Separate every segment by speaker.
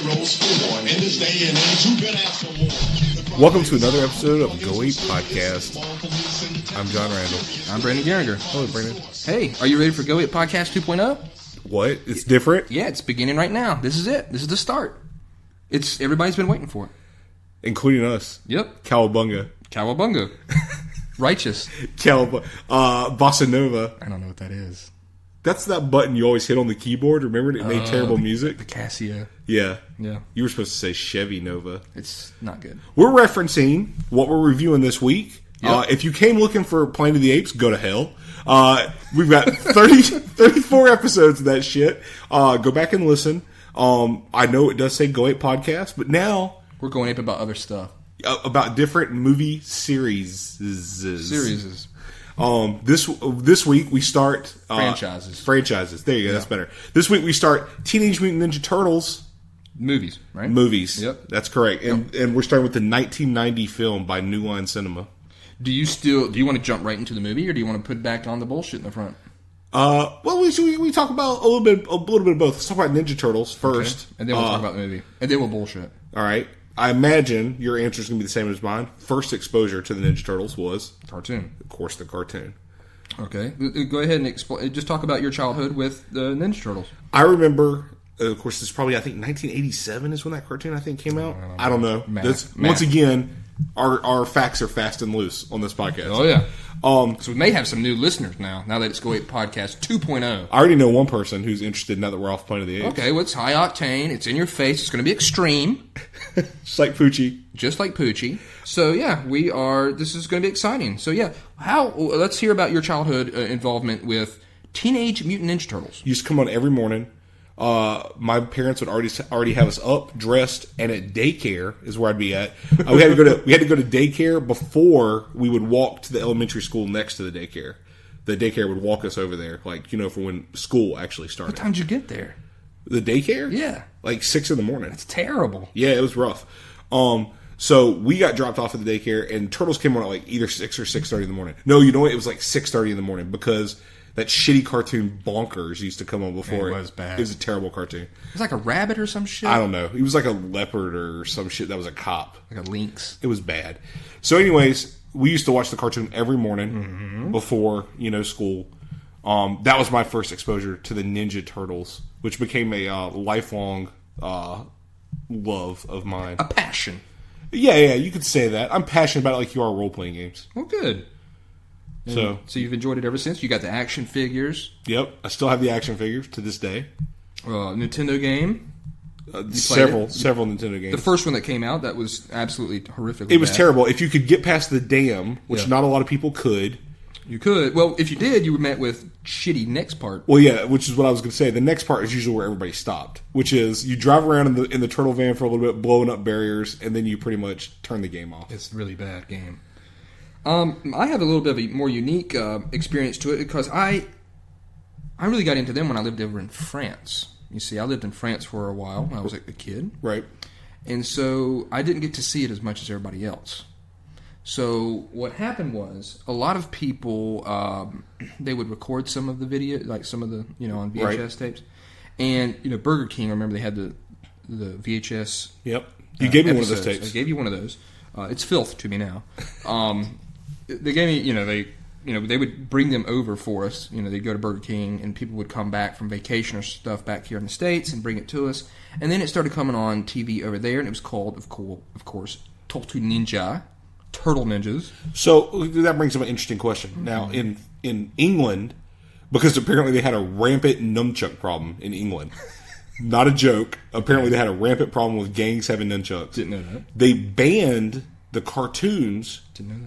Speaker 1: Welcome to another episode of the Go Ape podcast. I'm Jon Randall.
Speaker 2: I'm Brandon Gehringer.
Speaker 1: Hello, Brandon.
Speaker 2: Hey, are you ready for Go Ape Podcast 2.0?
Speaker 1: What? It's different?
Speaker 2: Yeah, it's beginning right now. This is it. This is the start. Everybody's been waiting for it.
Speaker 1: Including us.
Speaker 2: Yep.
Speaker 1: Cowabunga.
Speaker 2: Cowabunga. Righteous.
Speaker 1: Bossa Nova.
Speaker 2: I don't know what that is.
Speaker 1: That's that button you always hit on the keyboard. Remember it made terrible music?
Speaker 2: The Casio.
Speaker 1: Yeah.
Speaker 2: Yeah.
Speaker 1: You were supposed to say Chevy Nova.
Speaker 2: It's not good.
Speaker 1: We're referencing what we're reviewing this week. Yep. If you came looking for Planet of the Apes, go to hell. We've got 34 episodes of that shit. Go back and listen. I know it does say Go Ape Podcast, but now
Speaker 2: we're going ape about other stuff.
Speaker 1: About different movie series. This week we start franchises. There you go. Yeah. That's better. This week we start Teenage Mutant Ninja Turtles
Speaker 2: movies. Right?
Speaker 1: Movies.
Speaker 2: Yep,
Speaker 1: that's correct. And we're starting with the 1990 film by New Line Cinema.
Speaker 2: Do you want to jump right into the movie, or do you want to put back on the bullshit in the front?
Speaker 1: Well, we talk about a little bit of both. Let's talk about Ninja Turtles first,
Speaker 2: okay. And then we'll talk about the movie, and then we'll bullshit. All
Speaker 1: right. I imagine your answer is going to be the same as mine. First exposure to the Ninja Turtles was
Speaker 2: cartoon.
Speaker 1: Of course, the cartoon.
Speaker 2: Okay, go ahead and explain. Just talk about your childhood with the Ninja Turtles.
Speaker 1: I remember. Of course, this is probably 1987 is when that cartoon I think came out. I don't know.
Speaker 2: Math.
Speaker 1: Once again, our facts are fast and loose on this podcast.
Speaker 2: Oh yeah. So we may have some new listeners now that it's Go Ape Podcast 2.0.
Speaker 1: I already know one person who's interested now that we're off Planet of the Apes.
Speaker 2: Okay, well, it's high octane. It's in your face. It's going to be extreme.
Speaker 1: Just like Poochie.
Speaker 2: Just like Poochie. So yeah, this is going to be exciting. So yeah, let's hear about your childhood involvement with Teenage Mutant Ninja Turtles.
Speaker 1: You used to come on every morning. My parents would already have us up, dressed, and at daycare is where I'd be at. We had to go to daycare before we would walk to the elementary school next to the daycare. The daycare would walk us over there, for when school actually started.
Speaker 2: What time did you get there?
Speaker 1: The daycare?
Speaker 2: Yeah,
Speaker 1: 6 a.m.
Speaker 2: That's terrible.
Speaker 1: Yeah, it was rough. So we got dropped off at the daycare, and Turtles came on at either 6 or 6:30 in the morning. No, you know what? It was 6:30 in the morning because that shitty cartoon Bonkers used to come on before.
Speaker 2: It was bad.
Speaker 1: It was a terrible cartoon.
Speaker 2: It was like a rabbit or some shit?
Speaker 1: I don't know. He was like a leopard or some shit that was a cop.
Speaker 2: Like a lynx.
Speaker 1: It was bad. So anyways, we used to watch the cartoon every morning before, school. That was my first exposure to the Ninja Turtles, which became a lifelong love of mine.
Speaker 2: A passion.
Speaker 1: Yeah, you could say that. I'm passionate about it like you are role-playing games.
Speaker 2: Well, good. So you've enjoyed it ever since? You got the action figures?
Speaker 1: Yep. I still have the action figures to this day.
Speaker 2: Nintendo game?
Speaker 1: Several Nintendo games.
Speaker 2: The first one that came out, that was absolutely horrifically
Speaker 1: It was terrible. If you could get past the dam, which not a lot of people could.
Speaker 2: You could. Well, if you did, you were met with shitty next part.
Speaker 1: Well, yeah, which is what I was going to say. The next part is usually where everybody stopped, which is you drive around in the turtle van for a little bit, blowing up barriers, and then you pretty much turn the game off.
Speaker 2: It's a really bad game. I have a little bit of a more unique experience to it because I really got into them when I lived over in France. You see, I lived in France for a while when I was a kid.
Speaker 1: Right.
Speaker 2: And so I didn't get to see it as much as everybody else. So what happened was a lot of people, they would record some of the video, like some of the, on VHS tapes. And, Burger King, I remember they had the VHS.
Speaker 1: Yep. You gave me one of those
Speaker 2: tapes.
Speaker 1: I
Speaker 2: gave you one of those. It's filth to me now. They gave me, they would bring them over for us. They'd go to Burger King, and people would come back from vacation or stuff back here in the States and bring it to us. And then it started coming on TV over there, and it was called, of course, Tortue Ninja, Turtle Ninjas.
Speaker 1: So that brings up an interesting question. Now, in England, because apparently they had a rampant nunchuck problem in England. Not a joke. Apparently they had a rampant problem with gangs having nunchucks.
Speaker 2: Didn't know that.
Speaker 1: They banned the cartoons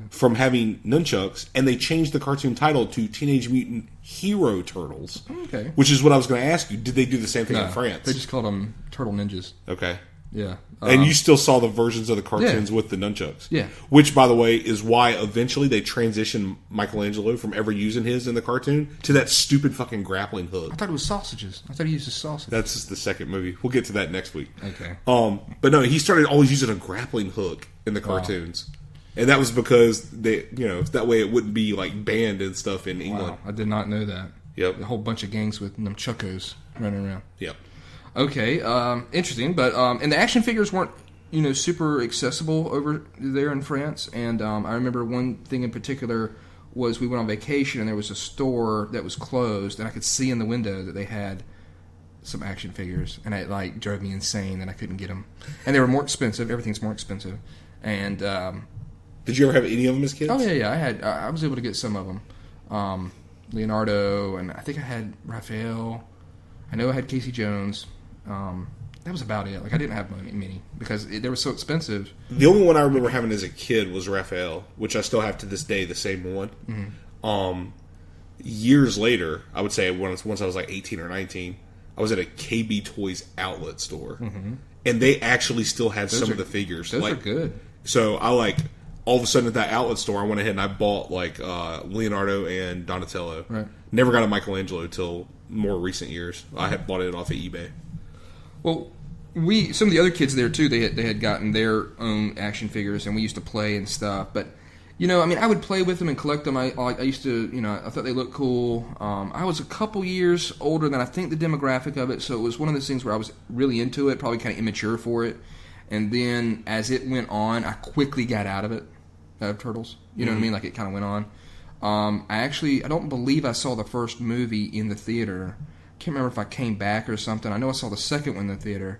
Speaker 1: from having nunchucks, and they changed the cartoon title to Teenage Mutant Hero Turtles.
Speaker 2: Okay.
Speaker 1: Which is what I was going to ask you. Did they do the same thing in France?
Speaker 2: They just called them Turtle Ninjas.
Speaker 1: Okay.
Speaker 2: Yeah.
Speaker 1: And you still saw the versions of the cartoons with the nunchucks.
Speaker 2: Yeah.
Speaker 1: Which, by the way, is why eventually they transitioned Michelangelo from ever using his in the cartoon to that stupid fucking grappling hook.
Speaker 2: I thought it was sausages. I thought he used a sausage.
Speaker 1: That's just the second movie. We'll get to that next week.
Speaker 2: Okay.
Speaker 1: But no, he started always using a grappling hook in the cartoons. Wow. And that was because they, that way it wouldn't be like banned and stuff in England.
Speaker 2: Wow. I did not know that.
Speaker 1: Yep.
Speaker 2: A whole bunch of gangs with nunchuckos running around.
Speaker 1: Yep.
Speaker 2: Okay, interesting. But and the action figures weren't, super accessible over there in France. And I remember one thing in particular was we went on vacation and there was a store that was closed, and I could see in the window that they had some action figures, and it drove me insane that I couldn't get them. And they were more expensive. Everything's more expensive. And
Speaker 1: did you ever have any of them as kids?
Speaker 2: Oh yeah. I was able to get some of them. Leonardo, and I think I had Raphael. I know I had Casey Jones. That was about it. I didn't have many because they were so expensive.
Speaker 1: The only one I remember having as a kid was Raphael, which I still have to this day, the same one.
Speaker 2: Mm-hmm.
Speaker 1: Years later, I would say once I was 18 or 19, I was at a KB Toys outlet store, and they actually still had some of the figures.
Speaker 2: Those are good.
Speaker 1: So I all of a sudden at that outlet store, I went ahead and I bought Leonardo and Donatello.
Speaker 2: Right.
Speaker 1: Never got a Michelangelo till more recent years. I had bought it off of eBay.
Speaker 2: Well, some of the other kids there too, they had gotten their own action figures, and we used to play and stuff. But I would play with them and collect them. I used to, I thought they looked cool. I was a couple years older than I think the demographic of it, so it was one of those things where I was really into it, probably kind of immature for it. And then as it went on, I quickly got out of it, Turtles. You know what I mean? It kind of went on. I don't believe I saw the first movie in the theater. I can't remember if I came back or something. I know I saw the second one in the theater,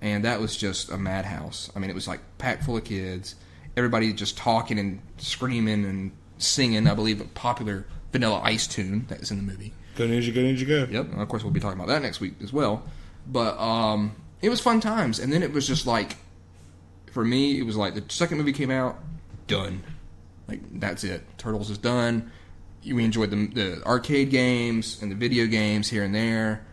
Speaker 2: and that was just a madhouse. I mean, it was packed full of kids. Everybody just talking and screaming and singing, I believe, a popular Vanilla Ice tune that is in the movie.
Speaker 1: Go Ninja, go Ninja, go.
Speaker 2: Yep, and of course we'll be talking about that next week as well. But it was fun times, and then it was just for me, it was the second movie came out, done. That's it. Turtles is done. We enjoyed the arcade games and the video games here and there.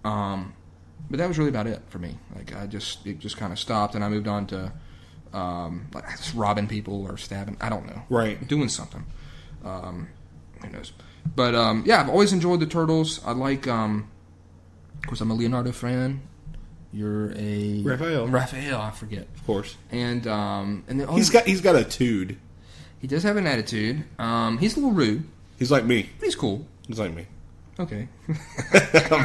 Speaker 2: But that was really about it for me. It just kind of stopped, and I moved on to just robbing people or stabbing. I don't know.
Speaker 1: Right.
Speaker 2: Doing something. Who knows? But yeah, I've always enjoyed the Turtles. I of course, I'm a Leonardo fan. You're a Raphael, I forget.
Speaker 1: Of course.
Speaker 2: And
Speaker 1: he's got a tude.
Speaker 2: He does have an attitude. He's a little rude.
Speaker 1: He's like me.
Speaker 2: But he's cool.
Speaker 1: He's like me.
Speaker 2: Okay.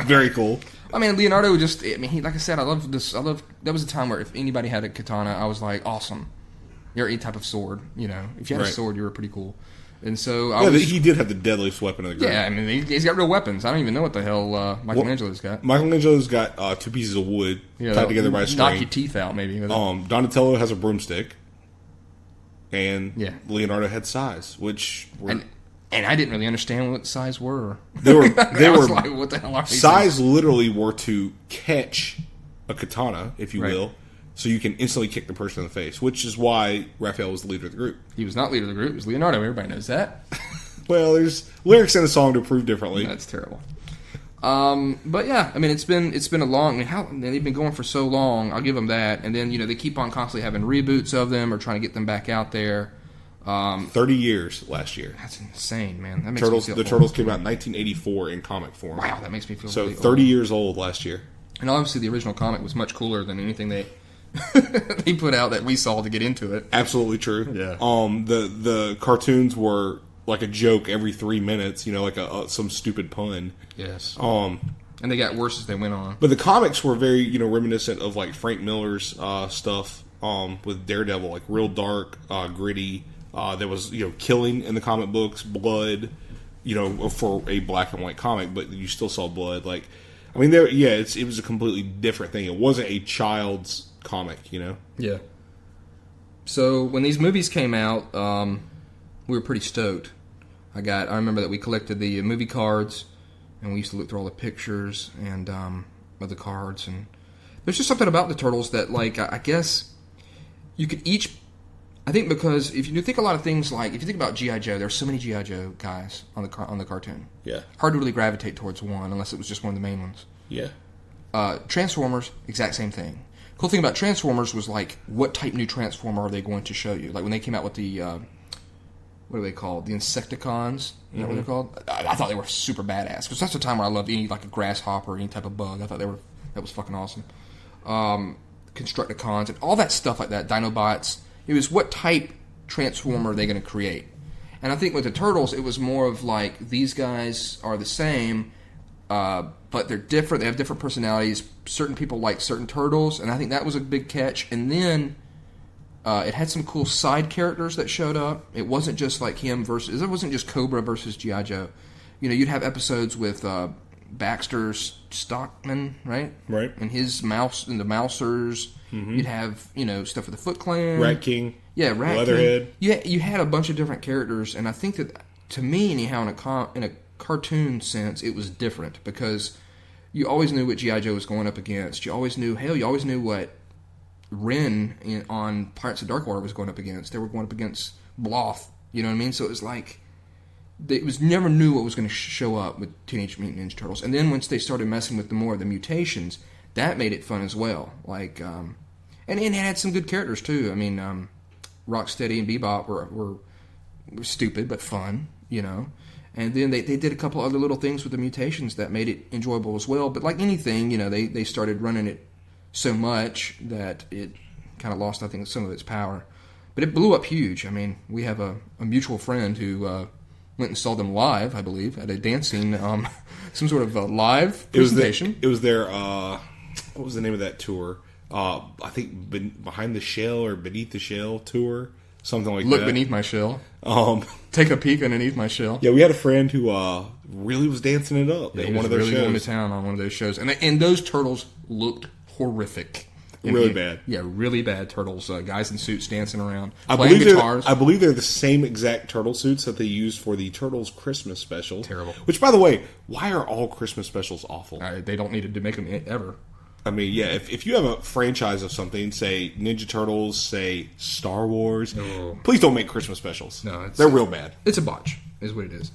Speaker 1: Very cool.
Speaker 2: I mean, Leonardo like I said, I love this. That was a time where if anybody had a katana, I was like, awesome. You're any type of sword, If you had a sword, you were pretty cool. And so
Speaker 1: he did have the deadliest weapon in the group.
Speaker 2: Yeah, I mean, he's got real weapons. I don't even know what the hell Michelangelo's got.
Speaker 1: Michelangelo's got 2 pieces of wood tied together by a string.
Speaker 2: Knock your teeth out, maybe.
Speaker 1: Donatello has a broomstick. And Leonardo had size, which were...
Speaker 2: And I didn't really understand what size were.
Speaker 1: They were
Speaker 2: what the hell are these
Speaker 1: size things? Literally were to catch a katana, if you will, so you can instantly kick the person in the face, which is why Raphael was the leader of the group.
Speaker 2: He was not leader of the group. It was Leonardo. Everybody knows that.
Speaker 1: Well, there's lyrics in the song to prove differently.
Speaker 2: That's terrible. But yeah, I mean, it's been a long. They've been going for so long. I'll give them that. And then they keep on constantly having reboots of them or trying to get them back out there.
Speaker 1: 30 years last year.
Speaker 2: That's insane, man. That makes
Speaker 1: the Turtles came out in 1984 in comic form.
Speaker 2: Wow, that makes me feel
Speaker 1: so
Speaker 2: really
Speaker 1: 30
Speaker 2: old.
Speaker 1: Years old last year.
Speaker 2: And obviously, the original comic was much cooler than anything they they put out that we saw to get into it.
Speaker 1: Absolutely true.
Speaker 2: Yeah.
Speaker 1: The cartoons were like a joke every 3 minutes. Some stupid pun.
Speaker 2: Yes. And they got worse as they went on.
Speaker 1: But the comics were very reminiscent of Frank Miller's stuff with Daredevil, real dark, gritty. There was killing in the comic books, blood, for a black and white comic, but you still saw blood. It was a completely different thing. It wasn't a child's comic,
Speaker 2: Yeah. So when these movies came out, we were pretty stoked. I remember that we collected the movie cards, and we used to look through all the pictures and of the cards. And there's just something about the Turtles that, I guess you could each. I think because if you think a lot of things if you think about G.I. Joe, there's so many G.I. Joe guys on the cartoon.
Speaker 1: Yeah.
Speaker 2: Hard to really gravitate towards one unless it was just one of the main ones.
Speaker 1: Yeah.
Speaker 2: Transformers, exact same thing. Cool thing about Transformers was what type new Transformer are they going to show you? When they came out with the what are they called? The Insecticons? Is that what they're called? I thought they were super badass because that's the time where I loved any a grasshopper or any type of bug. I thought that was fucking awesome. Constructicons and all that stuff like that. Dinobots. It was what type Transformer are they going to create? And I think with the Turtles, it was more of these guys are the same, but they're different. They have different personalities. Certain people like certain turtles, and I think that was a big catch. And then it had some cool side characters that showed up. It wasn't just like him versus. It wasn't just Cobra versus G.I. Joe. You know, you'd have episodes with Baxter Stockman, right?
Speaker 1: Right.
Speaker 2: And his mouse and the Mousers. Mm-hmm. You'd have, you know, stuff with the Foot Clan.
Speaker 1: Rat King.
Speaker 2: Yeah, Rat
Speaker 1: Leatherhead.
Speaker 2: King. You had a bunch of different characters, and I think that, to me anyhow, in a cartoon sense, it was different because you always knew what G.I. Joe was going up against. You always knew what Ren on Pirates of Darkwater was going up against. They were going up against Bloth. You know what I mean? So it was like never knew what was going to show up with Teenage Mutant Ninja Turtles. And then once they started messing with more of the mutations, that made it fun as well. Like, and it had some good characters too. I mean, Rocksteady and Bebop were stupid but fun, you know. And then they did a couple other little things with the mutations that made it enjoyable as well. But like anything, you know, they started running it so much that it kind of lost, I think, some of its power. But it blew up huge. I mean, we have a mutual friend who went and saw them live, I believe, at a dancing, some sort of live presentation.
Speaker 1: It was their, what was the name of that tour? I think Behind the Shell or Beneath the Shell tour, something like that.
Speaker 2: Look beneath my shell. Take a peek underneath my shell.
Speaker 1: Yeah, we had a friend who really was dancing it up at one of those
Speaker 2: really
Speaker 1: shows.
Speaker 2: Going to town on one of those shows, and those turtles looked horrific.
Speaker 1: Really bad.
Speaker 2: Yeah, really bad turtles. Guys in suits dancing around,
Speaker 1: I
Speaker 2: playing
Speaker 1: believe
Speaker 2: guitars.
Speaker 1: I believe they're the same exact turtle suits that they used for the Turtles Christmas special.
Speaker 2: Terrible.
Speaker 1: Which, by the way, why are all Christmas specials awful?
Speaker 2: They don't need to make them ever.
Speaker 1: I mean, yeah, if you have a franchise of something, say Ninja Turtles, say Star Wars, please don't make Christmas specials.
Speaker 2: No,
Speaker 1: they're real bad.
Speaker 2: It's a botch, is what it is.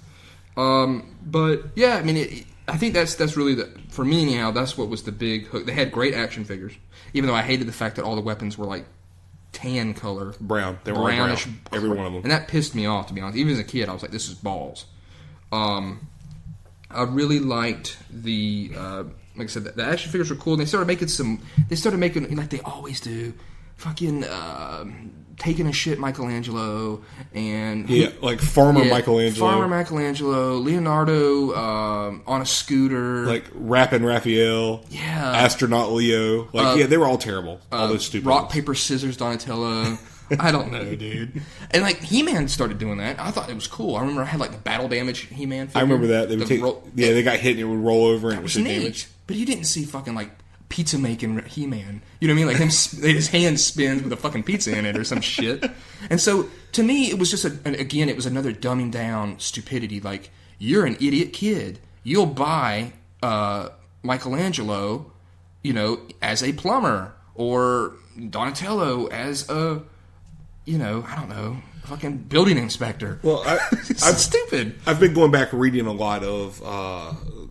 Speaker 2: But yeah, I mean, I think that's really for me anyhow. That's what was the big hook. They had great action figures, even though I hated the fact that all the weapons were like tan color,
Speaker 1: brown. They were
Speaker 2: brownish,
Speaker 1: brown. Every one of them,
Speaker 2: and that pissed me off. To be honest, even as a kid, I was like, "This is balls." I really liked the. Like I said, the action figures were cool. And they started making like they always do, fucking taking a shit Michelangelo and
Speaker 1: like Farmer
Speaker 2: Michelangelo, Leonardo on a scooter,
Speaker 1: like Rappin' Raphael, Astronaut Leo, they were all terrible. All those stupid
Speaker 2: rock
Speaker 1: ones.
Speaker 2: paper scissors Donatello. I don't know, dude. And like He-Man started doing that. I thought it was cool. I remember I had like the battle damage He-Man figure.
Speaker 1: I remember that. They would they got hit and it would roll over and it was
Speaker 2: neat.
Speaker 1: damage.
Speaker 2: But you didn't see fucking like pizza making He-Man. You know what I mean? Like him, his hand spins with a fucking pizza in it or some shit. And so to me, it was just again, it was another dumbing down stupidity. Like, you're an idiot kid. You'll buy Michelangelo, you know, as a plumber, or Donatello as a, you know, I don't know, fucking building inspector.
Speaker 1: Well,
Speaker 2: it's stupid.
Speaker 1: I've been going back reading a lot of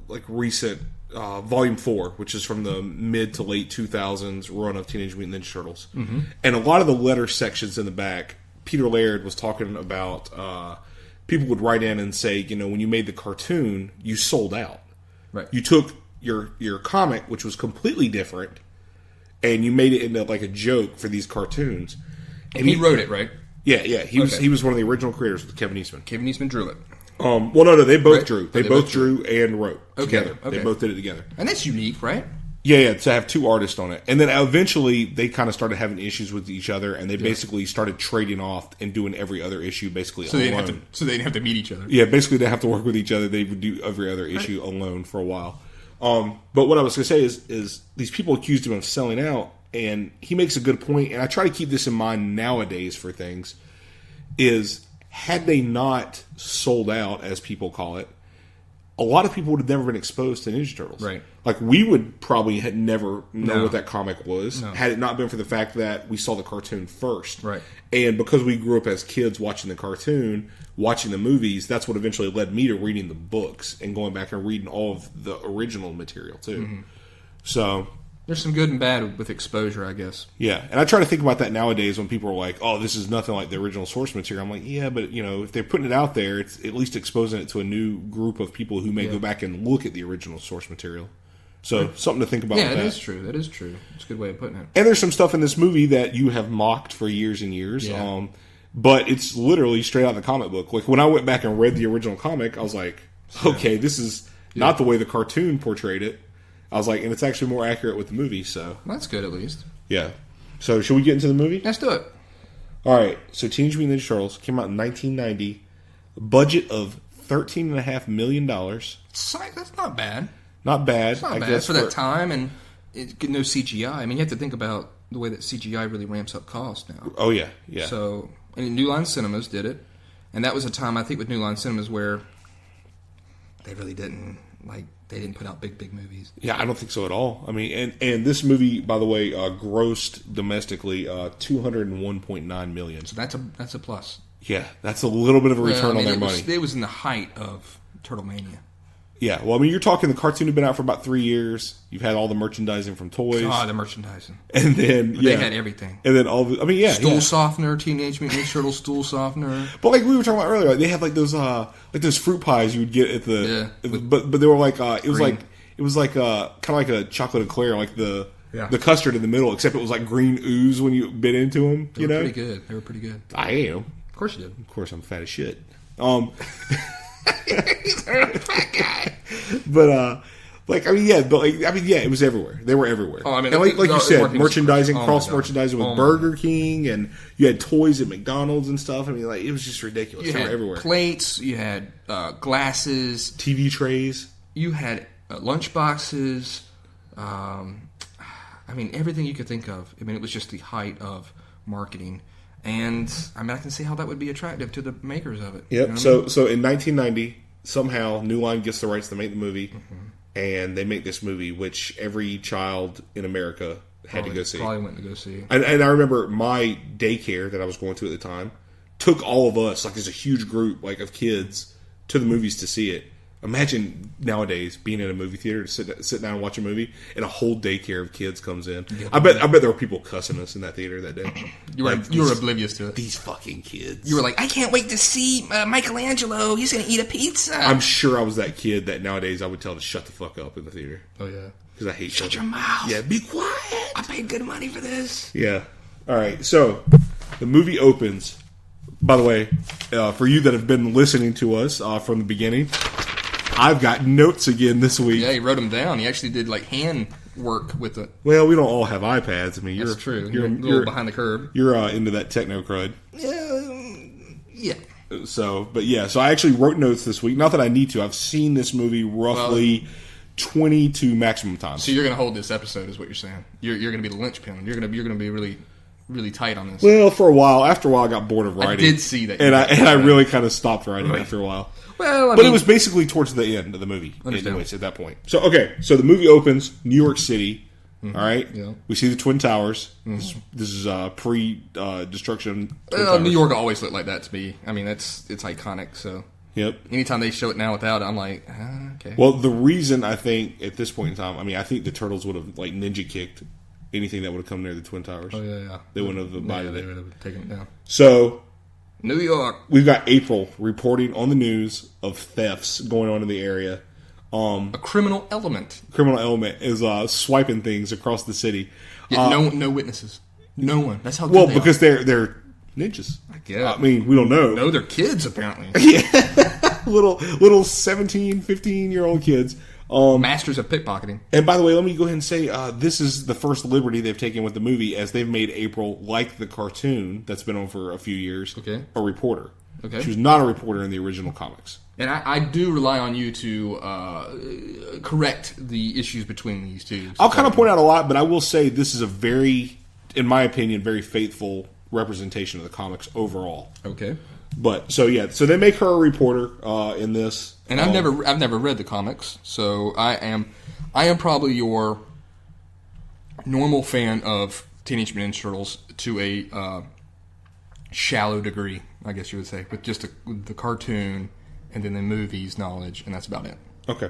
Speaker 1: like recent Volume 4, which is from the mid to late 2000s run of Teenage Mutant Ninja Turtles. Mm-hmm. And a lot of the letter sections in the back, Peter Laird was talking about people would write in and say, you know, when you made the cartoon, you sold out.
Speaker 2: Right.
Speaker 1: You took your comic, which was completely different, and you made it into like a joke for these cartoons.
Speaker 2: And he wrote it, right?
Speaker 1: Yeah. He was one of the original creators with Kevin Eastman.
Speaker 2: Kevin Eastman drew it.
Speaker 1: Well, no, they both drew. They both drew and wrote together.
Speaker 2: Okay.
Speaker 1: They both did it together.
Speaker 2: And that's unique, right?
Speaker 1: Yeah, to have two artists on it. And then eventually they kind of started having issues with each other, and they basically started trading off and doing every other issue basically alone.
Speaker 2: They didn't have to meet each other.
Speaker 1: Yeah, basically they didn't have to work with each other. They would do every other issue alone for a while. But what I was going to say is these people accused him of selling out, and he makes a good point, and I try to keep this in mind nowadays for things, is had they not sold out, as people call it, a lot of people would have never been exposed to Ninja Turtles.
Speaker 2: Right.
Speaker 1: Like, we would probably had never known what that comic was, had it not been for the fact that we saw the cartoon first.
Speaker 2: Right.
Speaker 1: And because we grew up as kids watching the cartoon, watching the movies, that's what eventually led me to reading the books and going back and reading all of the original material, too. Mm-hmm. So
Speaker 2: there's some good and bad with exposure, I guess.
Speaker 1: Yeah, and I try to think about that nowadays when people are like, oh, this is nothing like the original source material. I'm like, yeah, but, you know, if they're putting it out there, it's at least exposing it to a new group of people who may go back and look at the original source material. So, something to think about with that.
Speaker 2: Yeah, that is true. That is true. It's a good way of putting it.
Speaker 1: And there's some stuff in this movie that you have mocked for years and years.
Speaker 2: Yeah.
Speaker 1: But it's literally straight out of the comic book. Like, when I went back and read the original comic, I was like, okay, this is not the way the cartoon portrayed it. I was like, and it's actually more accurate with the movie. So
Speaker 2: that's good at least.
Speaker 1: Yeah. So should we get into the movie?
Speaker 2: Let's do it.
Speaker 1: All right. So Teenage Mutant Ninja Turtles came out in 1990. Budget of $13.5 million.
Speaker 2: That's not bad.
Speaker 1: Not bad.
Speaker 2: It's not bad for that time, and no CGI. I mean, you have to think about the way that CGI really ramps up cost now.
Speaker 1: Oh yeah, yeah.
Speaker 2: So, and New Line Cinemas did it, and that was a time I think with New Line Cinemas where they really didn't they didn't put out big movies.
Speaker 1: Yeah, I don't think so at all. I mean, and this movie, by the way, grossed domestically $201.9 million.
Speaker 2: So that's a plus.
Speaker 1: Yeah, that's a little bit of a return on their money.
Speaker 2: It was in the height of Turtlemania.
Speaker 1: Yeah, well, I mean, you're talking the cartoon had been out for about 3 years. You've had all the merchandising from toys.
Speaker 2: God, the merchandising.
Speaker 1: And then,
Speaker 2: They had everything.
Speaker 1: And then
Speaker 2: Stool softener, Teenage Mutant Ninja Turtle stool softener.
Speaker 1: But like we were talking about earlier, they had like those fruit pies you would get at the... But they were like, it was like kind of like a chocolate eclair, like the custard in the middle, except it was like green ooze when you bit into them,
Speaker 2: They were pretty good.
Speaker 1: I am.
Speaker 2: Of course you did.
Speaker 1: Of course I'm fat as shit. But it was everywhere. They were everywhere. Oh, I mean, and like you said, merchandising, cross merchandising with Burger King, and you had toys at McDonald's and stuff. I mean, like it was just ridiculous. They were everywhere.
Speaker 2: Plates, you had glasses,
Speaker 1: TV trays,
Speaker 2: you had lunch boxes. I mean, everything you could think of. I mean, it was just the height of marketing. And I mean, I can see how that would be attractive to the makers of it.
Speaker 1: Yep. You know so in 1990, somehow New Line gets the rights to make the movie, and they make this movie, which every child in America had to go see.
Speaker 2: Probably went to go see.
Speaker 1: And I remember my daycare that I was going to at the time took all of us, like there's a huge group like of kids, to the movies to see it. Imagine nowadays being in a movie theater to sit down and watch a movie, and a whole daycare of kids comes in. Yeah, I bet there were people cussing us in that theater that day.
Speaker 2: You were oblivious to it.
Speaker 1: These fucking kids.
Speaker 2: You were like, I can't wait to see Michelangelo. He's going to eat a pizza.
Speaker 1: I'm sure I was that kid that nowadays I would tell to shut the fuck up in the theater.
Speaker 2: Oh yeah,
Speaker 1: because I hate
Speaker 2: shut your mouth.
Speaker 1: Yeah, be quiet.
Speaker 2: I paid good money for this.
Speaker 1: Yeah. All right. So the movie opens. By the way, for you that have been listening to us from the beginning, I've got notes again this week.
Speaker 2: Yeah, he wrote them down. He actually did like hand work with it.
Speaker 1: Well, we don't all have iPads. I mean,
Speaker 2: that's true. You're a little behind the curve.
Speaker 1: You're into that techno crud.
Speaker 2: Yeah.
Speaker 1: So I actually wrote notes this week. Not that I need to. I've seen this movie roughly 22 maximum times.
Speaker 2: So you're going to hold this episode, is what you're saying. You're going to be the linchpin. You're going to be really, really tight on this.
Speaker 1: Well, after a while, I got bored of writing.
Speaker 2: I did see that,
Speaker 1: and I really kind of stopped writing after a while.
Speaker 2: Well,
Speaker 1: but it was basically towards the end of the movie. Anyways, at that point. So the movie opens New York City. Mm-hmm. All right,
Speaker 2: yeah.
Speaker 1: We see the Twin Towers. Mm-hmm. This is pre-destruction.
Speaker 2: New York always looked like that to me. I mean, it's iconic. So
Speaker 1: yep.
Speaker 2: Anytime they show it now without it, I'm like, okay.
Speaker 1: Well, the reason I think at this point in time, I mean, I think the Turtles would have like ninja kicked anything that would have come near the Twin Towers.
Speaker 2: Oh yeah.
Speaker 1: They wouldn't have abided it.
Speaker 2: They would have taken it down.
Speaker 1: So.
Speaker 2: New York.
Speaker 1: We've got April reporting on the news of thefts going on in the area.
Speaker 2: A criminal element.
Speaker 1: Criminal element is swiping things across the city.
Speaker 2: Yeah, no witnesses. No one. That's how good
Speaker 1: well, because they're ninjas.
Speaker 2: I guess.
Speaker 1: I mean, we don't know.
Speaker 2: No, they're kids, apparently.
Speaker 1: Yeah. little 17, 15-year-old kids.
Speaker 2: Masters of pickpocketing.
Speaker 1: And by the way, let me go ahead and say this is the first liberty they've taken with the movie, as they've made April, like the cartoon that's been on for a few years, a reporter.
Speaker 2: Okay.
Speaker 1: She was not a reporter in the original comics.
Speaker 2: And I do rely on you to correct the issues between these two.
Speaker 1: I'll kind of point out a lot, but I will say this is a very, in my opinion, very faithful representation of the comics overall.
Speaker 2: Okay.
Speaker 1: But so they make her a reporter in this.
Speaker 2: And I've never read the comics, so I am probably your normal fan of Teenage Mutant Ninja Turtles to a shallow degree, I guess you would say, with just the cartoon and then the movies knowledge, and that's about it.
Speaker 1: Okay.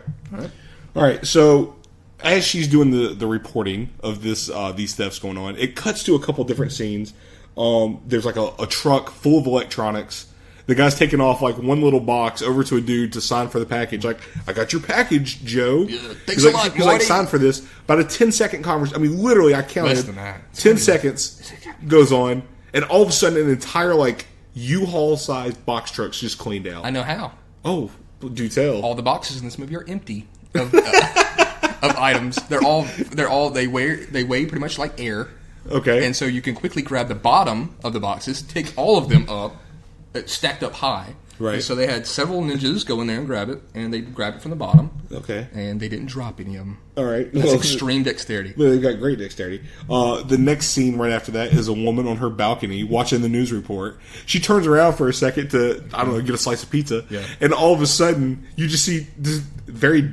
Speaker 1: All right. So as she's doing the reporting of these thefts going on, it cuts to a couple different scenes. There's like a truck full of electronics. The guy's taking off like one little box over to a dude to sign for the package. Like, I got your package, Joe.
Speaker 2: Yeah, thanks a lot,
Speaker 1: He's like, sign for this. About a 10-second conversation. I mean, literally, I counted.
Speaker 2: Less than that.
Speaker 1: 10 seconds goes on, and all of a sudden, an entire like U-Haul sized box truck's just cleaned out.
Speaker 2: I know how.
Speaker 1: Oh, do tell.
Speaker 2: All the boxes in this movie are empty. of items. They weigh pretty much like air.
Speaker 1: Okay.
Speaker 2: And so you can quickly grab the bottom of the boxes, take all of them up, stacked up high.
Speaker 1: Right.
Speaker 2: And so they had several ninjas go in there and grab it, and they grabbed it from the bottom.
Speaker 1: Okay.
Speaker 2: And they didn't drop any of them.
Speaker 1: All right.
Speaker 2: That's extreme dexterity.
Speaker 1: They've got great dexterity. The next scene right after that is a woman on her balcony watching the news report. She turns around for a second to, I don't know, get a slice of pizza.
Speaker 2: Yeah.
Speaker 1: And all of a sudden, you just see this very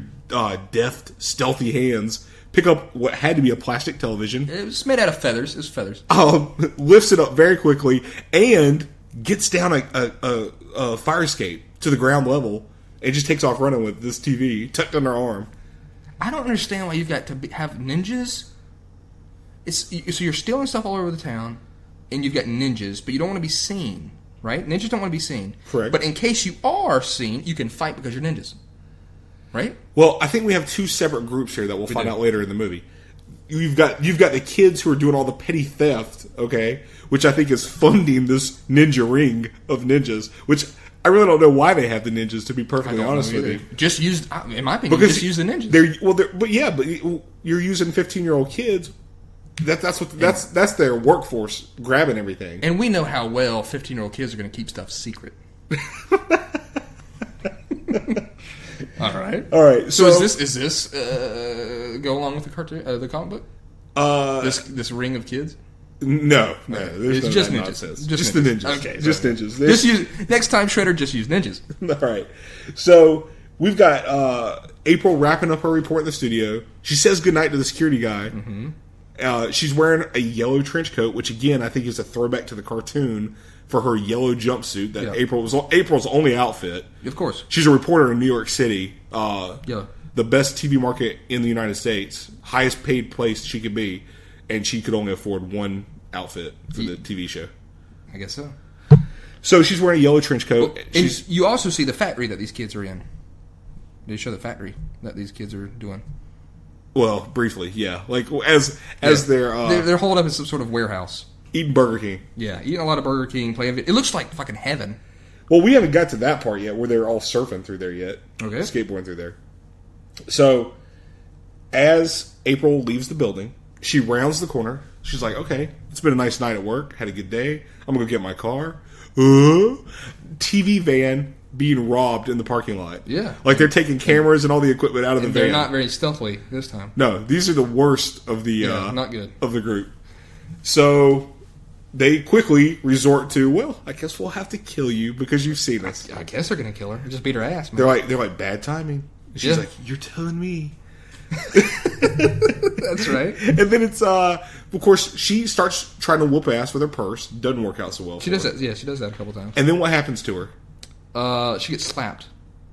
Speaker 1: deft, stealthy hands pick up what had to be a plastic television.
Speaker 2: It was made out of feathers. It was feathers.
Speaker 1: Lifts it up very quickly and gets down a fire escape to the ground level and just takes off running with this TV tucked under her arm.
Speaker 2: I don't understand why you've got to have ninjas. So you're stealing stuff all over the town, and you've got ninjas, but you don't want to be seen, right? Ninjas don't want to be seen.
Speaker 1: Correct.
Speaker 2: But in case you are seen, you can fight because you're ninjas, right?
Speaker 1: Well, I think we have two separate groups here that we'll find out later in the movie. You've got the kids who are doing all the petty theft, okay, which I think is funding this ninja ring of ninjas, which I really don't know why they have the ninjas, to be perfectly honest with you.
Speaker 2: Just use, in my opinion, just use the ninjas.
Speaker 1: But you're using 15-year-old kids. That's their workforce grabbing everything.
Speaker 2: And we know how well 15-year-old kids are going to keep stuff secret. All right. So is this go along with the cartoon, the comic book? This ring of kids?
Speaker 1: No,
Speaker 2: it's just ninjas.
Speaker 1: Just the ninjas.
Speaker 2: Okay,
Speaker 1: just ninjas.
Speaker 2: Just use next time, Shredder. Just use ninjas.
Speaker 1: All right. So we've got April wrapping up her report in the studio. She says goodnight to the security guy. Mm-hmm. She's wearing a yellow trench coat, which again I think is a throwback to the cartoon for her yellow jumpsuit that April's only outfit.
Speaker 2: Of course,
Speaker 1: she's a reporter in New York City.
Speaker 2: The
Speaker 1: best TV market in the United States, highest paid place she could be, and she could only afford one outfit for the TV show.
Speaker 2: I guess so.
Speaker 1: So she's wearing a yellow trench coat.
Speaker 2: And you also see the factory that these kids are in. They show the factory that these kids are doing.
Speaker 1: Well, briefly, yeah. Like as they're
Speaker 2: holed up in some sort of warehouse,
Speaker 1: eating Burger King.
Speaker 2: Yeah, eating a lot of Burger King. Playing. It looks like fucking heaven.
Speaker 1: Well, we haven't got to that part yet, where they're all surfing through there yet.
Speaker 2: Okay,
Speaker 1: skateboarding through there. So, as April leaves the building, she rounds the corner. She's like, "Okay, it's been a nice night at work. Had a good day. I'm gonna go get my car." TV van being robbed in the parking lot.
Speaker 2: Yeah.
Speaker 1: Like they're taking cameras and all the equipment out of the van.
Speaker 2: They're not very stealthily this time.
Speaker 1: No, these are the worst of the
Speaker 2: not good.
Speaker 1: Of the group. So they quickly resort to, well, I guess we'll have to kill you because you've seen us.
Speaker 2: I guess they're going to kill her. Just beat her ass, man.
Speaker 1: They're like bad timing. And she's like, you're telling me.
Speaker 2: That's right.
Speaker 1: And then it's of course she starts trying to whoop ass with her purse. Doesn't work out so well.
Speaker 2: She does that. Yeah, she does that a couple times.
Speaker 1: And then what happens to her?
Speaker 2: She gets slapped,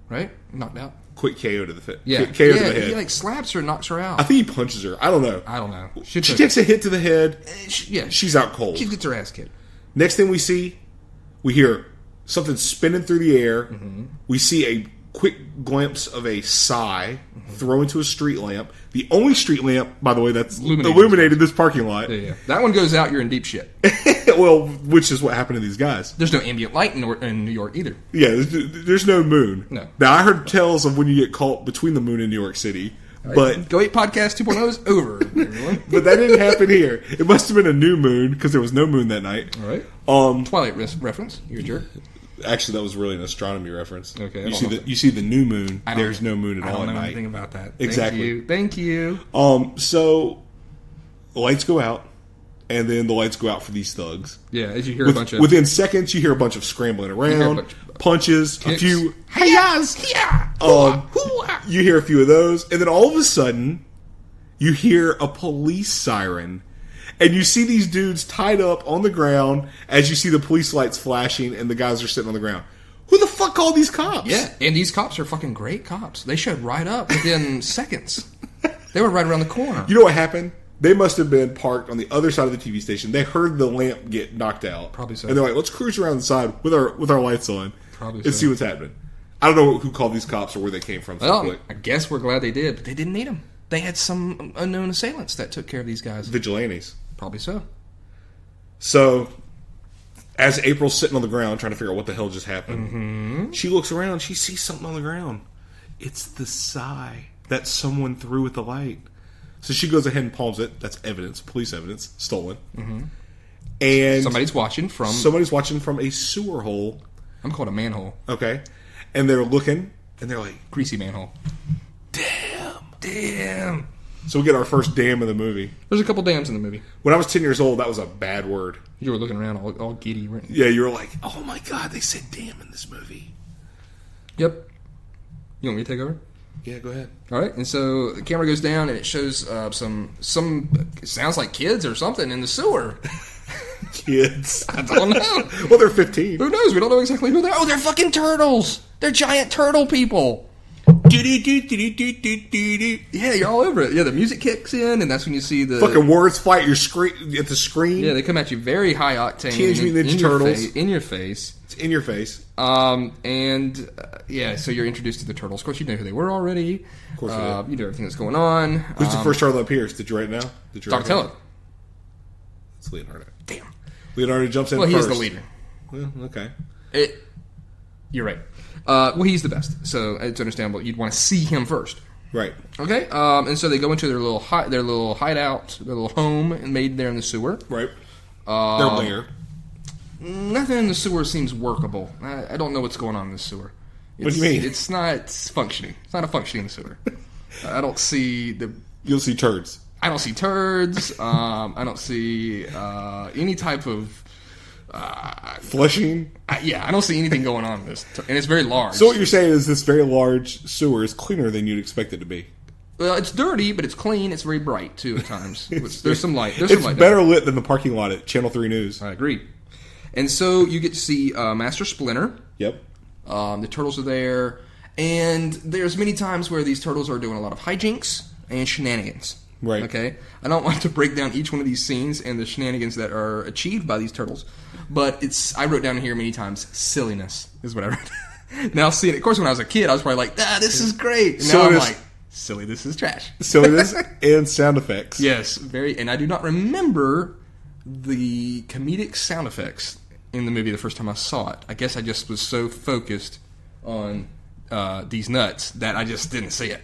Speaker 2: right? Knocked out.
Speaker 1: Quick KO to the head.
Speaker 2: Yeah,
Speaker 1: KO to the head.
Speaker 2: He like slaps her and knocks her out.
Speaker 1: I think he punches her. I don't know. She takes a hit to the head. She's out cold.
Speaker 2: She gets her ass kicked.
Speaker 1: Next thing we see, we hear something spinning through the air.
Speaker 2: Mm-hmm.
Speaker 1: We see a quick glimpse of a sigh thrown into a street lamp. The only street lamp, by the way, that's illuminated this parking lot.
Speaker 2: Yeah. That one goes out, you're in deep shit.
Speaker 1: Well, which is what happened to these guys.
Speaker 2: There's no ambient light in New York either.
Speaker 1: Yeah, there's no moon.
Speaker 2: No.
Speaker 1: Now, I heard tales of when you get caught between the moon and New York City. But
Speaker 2: Go Ape Podcast 2.0 is over, everyone.
Speaker 1: But that didn't happen here. It must have been a new moon because there was no moon that night.
Speaker 2: All right. Twilight reference. You're a jerk.
Speaker 1: Actually, that was really an astronomy reference.
Speaker 2: Okay.
Speaker 1: You see the new moon. There's no moon at all at night. I don't know
Speaker 2: anything about that.
Speaker 1: Exactly.
Speaker 2: Thank you.
Speaker 1: So the lights go out, and then the lights go out for these thugs.
Speaker 2: Yeah, as you hear a bunch of...
Speaker 1: Within seconds, you hear a bunch of scrambling around, punches, kicks. A few... Hi-yas! You hear a few of those, and then all of a sudden, you hear a police siren. And you see these dudes tied up on the ground as you see the police lights flashing and the guys are sitting on the ground. Who the fuck called these cops?
Speaker 2: Yeah, and these cops are fucking great cops. They showed right up within seconds. They were right around the corner.
Speaker 1: You know what happened? They must have been parked on the other side of the TV station. They heard the lamp get knocked out.
Speaker 2: Probably so.
Speaker 1: And they're like, let's cruise around the side with our lights on.
Speaker 2: Probably
Speaker 1: and see what's happening. I don't know who called these cops or where they came from.
Speaker 2: Well, I guess we're glad they did, but they didn't need them. They had some unknown assailants that took care of these guys.
Speaker 1: Vigilantes.
Speaker 2: Probably so.
Speaker 1: So, as April's sitting on the ground trying to figure out what the hell just happened, she looks around. She sees something on the ground. It's the sigh. that someone threw at the light. So she goes ahead and palms it. That's evidence, police evidence, stolen. Mm-hmm. And
Speaker 2: somebody's watching from
Speaker 1: a sewer hole.
Speaker 2: I'm calling it a manhole.
Speaker 1: Okay. And they're looking, and they're like...
Speaker 2: Greasy manhole. Damn.
Speaker 1: So we get our first damn of the movie.
Speaker 2: There's a couple dams in the movie.
Speaker 1: When I was 10 years old, that was a bad word.
Speaker 2: You were looking around all giddy, right?
Speaker 1: Yeah, you were like, oh my God, they said damn in this movie.
Speaker 2: Yep. You want me to take over?
Speaker 1: Yeah, go ahead.
Speaker 2: All right, and so the camera goes down, and it shows some it sounds like kids or something in the sewer.
Speaker 1: Kids?
Speaker 2: I don't know.
Speaker 1: Well, they're 15.
Speaker 2: Who knows? We don't know exactly who they are. Oh, they're fucking turtles. They're giant turtle people. Yeah, you're all over it. Yeah, the music kicks in, and that's when you see the...
Speaker 1: Fucking words fight your screen at the screen.
Speaker 2: Yeah, they come at you very high octane.
Speaker 1: Teenage Mutant Ninja Turtles.
Speaker 2: In your face.
Speaker 1: It's in your face.
Speaker 2: Yeah, so you're introduced to the turtles. Of course, you know who they were already.
Speaker 1: Of course you did.
Speaker 2: You know everything that's going on.
Speaker 1: Who's the first turtle that appears? Did you write it now?
Speaker 2: Donatello.
Speaker 1: It's Leonardo.
Speaker 2: Damn.
Speaker 1: Leonardo jumps in first.
Speaker 2: Well, he's the leader.
Speaker 1: Well, okay.
Speaker 2: You're right. Well, he's the best, so it's understandable. You'd want to see him first.
Speaker 1: Right.
Speaker 2: Okay. And so they go into their little hideout, their little home made there in the sewer.
Speaker 1: Right. Their lair.
Speaker 2: Nothing in the sewer seems workable. I don't know what's going on in the sewer.
Speaker 1: What do you mean?
Speaker 2: It's not functioning. It's not a functioning sewer. I don't see the...
Speaker 1: You'll see turds.
Speaker 2: I don't see turds. I don't see any type of...
Speaker 1: Flushing?
Speaker 2: I don't see anything going on in this. And it's very large.
Speaker 1: So what you're saying is this very large sewer is cleaner than you'd expect it to be.
Speaker 2: Well, it's dirty, but it's clean. It's very bright, too, at times. There's some light.
Speaker 1: It's better lit than the parking lot at Channel 3 News.
Speaker 2: I agree. And so you get to see Master Splinter.
Speaker 1: Yep.
Speaker 2: The turtles are there. And there's many times where these turtles are doing a lot of hijinks and shenanigans.
Speaker 1: Right.
Speaker 2: Okay? I don't want to break down each one of these scenes and the shenanigans that are achieved by these turtles. But I wrote down here many times, silliness is what I wrote. Now seeing it, of course, when I was a kid, I was probably like, this is great. And now I'm like, silly, this is trash.
Speaker 1: Silliness and sound effects.
Speaker 2: Yes, very. And I do not remember the comedic sound effects in the movie the first time I saw it. I guess I just was so focused on these nuts that I just didn't see it.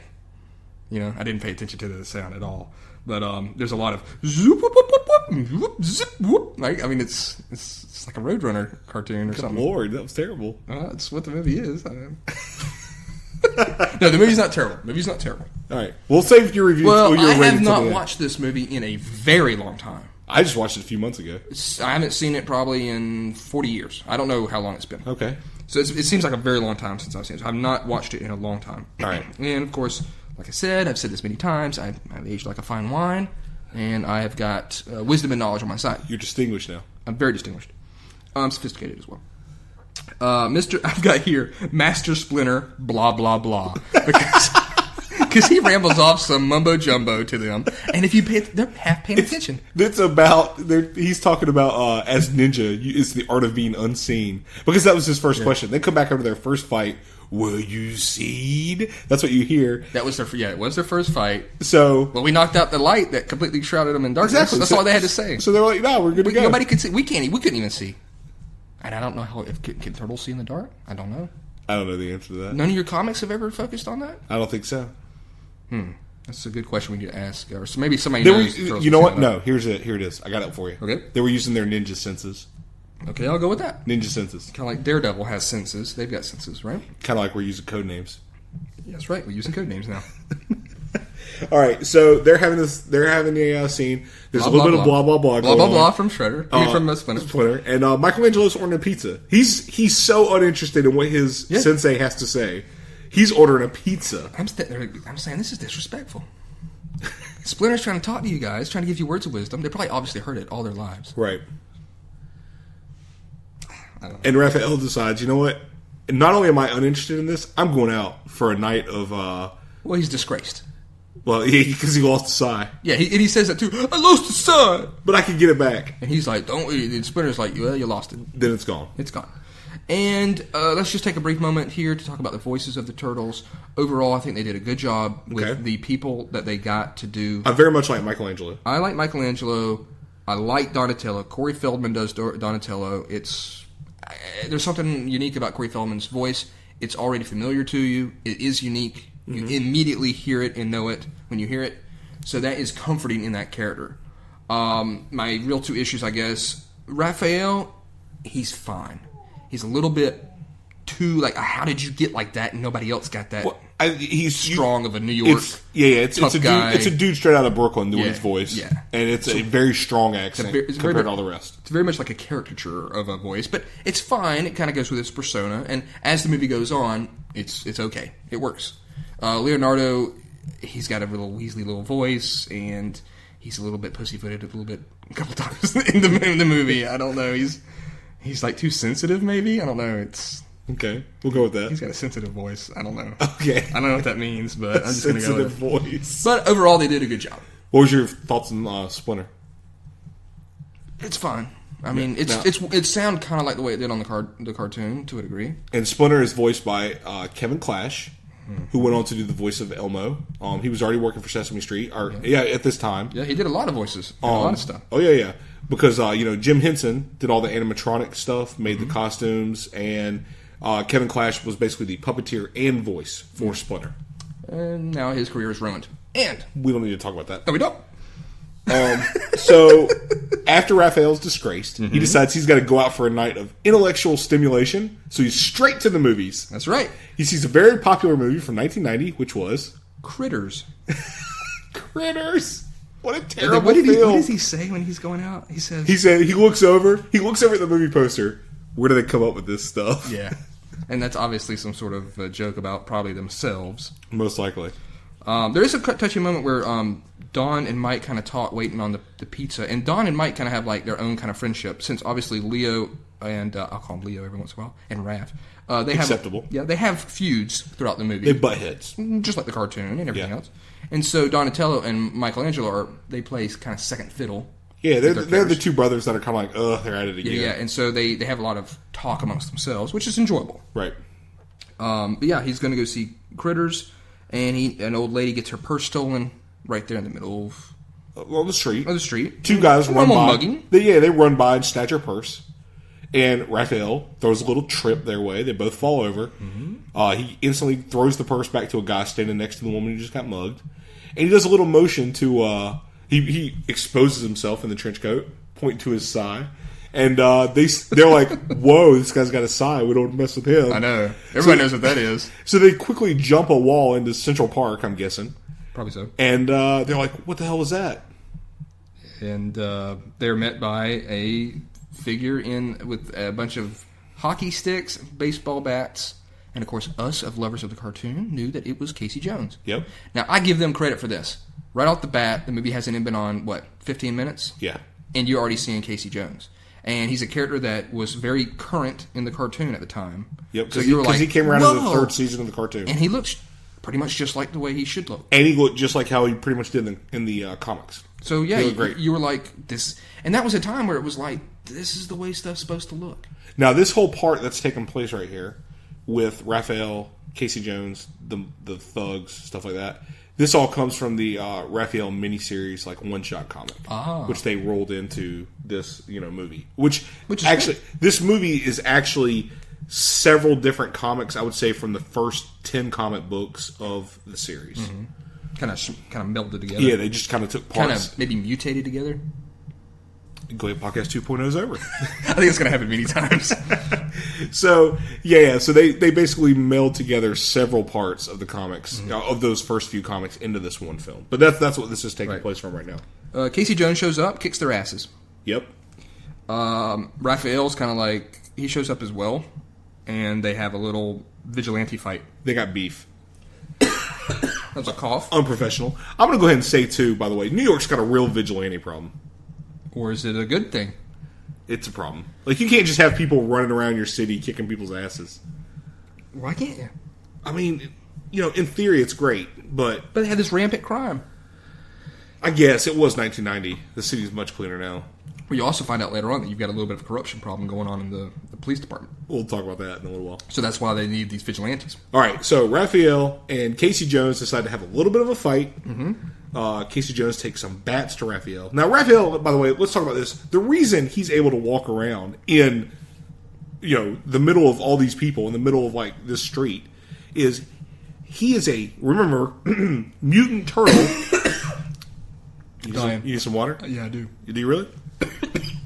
Speaker 2: You know, I didn't pay attention to the sound at all. But there's a lot of zoop, whoop, whoop, whoop, whoop, zip, whoop. Like, I mean, it's like a Roadrunner cartoon or something.
Speaker 1: Lord, that was terrible.
Speaker 2: That's what the movie is. No, the movie's not terrible.
Speaker 1: All right, we'll save your review.
Speaker 2: Well, I have not watched this movie in a very long time.
Speaker 1: I just watched it a few months ago.
Speaker 2: I haven't seen it probably in 40 years. I don't know how long it's been.
Speaker 1: Okay.
Speaker 2: So it seems like a very long time since I've seen it. I've not watched it in a long time.
Speaker 1: All right.
Speaker 2: And, of course, like I said, I've said this many times, I've aged like a fine wine, and I have got wisdom and knowledge on my side.
Speaker 1: You're distinguished now.
Speaker 2: I'm very distinguished. I'm sophisticated as well. I've got here, Master Splinter, blah, blah, blah. Because he rambles off some mumbo-jumbo to them, and if you they're half paying attention.
Speaker 1: It's about, he's talking about, as ninja, it's the art of being unseen. Because that was his first question. They come back over their first fight. Were you seen? That's what you hear.
Speaker 2: That was it was their first fight.
Speaker 1: So,
Speaker 2: well, we knocked out the light that completely shrouded them in darkness.
Speaker 1: Exactly.
Speaker 2: That's all they had to say.
Speaker 1: So they're like, no, we're good to go.
Speaker 2: Nobody could see. We couldn't even see. And I don't know can turtles see in the dark? I don't know.
Speaker 1: I don't know the answer to that.
Speaker 2: None of your comics have ever focused on that?
Speaker 1: I don't think so.
Speaker 2: That's a good question we need to ask. Or so maybe somebody
Speaker 1: knows.
Speaker 2: You
Speaker 1: know what? No, here it is. I got it for you.
Speaker 2: Okay.
Speaker 1: They were using their ninja senses.
Speaker 2: Okay, I'll go with that.
Speaker 1: Ninja senses.
Speaker 2: Kind of like Daredevil has senses. They've got senses, right?
Speaker 1: Kind of like we're using code names.
Speaker 2: Yeah, that's right. We're using code names now.
Speaker 1: All right, so they're having a scene. There's a little bit of blah blah blah.
Speaker 2: Blah blah blah from Shredder. From
Speaker 1: Splinter. And Michelangelo's ordering a pizza. He's so uninterested in what his sensei has to say. He's ordering a pizza.
Speaker 2: I'm saying this is disrespectful. Splinter's trying to talk to you guys, trying to give you words of wisdom. They probably obviously heard it all their lives.
Speaker 1: Right. And Raphael decides, you know what? Not only am I uninterested in this, I'm going out for a night of...
Speaker 2: Well, he's disgraced.
Speaker 1: Well, because he lost a Psy.
Speaker 2: Yeah, he says that too. I lost a Psy!
Speaker 1: But I can get it back.
Speaker 2: And he's like, don't... And Splinter's like, well, you lost it.
Speaker 1: Then it's gone.
Speaker 2: It's gone. And let's just take a brief moment here to talk about the voices of the Turtles. Overall, I think they did a good job with the people that they got to do.
Speaker 1: I very much like Michelangelo.
Speaker 2: I like Michelangelo. I like Donatello. Corey Feldman does Donatello. There's something unique about Corey Feldman's voice. It's already familiar to you. It is unique. You immediately hear it and know it when you hear it. So that is comforting in that character. My real two issues, I guess, Raphael, he's fine. He's a little bit too, like, how did you get like that and nobody else got that?
Speaker 1: Well, he's
Speaker 2: strong of a New York
Speaker 1: it's
Speaker 2: tough
Speaker 1: a
Speaker 2: guy.
Speaker 1: Dude, it's a dude straight out of Brooklyn doing his voice.
Speaker 2: Yeah.
Speaker 1: And it's a very strong accent compared to all the rest.
Speaker 2: It's very much like a caricature of a voice, but it's fine. It kind of goes with his persona, and as the movie goes on, it's okay. It works. Leonardo, he's got a little Weasley little voice, and he's a little bit pussyfooted a couple times in the movie. I don't know. He's like too sensitive, maybe. I don't know. It's
Speaker 1: okay. We'll go with that.
Speaker 2: He's got a sensitive voice. I don't know.
Speaker 1: Okay.
Speaker 2: I don't know what that means, but I'm just going to go with it.
Speaker 1: Sensitive voice.
Speaker 2: But overall, they did a good job.
Speaker 1: What was your thoughts on Splinter?
Speaker 2: It's fine. I mean, it sound kind of like the way it did on the cartoon to a degree.
Speaker 1: And Splinter is voiced by Kevin Clash, who went on to do the voice of Elmo. He was already working for Sesame Street, at this time.
Speaker 2: Yeah, he did a lot of voices, a lot of stuff.
Speaker 1: Oh yeah. Because Jim Henson did all the animatronic stuff, made the costumes, and Kevin Clash was basically the puppeteer and voice for Splinter.
Speaker 2: And now his career is ruined. And
Speaker 1: we don't need to talk about that.
Speaker 2: No, we don't.
Speaker 1: So after Raphael's disgraced, he decides he's got to go out for a night of intellectual stimulation. So he's straight to the movies.
Speaker 2: That's right.
Speaker 1: He sees a very popular movie from 1990, which was
Speaker 2: Critters.
Speaker 1: Critters. What a terrible
Speaker 2: film. What does he say when he's going out? He
Speaker 1: looks over at the movie poster. Where do they come up with this stuff?
Speaker 2: Yeah. And that's obviously some sort of joke about probably themselves.
Speaker 1: Most likely.
Speaker 2: There is a touchy moment where Dawn and Mike kind of talk waiting on the pizza. And Dawn and Mike kind of have like their own kind of friendship, since obviously Leo and I'll call him Leo every once in a while, and Raph.
Speaker 1: Acceptable.
Speaker 2: They have feuds throughout the movie.
Speaker 1: They butt heads.
Speaker 2: Just like the cartoon and everything else. And so Donatello and Michelangelo they play kind of second fiddle. Yeah,
Speaker 1: they're the two brothers that are kind of like, ugh, they're at it again.
Speaker 2: Yeah, and so they have a lot of talk amongst themselves, which is enjoyable.
Speaker 1: Right.
Speaker 2: But yeah, he's going to go see Critters, and an old lady gets her purse stolen right there in the middle of
Speaker 1: the street.
Speaker 2: Two
Speaker 1: guys run by.
Speaker 2: Mugging.
Speaker 1: They run by and snatch her purse. And Raphael throws a little trip their way. They both fall over. Mm-hmm. He instantly throws the purse back to a guy standing next to the woman who just got mugged. And he does a little motion to... He exposes himself in the trench coat, pointing to his thigh. And they're like, whoa, this guy's got a thigh. We don't mess with him.
Speaker 2: I know. Everybody knows what that is.
Speaker 1: So they quickly jump a wall into Central Park, I'm guessing.
Speaker 2: Probably so.
Speaker 1: And they're like, what the hell was that?
Speaker 2: And they're met by a figure with a bunch of hockey sticks, baseball bats, and of course us, of lovers of the cartoon, knew that it was Casey Jones.
Speaker 1: Yep.
Speaker 2: Now, I give them credit for this. Right off the bat, the movie hasn't even been on, 15 minutes?
Speaker 1: Yeah.
Speaker 2: And you're already seeing Casey Jones. And he's a character that was very current in the cartoon at the time.
Speaker 1: Yep, because he came around in the third season of the cartoon.
Speaker 2: And he looks pretty much just like the way he should look.
Speaker 1: And he looked just like how he pretty much did in the comics.
Speaker 2: So yeah, you were like, this... And that was a time where it was like, this is the way stuff's supposed to look.
Speaker 1: Now, this whole part that's taking place right here, with Raphael, Casey Jones, the thugs, stuff like that... This all comes from the Raphael miniseries, like one-shot comic, which they rolled into this, movie. Which is actually, this movie is actually several different comics. I would say from the first 10 comic books of the series,
Speaker 2: kind of melded together.
Speaker 1: Yeah, they just kind of took parts,
Speaker 2: kind of maybe mutated together.
Speaker 1: Go Ape Podcast 2.0 is over.
Speaker 2: I think it's going to happen many times.
Speaker 1: So they basically meld together several parts of the comics, of those first few comics, into this one film. But that's what this is taking place from right now.
Speaker 2: Casey Jones shows up, kicks their asses.
Speaker 1: Yep.
Speaker 2: Raphael's kind of like, he shows up as well, and they have a little vigilante fight.
Speaker 1: They got beef.
Speaker 2: That was a cough.
Speaker 1: Unprofessional. I'm going to go ahead and say, too, by the way, New York's got a real vigilante problem.
Speaker 2: Or is it a good thing?
Speaker 1: It's a problem. Like, you can't just have people running around your city kicking people's asses.
Speaker 2: Why can't you?
Speaker 1: I mean, in theory it's great, but...
Speaker 2: But they had this rampant crime.
Speaker 1: I guess. It was 1990. The city's much cleaner now.
Speaker 2: Well, you also find out later on that you've got a little bit of a corruption problem going on in the police department.
Speaker 1: We'll talk about that in a little while.
Speaker 2: So that's why they need these vigilantes.
Speaker 1: All right, so Raphael and Casey Jones decide to have a little bit of a fight. Mm-hmm. Casey Jones takes some bats to Raphael. Now, Raphael, by the way, let's talk about this. The reason he's able to walk around in, the middle of all these people, in the middle of, this street, is he is remember, mutant turtle. You need some water?
Speaker 2: Yeah, I do.
Speaker 1: Do you really? All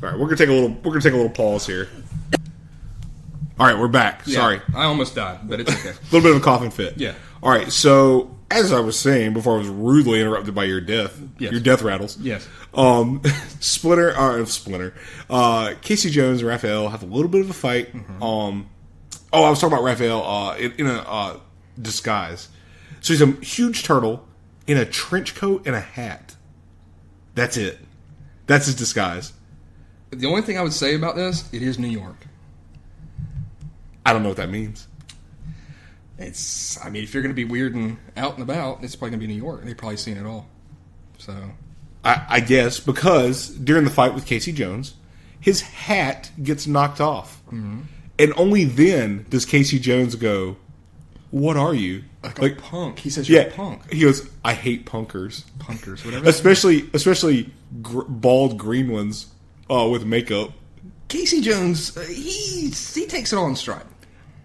Speaker 1: right, we're gonna take a little pause here. All right, we're back.
Speaker 2: Yeah,
Speaker 1: Sorry,
Speaker 2: I almost died, but it's okay.
Speaker 1: a little bit of a coughing fit.
Speaker 2: Yeah.
Speaker 1: All right, so as I was saying before, I was rudely interrupted by your death.
Speaker 2: Yes.
Speaker 1: Your death rattles.
Speaker 2: Yes.
Speaker 1: Splinter. Casey Jones and Raphael have a little bit of a fight.
Speaker 2: Mm-hmm.
Speaker 1: I was talking about Raphael in a disguise. So he's a huge turtle in a trench coat and a hat. That's it. That's his disguise.
Speaker 2: The only thing I would say about this, it is New York.
Speaker 1: I don't know what that means.
Speaker 2: I mean, if you're going to be weird and out and about, it's probably going to be New York. They've probably seen it all. So,
Speaker 1: I guess because during the fight with Casey Jones, his hat gets knocked off. Mm-hmm. And only then does Casey Jones go, "What are you?"
Speaker 2: Like a punk. He says you're a punk.
Speaker 1: He goes, "I hate punkers."
Speaker 2: Punkers, whatever.
Speaker 1: Especially bald green ones with makeup.
Speaker 2: Casey Jones, he takes it all in stride.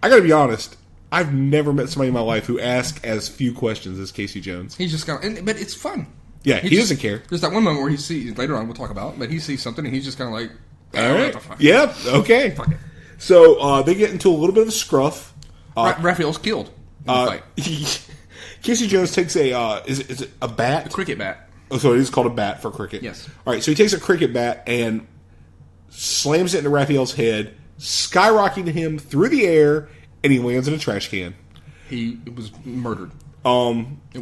Speaker 1: I got to be honest. I've never met somebody in my life who asks as few questions as Casey Jones.
Speaker 2: He's just but it's fun.
Speaker 1: Yeah, he doesn't care.
Speaker 2: There's that one moment where he sees, later on we'll talk about, but he sees something and he's just kind of like,
Speaker 1: all right, yeah, okay. Fuck it. So they get into a little bit of a scruff.
Speaker 2: Raphael's killed in the fight.
Speaker 1: Casey Jones takes is it a bat?
Speaker 2: A cricket bat.
Speaker 1: Oh, so it is called a bat for cricket.
Speaker 2: Yes.
Speaker 1: All right, so he takes a cricket bat and slams it into Raphael's head, skyrocketing him through the air, and he lands in a trash can.
Speaker 2: He was murdered.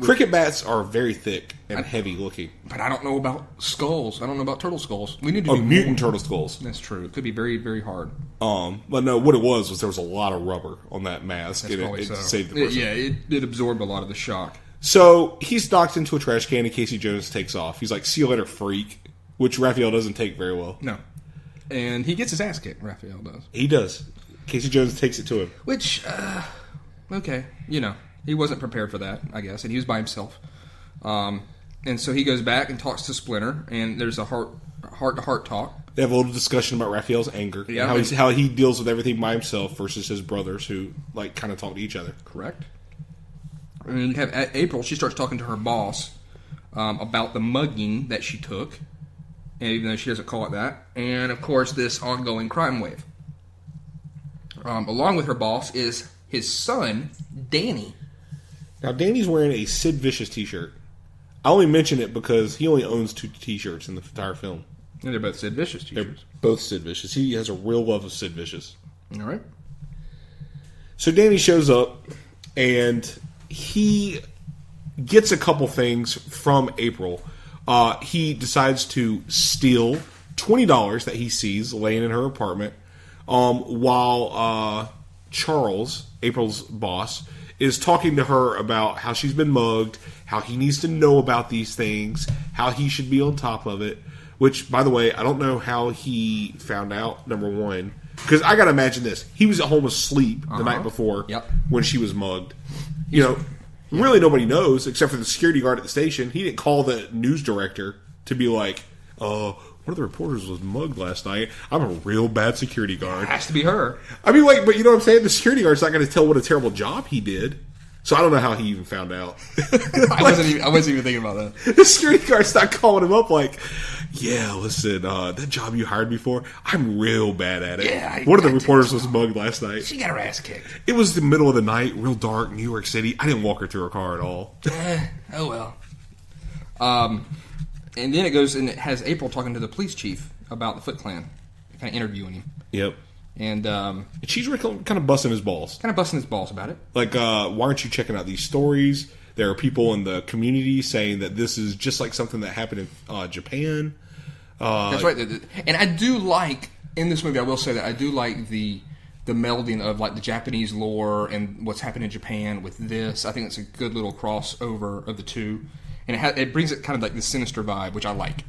Speaker 1: Cricket bats are very thick and heavy looking.
Speaker 2: But I don't know about skulls. I don't know about turtle skulls. We need to do
Speaker 1: mutant turtle skulls.
Speaker 2: That's true. It could be very, very hard.
Speaker 1: But no, what it was there was a lot of rubber on that mask.
Speaker 2: That's
Speaker 1: and it saved the person.
Speaker 2: It absorbed a lot of the shock.
Speaker 1: So he's knocked into a trash can and Casey Jones takes off. He's like, "See you later, freak," which Raphael doesn't take very well.
Speaker 2: No. And he gets his ass kicked, Raphael does.
Speaker 1: He does. Casey Jones takes it to him.
Speaker 2: Which, okay, he wasn't prepared for that, I guess, and he was by himself. And so he goes back and talks to Splinter, and there's a heart-to-heart talk.
Speaker 1: They have a little discussion about Raphael's anger, and how he deals with everything by himself versus his brothers who kind of talk to each other.
Speaker 2: Correct. And you have April. She starts talking to her boss about the mugging that she took, even though she doesn't call it that, and of course this ongoing crime wave. Along with her boss is his son, Danny.
Speaker 1: Now, Danny's wearing a Sid Vicious t-shirt. I only mention it because he only owns 2 t-shirts in the entire film.
Speaker 2: And they're both Sid Vicious t-shirts.
Speaker 1: They're both Sid Vicious. He has a real love of Sid Vicious.
Speaker 2: All right.
Speaker 1: So Danny shows up, and he gets a couple things from April. He decides to steal $20 that he sees laying in her apartment, while Charles, April's boss, is talking to her about how she's been mugged, how he needs to know about these things, how he should be on top of it. Which, by the way, I don't know how he found out, number one. Because I got to imagine this. He was at home asleep the night before when she was mugged. Really nobody knows except for the security guard at the station. He didn't call the news director to be like, one of the reporters was mugged last night. I'm a real bad security guard.
Speaker 2: It has to be her.
Speaker 1: I mean, but you know what I'm saying? The security guard's not going to tell what a terrible job he did. So I don't know how he even found out.
Speaker 2: I wasn't even thinking about that.
Speaker 1: The security guard's not calling him up like, "Yeah, listen, that job you hired me for, I'm real bad at it.
Speaker 2: Yeah,
Speaker 1: one of the reporters was mugged last night.
Speaker 2: She got her ass kicked.
Speaker 1: It was the middle of the night, real dark, New York City. I didn't walk her through her car at all."
Speaker 2: Oh well. And then it goes and it has April talking to the police chief about the Foot Clan, kind of interviewing him.
Speaker 1: Yep.
Speaker 2: And
Speaker 1: she's kind of busting his balls.
Speaker 2: Kind of busting his balls about it.
Speaker 1: Like, why aren't you checking out these stories? There are people in the community saying that this is just like something that happened in Japan.
Speaker 2: That's right. And I do like, in this movie, I will say that I do like the melding of like the Japanese lore and what's happened in Japan with this. I think it's a good little crossover of the two. And it brings it kind of like the sinister vibe, which I like.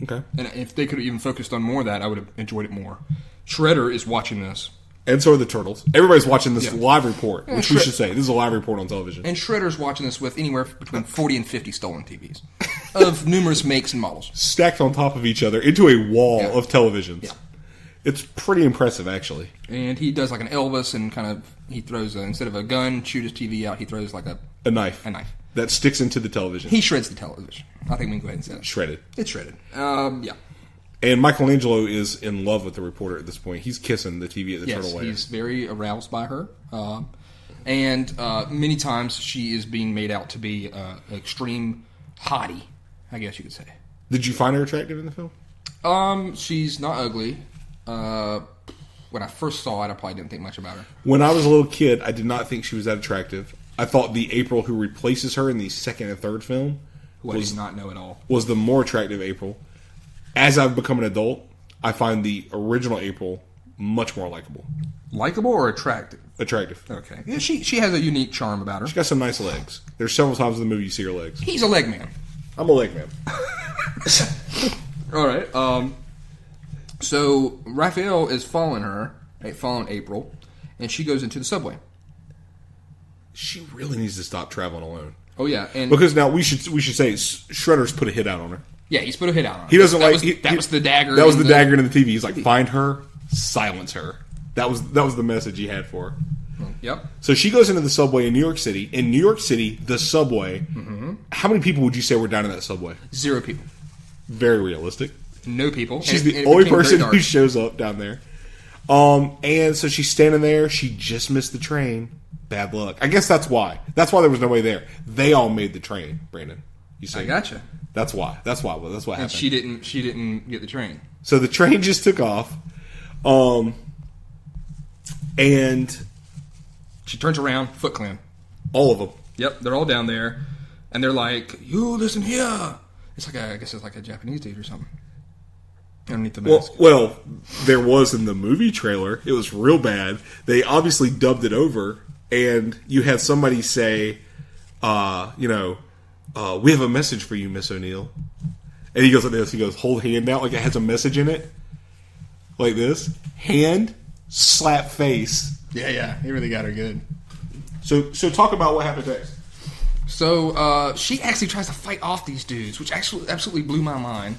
Speaker 1: Okay.
Speaker 2: And if they could have even focused on more of that, I would have enjoyed it more. Shredder is watching this.
Speaker 1: And so are the Turtles. Everybody's watching this live report, which we should say. This is a live report on television.
Speaker 2: And Shredder's watching this with anywhere between 40 and 50 stolen TVs of numerous makes and models.
Speaker 1: Stacked on top of each other into a wall of televisions.
Speaker 2: Yeah.
Speaker 1: It's pretty impressive, actually.
Speaker 2: And he does like an Elvis and he throws, instead of a gun, shoot his TV out, he throws like
Speaker 1: a knife.
Speaker 2: A knife.
Speaker 1: That sticks into the television.
Speaker 2: He shreds the television. I think we can go ahead and say that.
Speaker 1: Shredded.
Speaker 2: It's shredded. Yeah.
Speaker 1: And Michelangelo is in love with the reporter at this point. He's kissing the TV at the turtle lair.
Speaker 2: He's very aroused by her. And many times she is being made out to be an extreme hottie, I guess you could say.
Speaker 1: Did you find her attractive in the film?
Speaker 2: She's not ugly. When I first saw it, I probably didn't think much about her.
Speaker 1: When I was a little kid, I did not think she was that attractive. I thought the April who replaces her in the second and third film
Speaker 2: I did not know at all.
Speaker 1: Was the more attractive April. As I've become an adult, I find the original April much more likable.
Speaker 2: Likable or attractive?
Speaker 1: Attractive.
Speaker 2: Okay. Yeah, she has a unique charm about her.
Speaker 1: She's got some nice legs. There's several times in the movie you see her legs.
Speaker 2: He's a leg man.
Speaker 1: I'm a leg man.
Speaker 2: All right. So Raphael is following April, and she goes into the subway.
Speaker 1: She really needs to stop traveling alone.
Speaker 2: Oh yeah, and
Speaker 1: because now we should say Shredder's put a hit out on her.
Speaker 2: Yeah, he's put a hit out on her.
Speaker 1: He doesn't
Speaker 2: that was the dagger.
Speaker 1: That was the dagger in the TV. He's like, find her, silence her. That was the message he had for her.
Speaker 2: Yep.
Speaker 1: So she goes into the subway in New York City. In New York City, the subway. Mm-hmm. How many people would you say were down in that subway?
Speaker 2: 0 people.
Speaker 1: Very realistic.
Speaker 2: No people.
Speaker 1: She's the only person who shows up down there. And so she's standing there. She just missed the train. Bad luck. I guess that's why. That's why there was nobody there. They all made the train, Brandon. You see?
Speaker 2: I gotcha.
Speaker 1: That's why. That's what happened.
Speaker 2: And she didn't get the train.
Speaker 1: So the train just took off. And
Speaker 2: she turns around, Foot Clan.
Speaker 1: All of them.
Speaker 2: Yep, they're all down there, and they're like, "You listen here." It's like I guess it's like a Japanese dude or something. Underneath the mask.
Speaker 1: Well, there was in the movie trailer. It was real bad. They obviously dubbed it over, and you had somebody say, "We have a message for you, Miss O'Neill." And he goes like this. He goes, "Hold hand out," like it has a message in it, like this. Hand, slap face.
Speaker 2: Yeah, he really got her good.
Speaker 1: So talk about what happened next.
Speaker 2: So she actually tries to fight off these dudes, which actually absolutely blew my mind.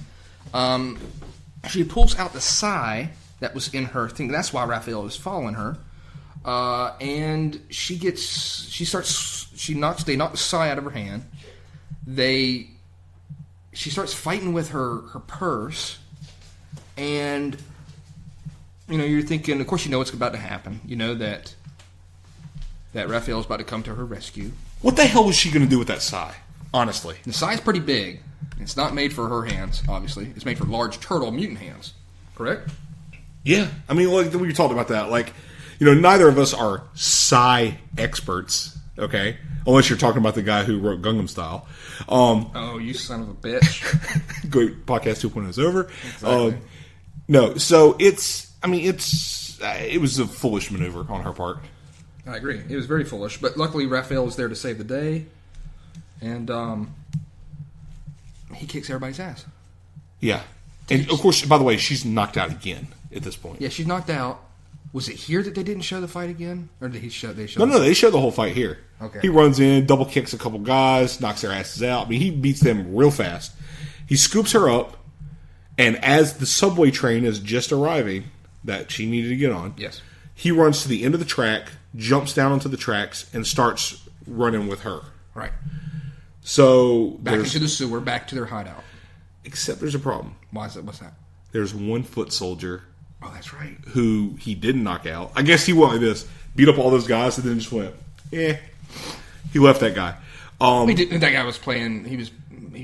Speaker 2: She pulls out the sai that was in her thing. That's why Raphael is following her. And they knock the sai out of her hand. She starts fighting with her purse, and you're thinking, of course, what's about to happen. You know that Raphael's about to come to her rescue.
Speaker 1: What the hell was she going to do with that sai? Honestly,
Speaker 2: the sai is pretty big. It's not made for her hands. Obviously, it's made for large turtle mutant hands. Correct?
Speaker 1: Yeah, I mean, like we talked about that. Like, neither of us are sai experts. Okay, unless you're talking about the guy who wrote Gangnam Style.
Speaker 2: Oh, you son of a bitch!
Speaker 1: Great, podcast 2.0 is over.
Speaker 2: Exactly.
Speaker 1: No, so it was a foolish maneuver on her part.
Speaker 2: I agree. It was very foolish, but luckily Raphael was there to save the day, and he kicks everybody's ass.
Speaker 1: Yeah, and of course, by the way, she's knocked out again at this point.
Speaker 2: Yeah, she's knocked out. Was it here that they didn't show the fight again, or did they show?
Speaker 1: No, they show the whole fight here.
Speaker 2: Okay.
Speaker 1: He runs in, double kicks a couple guys, knocks their asses out. I mean, he beats them real fast. He scoops her up, and as the subway train is just arriving that she needed to get on,
Speaker 2: yes,
Speaker 1: he runs to the end of the track, jumps down onto the tracks, and starts running with her.
Speaker 2: Right.
Speaker 1: So
Speaker 2: back into the sewer, back to their hideout.
Speaker 1: Except there's a problem.
Speaker 2: Why is it? What's that?
Speaker 1: There's one foot soldier.
Speaker 2: Oh, that's right.
Speaker 1: Who he didn't knock out. I guess he went like this, beat up all those guys, and then just went, He left that guy.
Speaker 2: That guy was playing. He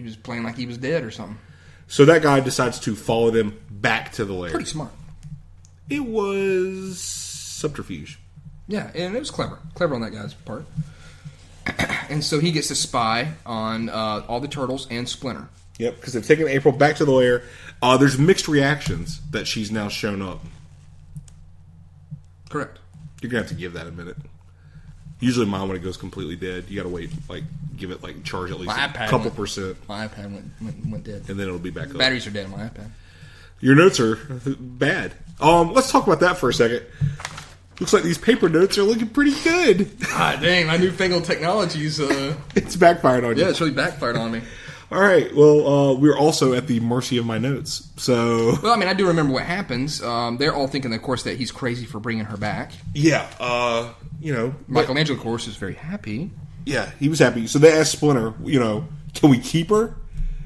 Speaker 2: was playing like he was dead or something.
Speaker 1: So that guy decides to follow them back to the lair.
Speaker 2: Pretty smart.
Speaker 1: It was subterfuge.
Speaker 2: Yeah, and it was clever on that guy's part. And so he gets to spy on all the turtles and Splinter.
Speaker 1: Yep, because they've taken April back to the lair. There's mixed reactions that she's now shown up.
Speaker 2: Correct.
Speaker 1: You're going to have to give that a minute. Usually mine, when it goes completely dead, you got to wait, give it, charge at least a couple percent.
Speaker 2: My iPad went dead.
Speaker 1: And then it'll be back up.
Speaker 2: Batteries are dead on my iPad.
Speaker 1: Your notes are bad. Let's talk about that for a second. Looks like these paper notes are looking pretty good.
Speaker 2: Ah, dang, my newfangled technology's...
Speaker 1: It's backfired on you.
Speaker 2: Yeah, it's really backfired on me.
Speaker 1: All right. Well, we're also at the mercy of my notes. So,
Speaker 2: well, I mean, I do remember what happens. They're all thinking, of course, that he's crazy for bringing her back.
Speaker 1: Yeah.
Speaker 2: Michelangelo, of course, is very happy.
Speaker 1: Yeah, he was happy. So they asked Splinter, can we keep her?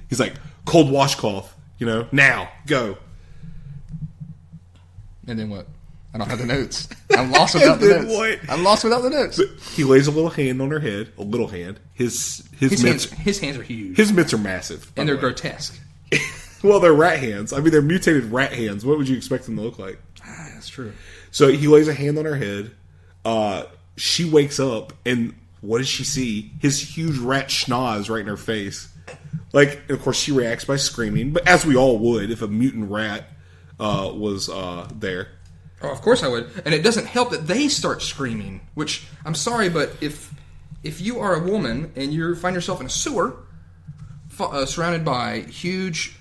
Speaker 1: He's like, cold washcloth, now, go.
Speaker 2: And then what? I don't have the notes. I'm lost without the notes.
Speaker 1: What?
Speaker 2: I'm lost without the notes.
Speaker 1: But he lays a little hand on her head. A little hand. His mitts,
Speaker 2: hands are huge.
Speaker 1: His mitts are massive.
Speaker 2: And they're grotesque.
Speaker 1: Well, they're rat hands. I mean, they're mutated rat hands. What would you expect them to look like?
Speaker 2: That's true.
Speaker 1: So he lays a hand on her head. She wakes up, and what does she see? His huge rat schnoz right in her face. Like, of course, she reacts by screaming, but as we all would if a mutant rat was there.
Speaker 2: Oh, of course I would. And it doesn't help that they start screaming, which, I'm sorry, but if you are a woman and you find yourself in a sewer surrounded by huge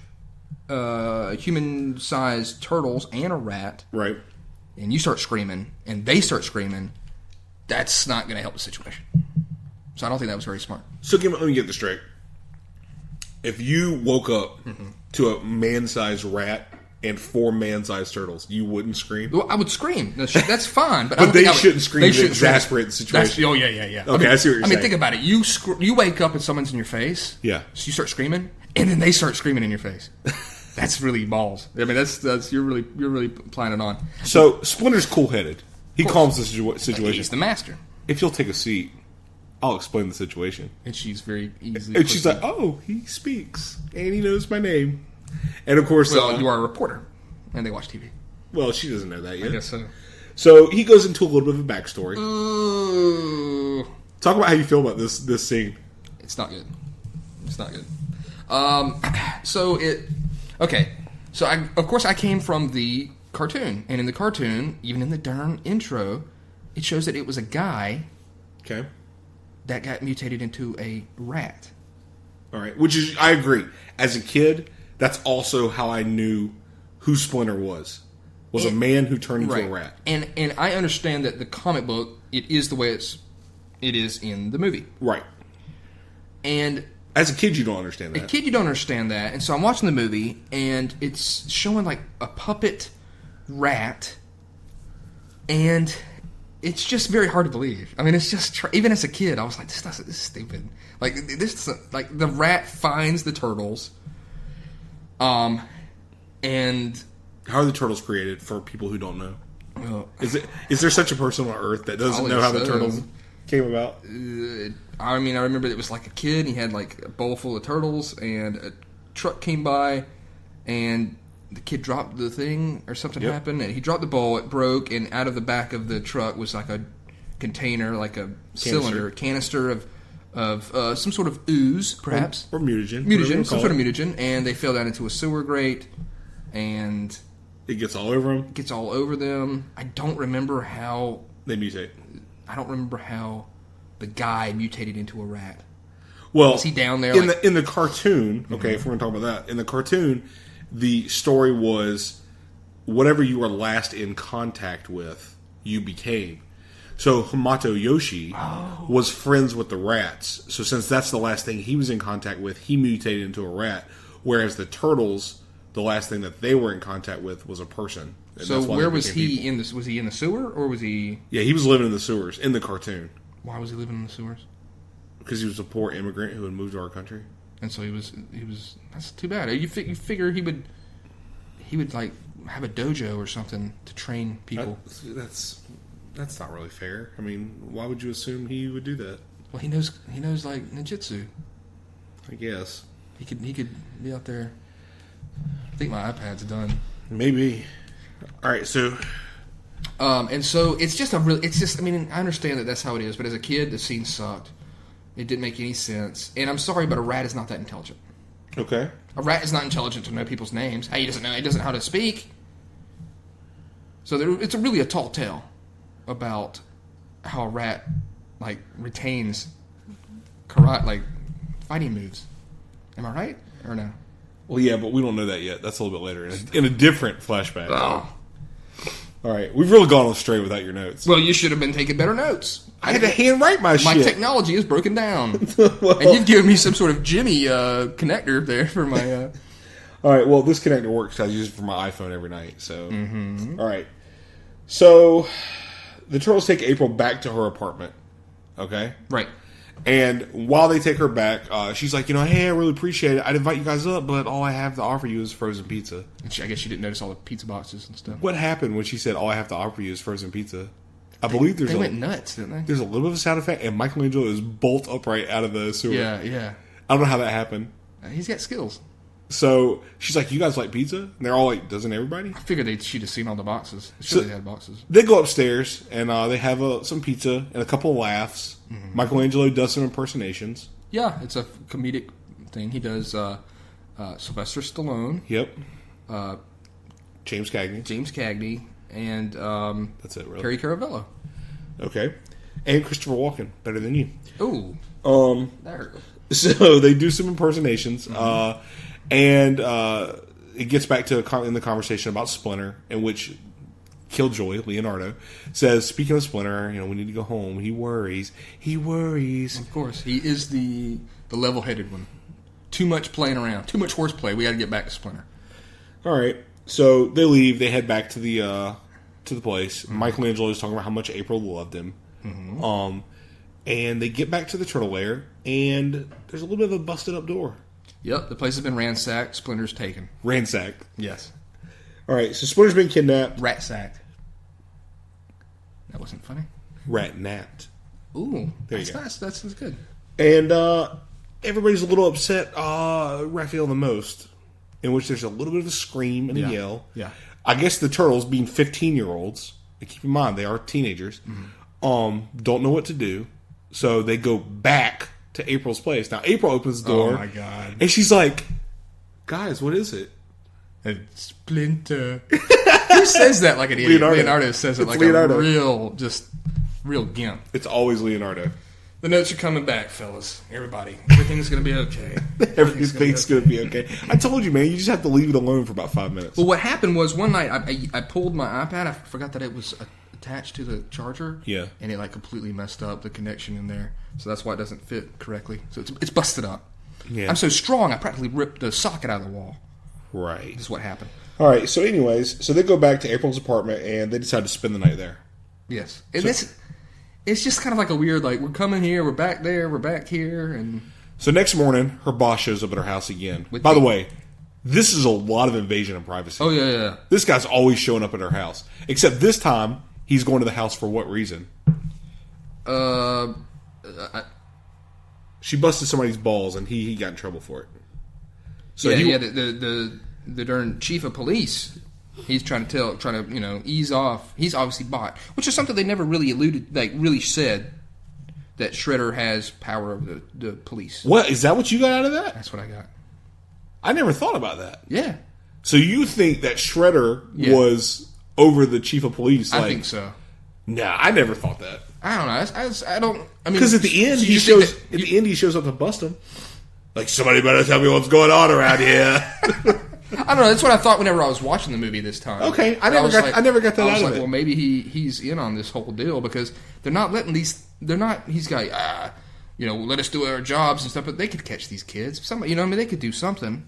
Speaker 2: human-sized turtles and a rat,
Speaker 1: right,
Speaker 2: and you start screaming and they start screaming, that's not going to help the situation. So I don't think that was very smart.
Speaker 1: So let me get this straight. If you woke up to a man-sized rat and 4 man-sized turtles, you wouldn't scream?
Speaker 2: Well, I would scream. That's fine. But
Speaker 1: they shouldn't scream to exasperate the situation.
Speaker 2: Yeah.
Speaker 1: Okay, I see what you're saying.
Speaker 2: Think about it. You wake up and someone's in your face.
Speaker 1: Yeah.
Speaker 2: So you start screaming, and then they start screaming in your face. That's really balls. I mean, that's you're really applying it on.
Speaker 1: So Splinter's cool-headed. He calms the situation.
Speaker 2: He's the master.
Speaker 1: If you'll take a seat, I'll explain the situation.
Speaker 2: And she's very easily.
Speaker 1: And she's like, "Oh, he speaks, and he knows my name." And of course,
Speaker 2: you are a reporter, and they watch TV.
Speaker 1: Well, she doesn't know that yet.
Speaker 2: I guess so.
Speaker 1: So he goes into a little bit of a backstory.
Speaker 2: Ooh.
Speaker 1: Talk about how you feel about this scene.
Speaker 2: It's not good. It's not good. So of course I came from the cartoon, and in the cartoon, even in the darn intro, it shows that it was a guy.
Speaker 1: Okay. That
Speaker 2: got mutated into a rat.
Speaker 1: All right, which is, I agree. As a kid, that's also how I knew who Splinter was a man who turned into a rat.
Speaker 2: And I understand that the comic book, it is the way it is in the movie.
Speaker 1: Right.
Speaker 2: And
Speaker 1: as a kid, you don't understand that.
Speaker 2: And so I'm watching the movie, and it's showing like a puppet rat, and it's just very hard to believe. I mean, it's just even as a kid, I was like, "This is stupid." Like this, like the rat finds the turtles, and
Speaker 1: how are the turtles created for people who don't know? Well, is there such a person on Earth that doesn't know how the turtles came about?
Speaker 2: I mean, I remember it was like a kid. He had like a bowl full of turtles, and a truck came by, and the kid dropped the thing, or something happened, and he dropped the bowl, it broke, and out of the back of the truck was like a container, like a canister of some sort of ooze, perhaps.
Speaker 1: Or mutagen.
Speaker 2: Some sort of mutagen, and they fell down into a sewer grate, and
Speaker 1: it gets all over them.
Speaker 2: I don't remember how
Speaker 1: they mutate.
Speaker 2: I don't remember how the guy mutated into a rat.
Speaker 1: Well,
Speaker 2: was he down there
Speaker 1: in the cartoon? Okay, if we're going to talk about that, in the cartoon, the story was whatever you were last in contact with, you became. So Hamato Yoshi was friends with the rats. So since that's the last thing he was in contact with, he mutated into a rat. Whereas the turtles, the last thing that they were in contact with was a person.
Speaker 2: And so where was he in this? Was he in the sewer, or was he?
Speaker 1: Yeah, he was living in the sewers in the cartoon.
Speaker 2: Why was he living in the sewers?
Speaker 1: Because he was a poor immigrant who had moved to our country.
Speaker 2: And so he was. That's too bad. You figure he would like have a dojo or something to train people.
Speaker 1: That's not really fair. I mean, why would you assume he would do that?
Speaker 2: Well, he knows like ninjutsu.
Speaker 1: I guess
Speaker 2: he could be out there. I think my iPad's done.
Speaker 1: Maybe. All right, so.
Speaker 2: And so it's just I mean, I understand that that's how it is, but as a kid, the scene sucked. It didn't make any sense. And I'm sorry, but a rat is not that intelligent.
Speaker 1: Okay.
Speaker 2: A rat is not intelligent to know people's names. He doesn't know how to speak. So it's really a tall tale about how a rat retains karate fighting moves. Am I right or no?
Speaker 1: Well, yeah, but we don't know that yet. That's a little bit later in a different flashback.
Speaker 2: Oh.
Speaker 1: All right, we've really gone astray without your notes.
Speaker 2: Well, you should have been taking better notes.
Speaker 1: I had to handwrite my shit.
Speaker 2: My technology is broken down. Well, and you've given me some sort of Jimmy connector there for my...
Speaker 1: All right, well, this connector works. I use it for my iPhone every night. So, All right. So, the Turtles take April back to her apartment. Okay?
Speaker 2: Right.
Speaker 1: And while they take her back, she's like, hey, I really appreciate it. I'd invite you guys up, but all I have to offer you is frozen pizza.
Speaker 2: I guess she didn't notice all the pizza boxes and stuff.
Speaker 1: What happened when she said, all I have to offer you is frozen pizza? Believe
Speaker 2: they went nuts, didn't they?
Speaker 1: There's a little bit of a sound effect, and Michelangelo is bolt upright out of the sewer.
Speaker 2: Yeah.
Speaker 1: I don't know how that happened.
Speaker 2: He's got skills.
Speaker 1: So she's like, you guys like pizza? And they're all like, doesn't everybody?
Speaker 2: I figured she'd have seen all the boxes. Sure, they had boxes.
Speaker 1: They go upstairs, and they have some pizza and a couple of laughs. Mm-hmm. Michelangelo does some impersonations.
Speaker 2: Yeah, it's a comedic thing. He does Sylvester Stallone.
Speaker 1: Yep. James Cagney. And
Speaker 2: that's it, really. Perry Caravello.
Speaker 1: Okay. And Christopher Walken, better than you.
Speaker 2: Ooh. That hurt.
Speaker 1: So they do some impersonations, and it gets back to in the conversation about Splinter, in which Killjoy, Leonardo, says, speaking of Splinter, we need to go home. He worries.
Speaker 2: Of course. He is the level-headed one. Too much playing around. Too much horseplay. We got to get back to Splinter.
Speaker 1: All right. So they leave. They head back to the place. Mm-hmm. Michelangelo is talking about how much April loved him. Mm-hmm. And they get back to the turtle lair, and there's a little bit of a busted up door.
Speaker 2: Yep, the place has been ransacked. Splinter's taken.
Speaker 1: Ransacked.
Speaker 2: Yes.
Speaker 1: All right, so Splinter's been kidnapped.
Speaker 2: Rat-sacked. That wasn't funny.
Speaker 1: Rat-napped.
Speaker 2: Ooh,
Speaker 1: that's
Speaker 2: nice. That's good.
Speaker 1: And everybody's a little upset. Raphael the most. In which there's a little bit of a scream and a yell.
Speaker 2: Yeah.
Speaker 1: I guess the turtles, being 15-year-olds, keep in mind they are teenagers, don't know what to do, so they go back to April's place. Now April opens the door.
Speaker 2: Oh my god!
Speaker 1: And she's like, "Guys, what is it?"
Speaker 2: And Splinter. Who says that like an idiot? Leonardo says it like Leonardo. A real gimp.
Speaker 1: It's always Leonardo.
Speaker 2: The notes are coming back, fellas. Everybody. Everything's going to be okay.
Speaker 1: Everything's going to be okay. I told you, man. You just have to leave it alone for about 5 minutes.
Speaker 2: Well, what happened was one night I pulled my iPad. I forgot that it was attached to the charger.
Speaker 1: Yeah.
Speaker 2: And it completely messed up the connection in there. So that's why it doesn't fit correctly. So it's busted up. Yeah. I'm so strong, I practically ripped the socket out of the wall.
Speaker 1: Right.
Speaker 2: This is what happened.
Speaker 1: All right. So anyways, they go back to April's apartment, and they decide to spend the night there.
Speaker 2: Yes. And it's just kind of like a weird, we're coming here, we're back there, we're back here, and...
Speaker 1: So next morning, her boss shows up at her house again. By the way, this is a lot of invasion of privacy.
Speaker 2: Oh, yeah.
Speaker 1: This guy's always showing up at her house. Except this time, he's going to the house for what reason? She busted somebody's balls, and he got in trouble for it. So
Speaker 2: the darn chief of police... He's trying to ease off. He's obviously bought, which is something they never really really said, that Shredder has power over the police.
Speaker 1: What? Is that what you got out of that?
Speaker 2: That's what I got.
Speaker 1: I never thought about that.
Speaker 2: Yeah.
Speaker 1: So you think that Shredder was over the chief of police?
Speaker 2: I think so.
Speaker 1: Nah, I never thought that.
Speaker 2: I don't know. I don't. I mean,
Speaker 1: because at the end he shows up to bust him. Like, somebody better tell me what's going on around here.
Speaker 2: I don't know. That's what I thought whenever I was watching the movie this time.
Speaker 1: Okay, I never got that out of it.
Speaker 2: Well, maybe he's in on this whole deal because they're not letting these. They're not. He's got let us do our jobs and stuff. But they could catch these kids. Somebody, they could do something.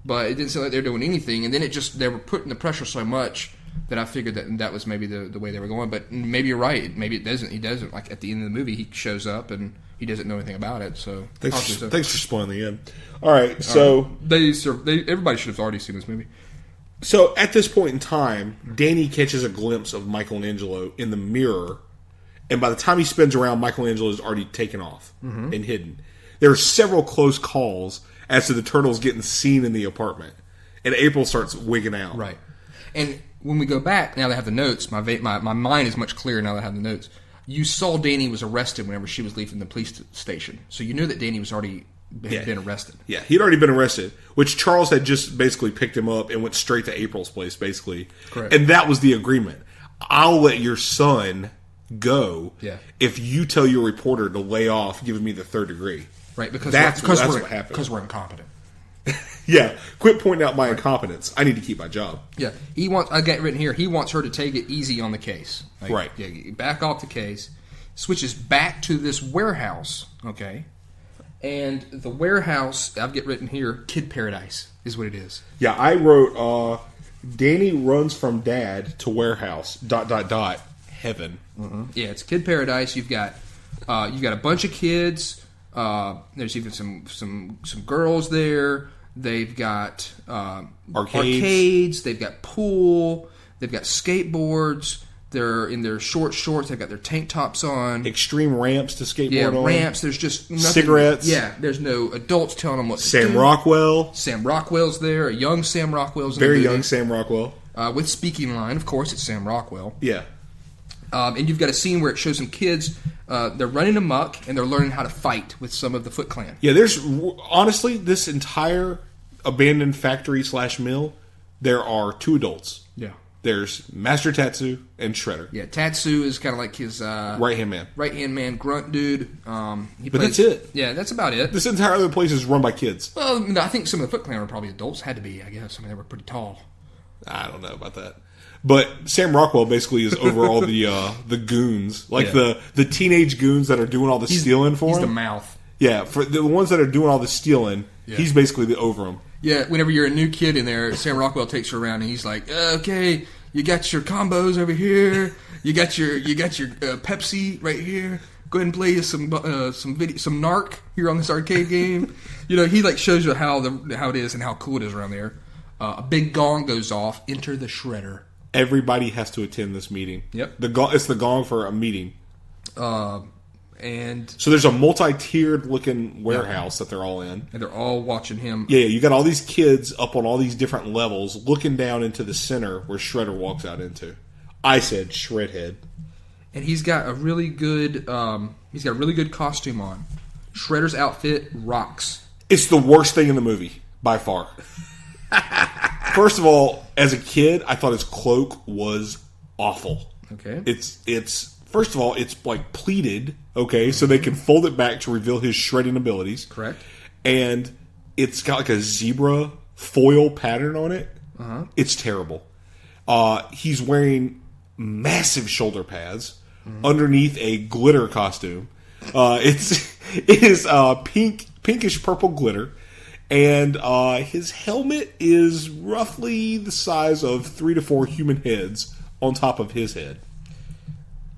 Speaker 2: But it didn't seem like they're doing anything. And then they were putting the pressure so much that I figured that was maybe the way they were going. But maybe you're right. Maybe it doesn't. He doesn't. Like at the end of the movie, he shows up and he doesn't know anything about it. So
Speaker 1: thanks for spoiling the end. All right, so
Speaker 2: everybody should have already seen this movie.
Speaker 1: So at this point in time, Danny catches a glimpse of Michelangelo in the mirror, and by the time he spins around, Michelangelo is already taken off and hidden. There are several close calls as to the turtles getting seen in the apartment, and April starts wigging out.
Speaker 2: Right, and when we go back, now that I have the notes, my mind is much clearer now that I have the notes. You saw Danny was arrested whenever she was leaving the police station, so you knew that Danny was already been arrested.
Speaker 1: Yeah, he'd already been arrested, which Charles had just basically picked him up and went straight to April's place, basically.
Speaker 2: Correct.
Speaker 1: And that was the agreement. I'll let your son go if you tell your reporter to lay off giving me the third degree.
Speaker 2: Right, because
Speaker 1: that's what happened.
Speaker 2: Because we're incompetent.
Speaker 1: Yeah, quit pointing out my incompetence. I need to keep my job.
Speaker 2: Yeah, I got written here, he wants her to take it easy on the case. Like,
Speaker 1: right.
Speaker 2: Yeah, back off the case. Switches back to this warehouse, okay? And the warehouse, I've got written here, Kid Paradise is what it is.
Speaker 1: Yeah, I wrote, Danny runs from dad to warehouse, ... heaven.
Speaker 2: Mm-hmm. Yeah, it's Kid Paradise. You've got a bunch of kids. There's even some girls there. They've got arcades. They've got pool. They've got skateboards. They're in their short shorts. They've got their tank tops on.
Speaker 1: Extreme ramps to skateboard on.
Speaker 2: Yeah, ramps. There's just nothing.
Speaker 1: Cigarettes.
Speaker 2: Yeah, there's no adults telling them what to do.
Speaker 1: Sam Rockwell.
Speaker 2: Sam Rockwell's there. A young Sam Rockwell's in
Speaker 1: Very
Speaker 2: the
Speaker 1: young
Speaker 2: movie.
Speaker 1: Sam Rockwell.
Speaker 2: With speaking line, of course, it's Sam Rockwell.
Speaker 1: Yeah.
Speaker 2: And you've got a scene where it shows some kids, they're running amok, and they're learning how to fight with some of the Foot Clan.
Speaker 1: Yeah, there's, honestly, this entire abandoned factory / mill, there are 2 adults.
Speaker 2: Yeah.
Speaker 1: There's Master Tatsu and Shredder.
Speaker 2: Yeah, Tatsu is kind of like his...
Speaker 1: right-hand man.
Speaker 2: Right-hand man, grunt dude.
Speaker 1: That's it.
Speaker 2: Yeah, that's about it.
Speaker 1: This entire other place is run by kids.
Speaker 2: Well, no, I think some of the Foot Clan were probably adults. Had to be, I guess. I mean, they were pretty tall.
Speaker 1: I don't know about that. But Sam Rockwell basically is over all the goons. Like the teenage goons that are doing all the stealing for him.
Speaker 2: He's the mouth.
Speaker 1: Yeah, for the ones that are doing all the stealing, he's basically the over them.
Speaker 2: Yeah, whenever you're a new kid in there, Sam Rockwell takes you around and he's like, "Okay, you got your combos over here. You got your Pepsi right here. Go ahead and play some Narc here on this arcade game." You know, he like shows you how it is and how cool it is around there. A big gong goes off. Enter the Shredder.
Speaker 1: Everybody has to attend this meeting.
Speaker 2: Yep.
Speaker 1: It's the gong for a meeting.
Speaker 2: And
Speaker 1: so there's a multi-tiered looking warehouse that they're all in.
Speaker 2: And they're all watching him.
Speaker 1: Yeah, you got all these kids up on all these different levels looking down into the center where Shredder walks out into. I said Shredhead.
Speaker 2: And he's got a really good costume on. Shredder's outfit rocks.
Speaker 1: It's the worst thing in the movie, by far. First of all, as a kid, I thought his cloak was awful.
Speaker 2: Okay.
Speaker 1: It's first of all, it's like pleated, okay, so they can fold it back to reveal his shredding abilities.
Speaker 2: Correct.
Speaker 1: And it's got like a zebra foil pattern on it.
Speaker 2: Uh-huh.
Speaker 1: It's terrible. He's wearing massive shoulder pads underneath a glitter costume. It is pinkish purple glitter. And his helmet is roughly the size of 3 to 4 human heads on top of his head.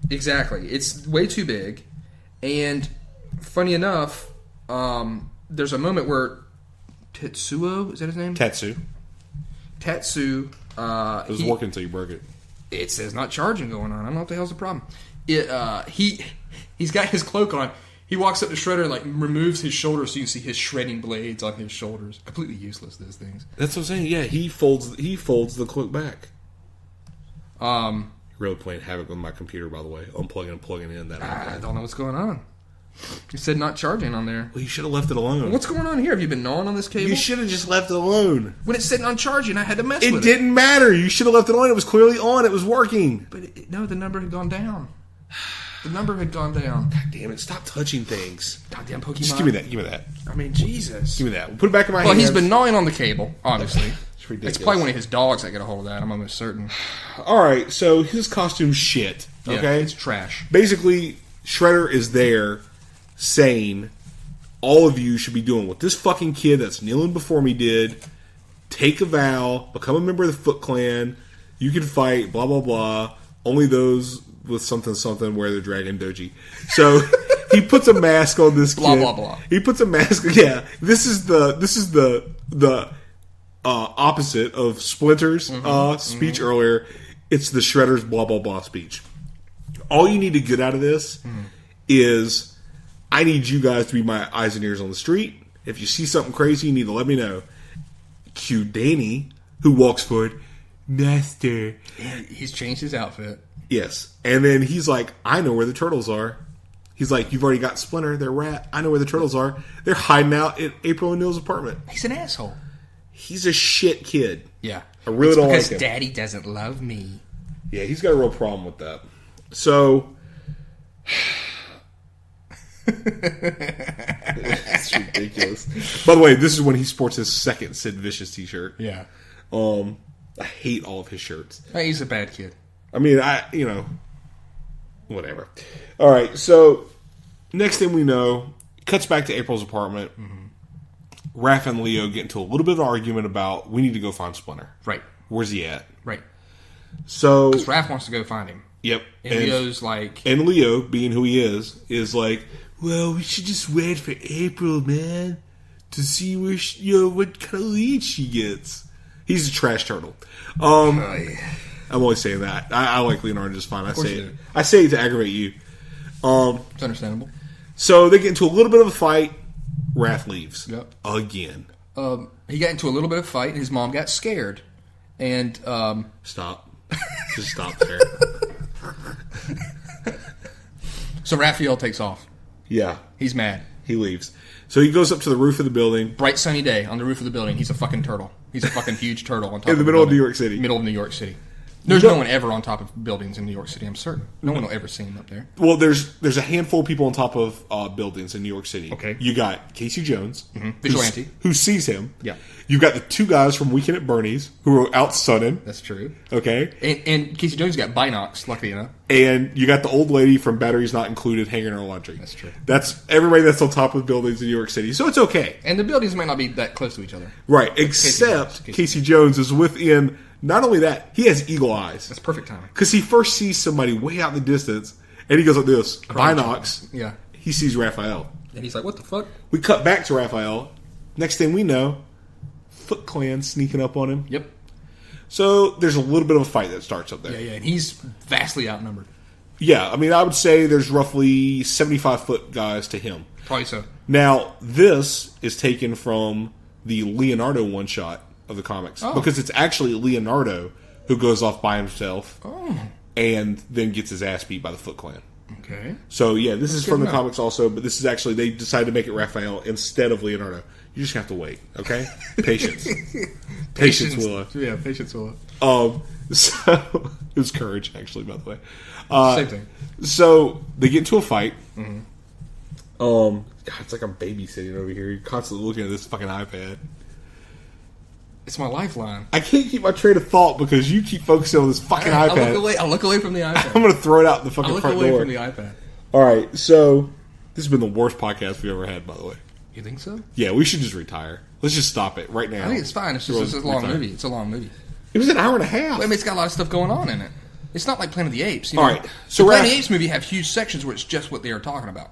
Speaker 2: Exactly. It's way too big. And funny enough, there's a moment where Tetsuo, is that his name?
Speaker 1: Tatsu.
Speaker 2: It
Speaker 1: was working until you broke it.
Speaker 2: It says not charging going on. I don't know what the hell's the problem. He's got his cloak on. He walks up to Shredder and like removes his shoulders so you can see his shredding blades on his shoulders. Completely useless, those things.
Speaker 1: That's what I'm saying. Yeah, he folds the cloak back. Really playing havoc with my computer, by the way. Unplugging and plugging in.
Speaker 2: I don't know what's going on. You said not charging on there.
Speaker 1: Well, you should have left it alone.
Speaker 2: What's going on here? Have you been gnawing on this cable?
Speaker 1: You should have just left it alone.
Speaker 2: When it said not charging, I had to mess with it.
Speaker 1: It didn't matter. You should have left it alone. It was clearly on. It was working.
Speaker 2: But no, the number had gone down. The number had gone down.
Speaker 1: God damn it. Stop touching things.
Speaker 2: Goddamn Pokemon.
Speaker 1: Just give me that. Give me that.
Speaker 2: I mean, Jesus.
Speaker 1: Give me that. We'll put it back in my hands.
Speaker 2: Well, he's been gnawing on the cable, obviously.
Speaker 1: It's ridiculous.
Speaker 2: It's probably one of his dogs that got a hold of that. I'm almost certain.
Speaker 1: All right. So his costume's shit. Okay?
Speaker 2: Yeah, it's trash.
Speaker 1: Basically, Shredder is there saying, all of you should be doing what this fucking kid that's kneeling before me did. Take a vow. Become a member of the Foot Clan. You can fight. Blah, blah, blah. Only those with something wear the Dragon Doji. So he puts a mask on this kid.
Speaker 2: Blah blah blah.
Speaker 1: He puts a mask. Yeah, this is the opposite of Splinter's speech earlier. It's the Shredder's blah blah blah speech. All you need to get out of this is, I need you guys to be my eyes and ears on the street. If you see something crazy, you need to let me know. Cue Danny, who walks forward. Master.
Speaker 2: He's changed his outfit.
Speaker 1: Yes. And then he's like, I know where the turtles are. He's like, you've already got Splinter, they're rat. I know where the turtles are. They're hiding out at April O'Neil's apartment.
Speaker 2: He's an asshole.
Speaker 1: He's a shit kid.
Speaker 2: Yeah.
Speaker 1: I really don't like him.
Speaker 2: Because Daddy doesn't love me.
Speaker 1: Yeah, he's got a real problem with that. So... It's ridiculous. By the way, this is when he sports his second Sid Vicious t-shirt.
Speaker 2: Yeah.
Speaker 1: I hate all of his shirts.
Speaker 2: He's a bad kid.
Speaker 1: I mean, whatever. All right, so next thing we know, cuts back to April's apartment. Mm-hmm. Raph and Leo get into a little bit of an argument about we need to go find Splinter.
Speaker 2: Right.
Speaker 1: Where's he at?
Speaker 2: Right.
Speaker 1: So
Speaker 2: because Raph wants to go find him.
Speaker 1: Yep.
Speaker 2: And Leo's like...
Speaker 1: And Leo, being who he is like, well, we should just wait for April, man, to see where what kind of lead she gets. He's a trash turtle. I'm always saying that. I like Leonardo just fine. I say it to aggravate you.
Speaker 2: It's understandable.
Speaker 1: So they get into a little bit of a fight. Raph leaves.
Speaker 2: Yep.
Speaker 1: Again.
Speaker 2: He got into a little bit of a fight, and his mom got scared. And
Speaker 1: stop. Just stop there.
Speaker 2: So Raphael takes off.
Speaker 1: Yeah.
Speaker 2: He's mad.
Speaker 1: He leaves. So he goes up to the roof of the building.
Speaker 2: Bright sunny day on the roof of the building. He's a fucking turtle. He's a fucking huge turtle on top
Speaker 1: in the middle of New York City.
Speaker 2: Middle of New York City. There's no one ever on top of buildings in New York City, I'm certain. No one will ever see him up there.
Speaker 1: Well, there's a handful of people on top of buildings in New York City.
Speaker 2: Okay.
Speaker 1: You got Casey Jones.
Speaker 2: Mm-hmm. Vigilante.
Speaker 1: Who sees him.
Speaker 2: Yeah.
Speaker 1: You've got the two guys from Weekend at Bernie's who are out sunning.
Speaker 2: That's true.
Speaker 1: Okay.
Speaker 2: And Casey Jones got binocs, luckily enough.
Speaker 1: And you got the old lady from Batteries Not Included hanging her laundry.
Speaker 2: That's true.
Speaker 1: That's everybody that's on top of buildings in New York City. So it's okay.
Speaker 2: And the buildings might not be that close to each other.
Speaker 1: Right. Except Casey Jones is within... Not only that, he has eagle eyes.
Speaker 2: That's perfect timing.
Speaker 1: Because he first sees somebody way out in the distance, and he goes like this, binocs.
Speaker 2: Yeah.
Speaker 1: He sees Raphael.
Speaker 2: And he's like, what the fuck?
Speaker 1: We cut back to Raphael. Next thing we know, Foot Clan sneaking up on him.
Speaker 2: Yep.
Speaker 1: So there's a little bit of a fight that starts up there.
Speaker 2: Yeah, and he's vastly outnumbered.
Speaker 1: Yeah, I mean, I would say there's roughly 75-foot guys to him.
Speaker 2: Probably so.
Speaker 1: Now, this is taken from the Leonardo one-shot of the comics.
Speaker 2: Oh.
Speaker 1: Because it's actually Leonardo who goes off by himself
Speaker 2: Oh.
Speaker 1: and then gets his ass beat by the Foot Clan.
Speaker 2: Okay.
Speaker 1: So, yeah, this is from the
Speaker 2: enough.
Speaker 1: comics also, but this is actually, they decided to make it Raphael instead of Leonardo. You just have to wait, okay? Patience. Patience, Willa.
Speaker 2: Yeah, patience, Willa.
Speaker 1: So, it was courage, actually, by the way.
Speaker 2: Same thing.
Speaker 1: So, they get into a fight.
Speaker 2: Mm-hmm.
Speaker 1: God, it's like I'm babysitting over here. You're constantly looking at this fucking iPad.
Speaker 2: It's my lifeline.
Speaker 1: I can't keep my train of thought because you keep focusing on this fucking iPad.
Speaker 2: I'll look away from the iPad.
Speaker 1: I'm going to throw it out the fucking front door.
Speaker 2: I'll look away from the iPad.
Speaker 1: All right, so this has been the worst podcast we've ever had, by the way.
Speaker 2: You think so?
Speaker 1: Yeah, we should just retire. Let's just stop it right now.
Speaker 2: I think it's fine. It's just a long movie. It's a long movie.
Speaker 1: It was an hour and a half.
Speaker 2: I mean, it's got a lot of stuff going on in it. It's not like Planet of the Apes. You know?
Speaker 1: All right, so
Speaker 2: the Planet of the Apes movie have huge sections where it's just what they are talking about.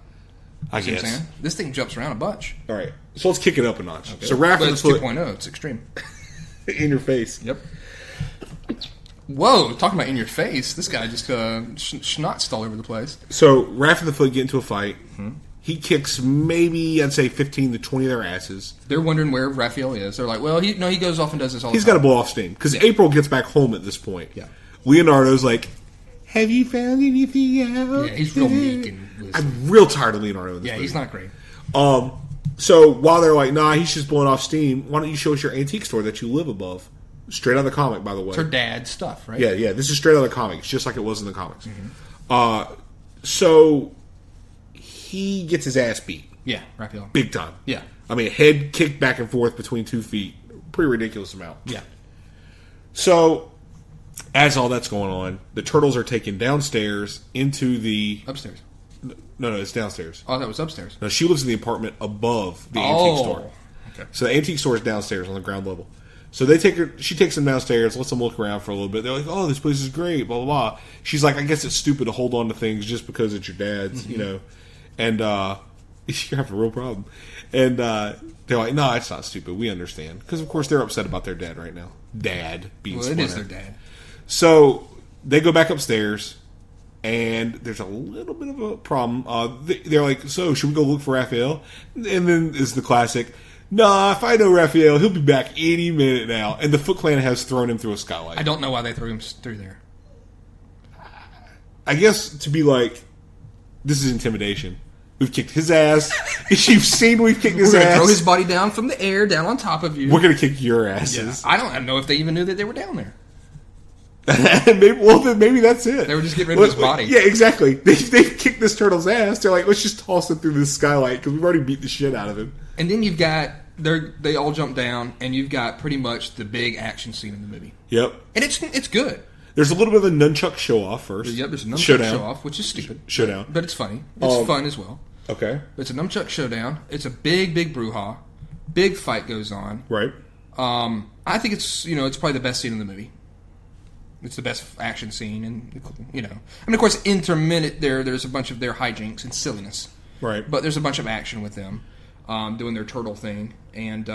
Speaker 1: I
Speaker 2: You know what I'm
Speaker 1: guess.
Speaker 2: saying? This thing jumps around a bunch.
Speaker 1: All right, so let's kick it up a notch.
Speaker 2: Okay.
Speaker 1: So Raph
Speaker 2: But
Speaker 1: and
Speaker 2: it's
Speaker 1: the Foot
Speaker 2: 2.0. It's extreme.
Speaker 1: in your face.
Speaker 2: Yep. Whoa, talking about in your face. This guy just schnotzed all over the place.
Speaker 1: So Raph and the Foot get into a fight.
Speaker 2: Mm-hmm.
Speaker 1: He kicks maybe, I'd say, 15 to 20 of their asses.
Speaker 2: They're wondering where Raphael is. They're like, well, he goes off and does this all the
Speaker 1: He's
Speaker 2: time.
Speaker 1: got to blow off steam. Because April gets back home at this point.
Speaker 2: Yeah.
Speaker 1: Leonardo's like, have you found anything out?
Speaker 2: Yeah, he's real meek. And
Speaker 1: I'm real tired of Leonardo in this movie.
Speaker 2: he's not great.
Speaker 1: So while they're like, nah, he's just blowing off steam, why don't you show us your antique store that you live above? Straight out of the comic, by the way.
Speaker 2: It's her dad's stuff, right?
Speaker 1: Yeah, this is straight out of the comics, just like it was in the comics. Mm-hmm. So he gets his ass beat.
Speaker 2: Yeah, Raphael.
Speaker 1: Big time.
Speaker 2: Yeah.
Speaker 1: I mean, head kicked back and forth between 2 feet. Pretty ridiculous amount.
Speaker 2: Yeah.
Speaker 1: So, as all that's going on, the turtles are taken downstairs into the...
Speaker 2: Upstairs.
Speaker 1: No, it's downstairs.
Speaker 2: Oh, that was upstairs.
Speaker 1: No, she lives in the apartment above the antique store.
Speaker 2: Okay.
Speaker 1: So the antique store is downstairs on the ground level. So they take her. She takes them downstairs, lets them look around for a little bit. They're like, "Oh, this place is great." Blah blah blah. She's like, "I guess it's stupid to hold on to things just because it's your dad's, you know." And you have a real problem. And they're like, "No, it's not stupid. We understand." Because of course they're upset about their dad right now. Dad being
Speaker 2: Well,
Speaker 1: Splinter.
Speaker 2: it is their dad.
Speaker 1: So they go back upstairs, and there's a little bit of a problem. They're like, "So should we go look for Raphael?" And then is the classic. Nah, if I know Raphael, he'll be back any minute now. And the Foot Clan has thrown him through a skylight.
Speaker 2: I don't know why they threw him through there.
Speaker 1: I guess to be like, this is intimidation. We've kicked his ass. You've seen we've kicked his
Speaker 2: We're
Speaker 1: ass.
Speaker 2: going to throw his body down from the air, down on top of you.
Speaker 1: We're going to kick your asses.
Speaker 2: I don't know if they even knew that they were down there.
Speaker 1: Maybe that's it.
Speaker 2: They were just getting rid of his body.
Speaker 1: Yeah, exactly. They've kicked this turtle's ass. They're like, let's just toss it through this skylight because we've already beat the shit out of him.
Speaker 2: And then you've got they all jump down, and you've got pretty much the big action scene in the movie.
Speaker 1: Yep,
Speaker 2: and it's good.
Speaker 1: There's a little bit of a nunchuck show off first.
Speaker 2: Yep, there's a nunchuck show off, which is stupid.
Speaker 1: Showdown,
Speaker 2: but it's funny. It's fun as well.
Speaker 1: Okay,
Speaker 2: it's a nunchuck showdown. It's a big brouhaha. Big fight goes on.
Speaker 1: Right.
Speaker 2: I think it's probably the best scene in the movie. It's the best action scene, and of course, intermittent there's a bunch of their hijinks and silliness.
Speaker 1: Right.
Speaker 2: But there's a bunch of action with them doing their turtle thing, and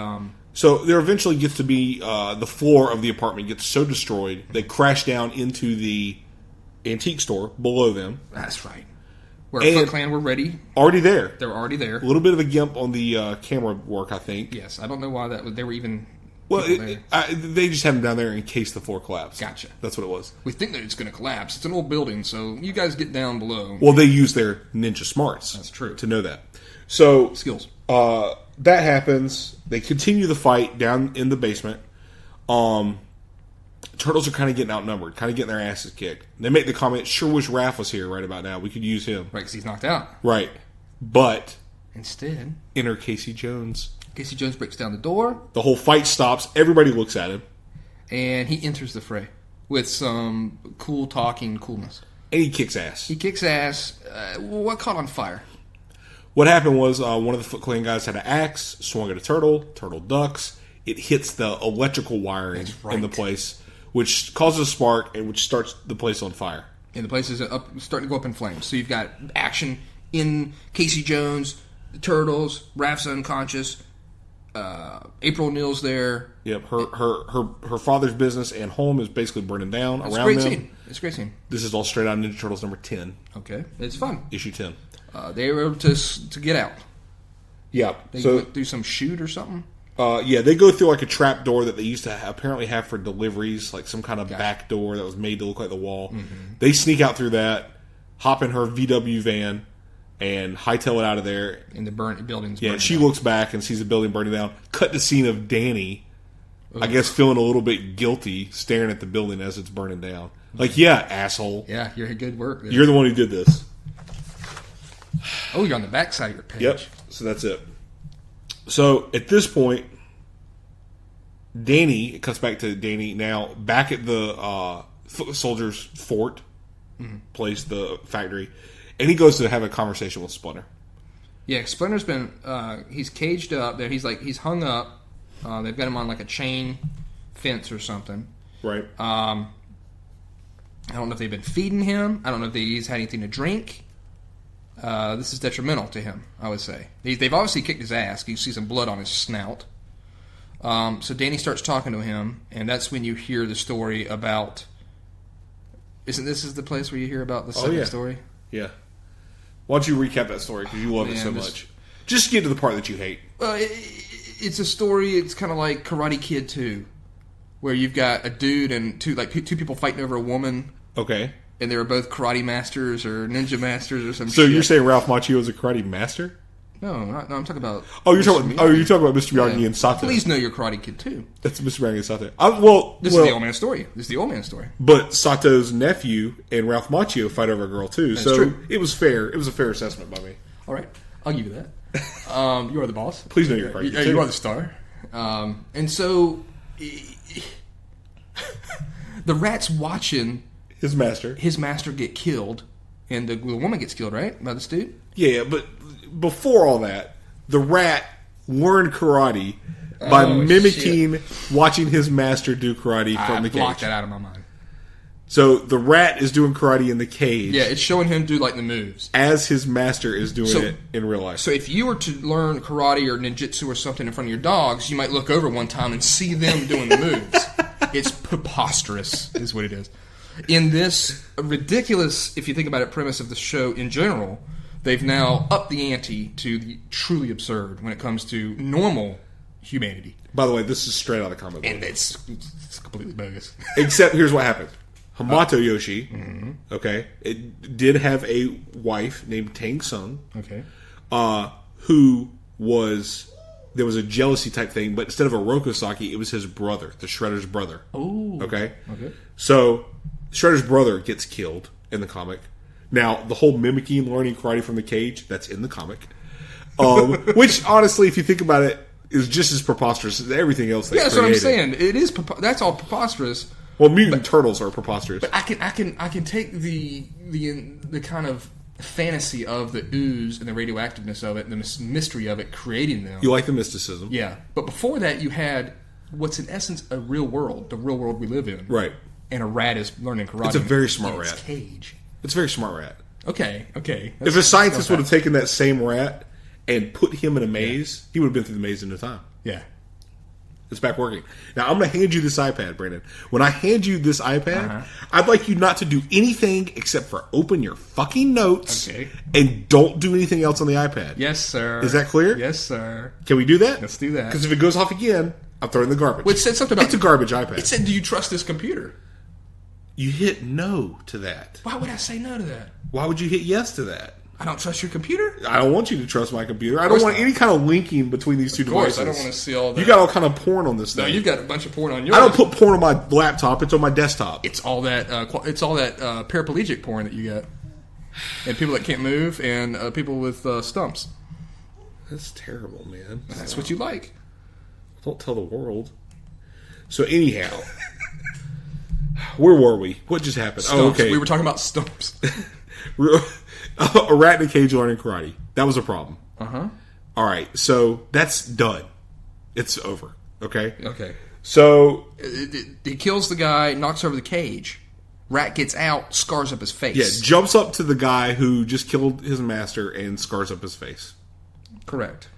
Speaker 1: so there eventually gets to be the floor of the apartment gets so destroyed they crash down into the antique store below them.
Speaker 2: That's right. Where Foot Clan were ready.
Speaker 1: Already there.
Speaker 2: They were already there.
Speaker 1: A little bit of a gimp on the camera work, I think.
Speaker 2: Yes, I don't know why they were even.
Speaker 1: Well, they just had them down there in case the floor collapsed.
Speaker 2: Gotcha.
Speaker 1: That's what it was.
Speaker 2: We think that it's going to collapse. It's an old building, so you guys get down below.
Speaker 1: Well, they use their ninja smarts.
Speaker 2: That's true.
Speaker 1: To know that. So
Speaker 2: skills.
Speaker 1: That happens. They continue the fight down in the basement. Turtles are kind of getting outnumbered, kind of getting their asses kicked. They make the comment, sure wish Raph was here right about now. We could use him.
Speaker 2: Right, because he's knocked out.
Speaker 1: Right. But
Speaker 2: instead,
Speaker 1: enter Casey Jones.
Speaker 2: Casey Jones breaks down the door.
Speaker 1: The whole fight stops. Everybody looks at him.
Speaker 2: And he enters the fray with some cool talking coolness.
Speaker 1: And he kicks ass.
Speaker 2: He kicks ass. What caught on fire?
Speaker 1: What happened was one of the Foot Clan guys had an axe, swung at a turtle. Turtle ducks. It hits the electrical wiring in the place, which causes a spark and which starts the place on fire. And
Speaker 2: the place is starting to go up in flames. So you've got action in Casey Jones, the turtles, Raph's unconscious. April O'Neil's there.
Speaker 1: Yep, her father's business and home is basically burning down around them.
Speaker 2: It's a great scene.
Speaker 1: This is all straight out of Ninja Turtles number 10.
Speaker 2: Okay, it's fun.
Speaker 1: Issue 10.
Speaker 2: They were able to get out.
Speaker 1: Yeah,
Speaker 2: they went through some chute or something.
Speaker 1: Yeah, they go through like a trap door that they used to apparently have for deliveries, like some kind of back door that was made to look like the wall. Mm-hmm. They sneak out through that, hop in her VW van, and hightail it out of there.
Speaker 2: And the building's
Speaker 1: burning she
Speaker 2: down.
Speaker 1: Looks back and sees the building burning down. Cut the scene of Danny, I guess feeling a little bit guilty, staring at the building as it's burning down. Like, yeah, asshole.
Speaker 2: Yeah, you're good work. There.
Speaker 1: You're the one who did this.
Speaker 2: Oh, you're on the back side of your page.
Speaker 1: Yep, so that's it. So, at this point, Danny, it cuts back to Danny now, back at the Foot Soldiers Fort, place, the factory, and he goes to have a conversation with Splinter.
Speaker 2: Yeah, Splinter's been, he's caged up there, he's hung up, they've got him on like a chain fence or something.
Speaker 1: Right.
Speaker 2: I don't know if they've been feeding him, I don't know if he's had anything to drink. This is detrimental to him, I would say. They've obviously kicked his ass. You see some blood on his snout. So Danny starts talking to him, and that's when you hear the story about... Isn't this the place where you hear about the second story?
Speaker 1: Yeah. Why don't you recap that story, because you love it so much. Just get to the part that you hate.
Speaker 2: It's a story, it's kind of like Karate Kid 2, where you've got a dude and two people fighting over a woman.
Speaker 1: Okay.
Speaker 2: And they were both karate masters or ninja masters or some shit.
Speaker 1: So you're saying Ralph Macchio is a karate master?
Speaker 2: No, I'm talking about...
Speaker 1: you're talking about Mr. Miyagi and Sato.
Speaker 2: Please know your Karate Kid too.
Speaker 1: That's Mr. Miyagi and Sato.
Speaker 2: This is the old man story.
Speaker 1: But Sato's nephew and Ralph Macchio fight over a girl too.
Speaker 2: That's true.
Speaker 1: It was fair. It was a fair assessment by me.
Speaker 2: All right. I'll give you that. You are the boss.
Speaker 1: Please know your Karate Kid too.
Speaker 2: You are the star. And so... the rat's watching... His master get killed. And the woman gets killed, right? By this dude?
Speaker 1: Yeah, but before all that, the rat learned karate by mimicking watching his master do karate from the cage.
Speaker 2: I blocked that out of my mind.
Speaker 1: So the rat is doing karate in the cage.
Speaker 2: Yeah, it's showing him do like the moves.
Speaker 1: As his master is doing it in real life.
Speaker 2: So if you were to learn karate or ninjutsu or something in front of your dogs, you might look over one time and see them doing the moves. It's preposterous, is what it is. In this ridiculous, if you think about it, premise of the show in general, they've now upped the ante to the truly absurd when it comes to normal humanity.
Speaker 1: By the way, this is straight out of comic book.
Speaker 2: And it's completely bogus.
Speaker 1: Except, here's what happened. Hamato Yoshi, okay, it did have a wife named Tang Sung,
Speaker 2: okay,
Speaker 1: who was there was a jealousy type thing, but instead of Oroku Saki, it was his brother, the Shredder's brother.
Speaker 2: Oh.
Speaker 1: Okay?
Speaker 2: Okay.
Speaker 1: So, Shredder's brother gets killed in the comic. Now, the whole mimicking, learning karate from the cage, that's in the comic. Which, honestly, if you think about it, is just as preposterous as everything else they
Speaker 2: that's
Speaker 1: created.
Speaker 2: what I'm saying. It is. That's all preposterous.
Speaker 1: Well, mutant turtles are preposterous.
Speaker 2: But I can take the kind of fantasy of the ooze and the radioactiveness of it, and the mystery of it, creating them.
Speaker 1: You like the mysticism.
Speaker 2: Yeah. But before that, you had what's in essence a real world, the real world we live in.
Speaker 1: Right.
Speaker 2: And a rat is learning karate.
Speaker 1: It's a very smart
Speaker 2: in
Speaker 1: rat.
Speaker 2: its cage.
Speaker 1: It's a very smart rat.
Speaker 2: Okay.
Speaker 1: If a scientist would have taken that same rat and put him in a maze, he would have been through the maze in no time.
Speaker 2: Yeah.
Speaker 1: It's back working. Now, I'm going to hand you this iPad, Brandon. When I hand you this iPad, I'd like you not to do anything except for open your fucking notes and don't do anything else on the iPad.
Speaker 2: Yes, sir.
Speaker 1: Is that clear?
Speaker 2: Yes, sir.
Speaker 1: Can we do that?
Speaker 2: Let's do that.
Speaker 1: Because if it goes off again, I'll throw it in the garbage.
Speaker 2: Well, it said something about...
Speaker 1: It's a garbage iPad.
Speaker 2: It said, do you trust this computer?
Speaker 1: You hit no to that.
Speaker 2: Why would I say no to that?
Speaker 1: Why would you hit yes to that?
Speaker 2: I don't trust your computer?
Speaker 1: I don't want you to trust my computer. I don't want any kind of linking between these two devices.
Speaker 2: Of course, I don't want to see all that.
Speaker 1: You got all kind of porn on this thing.
Speaker 2: No, you've got a bunch of porn on yours.
Speaker 1: I don't put porn on my laptop. It's on my desktop.
Speaker 2: It's all that paraplegic porn that you got. And people that can't move and people with stumps.
Speaker 1: That's terrible, man.
Speaker 2: That's what you like.
Speaker 1: Don't tell the world. So anyhow, where were we? What just happened?
Speaker 2: Stumps.
Speaker 1: Oh, okay.
Speaker 2: We were talking about stumps.
Speaker 1: A rat in a cage learning karate. That was a problem.
Speaker 2: Uh-huh.
Speaker 1: All right, so that's done. It's over. Okay?
Speaker 2: Okay.
Speaker 1: So...
Speaker 2: He kills the guy, knocks over the cage. Rat gets out, scars up his face.
Speaker 1: Yeah, jumps up to the guy who just killed his master and scars up his face.
Speaker 2: Correct.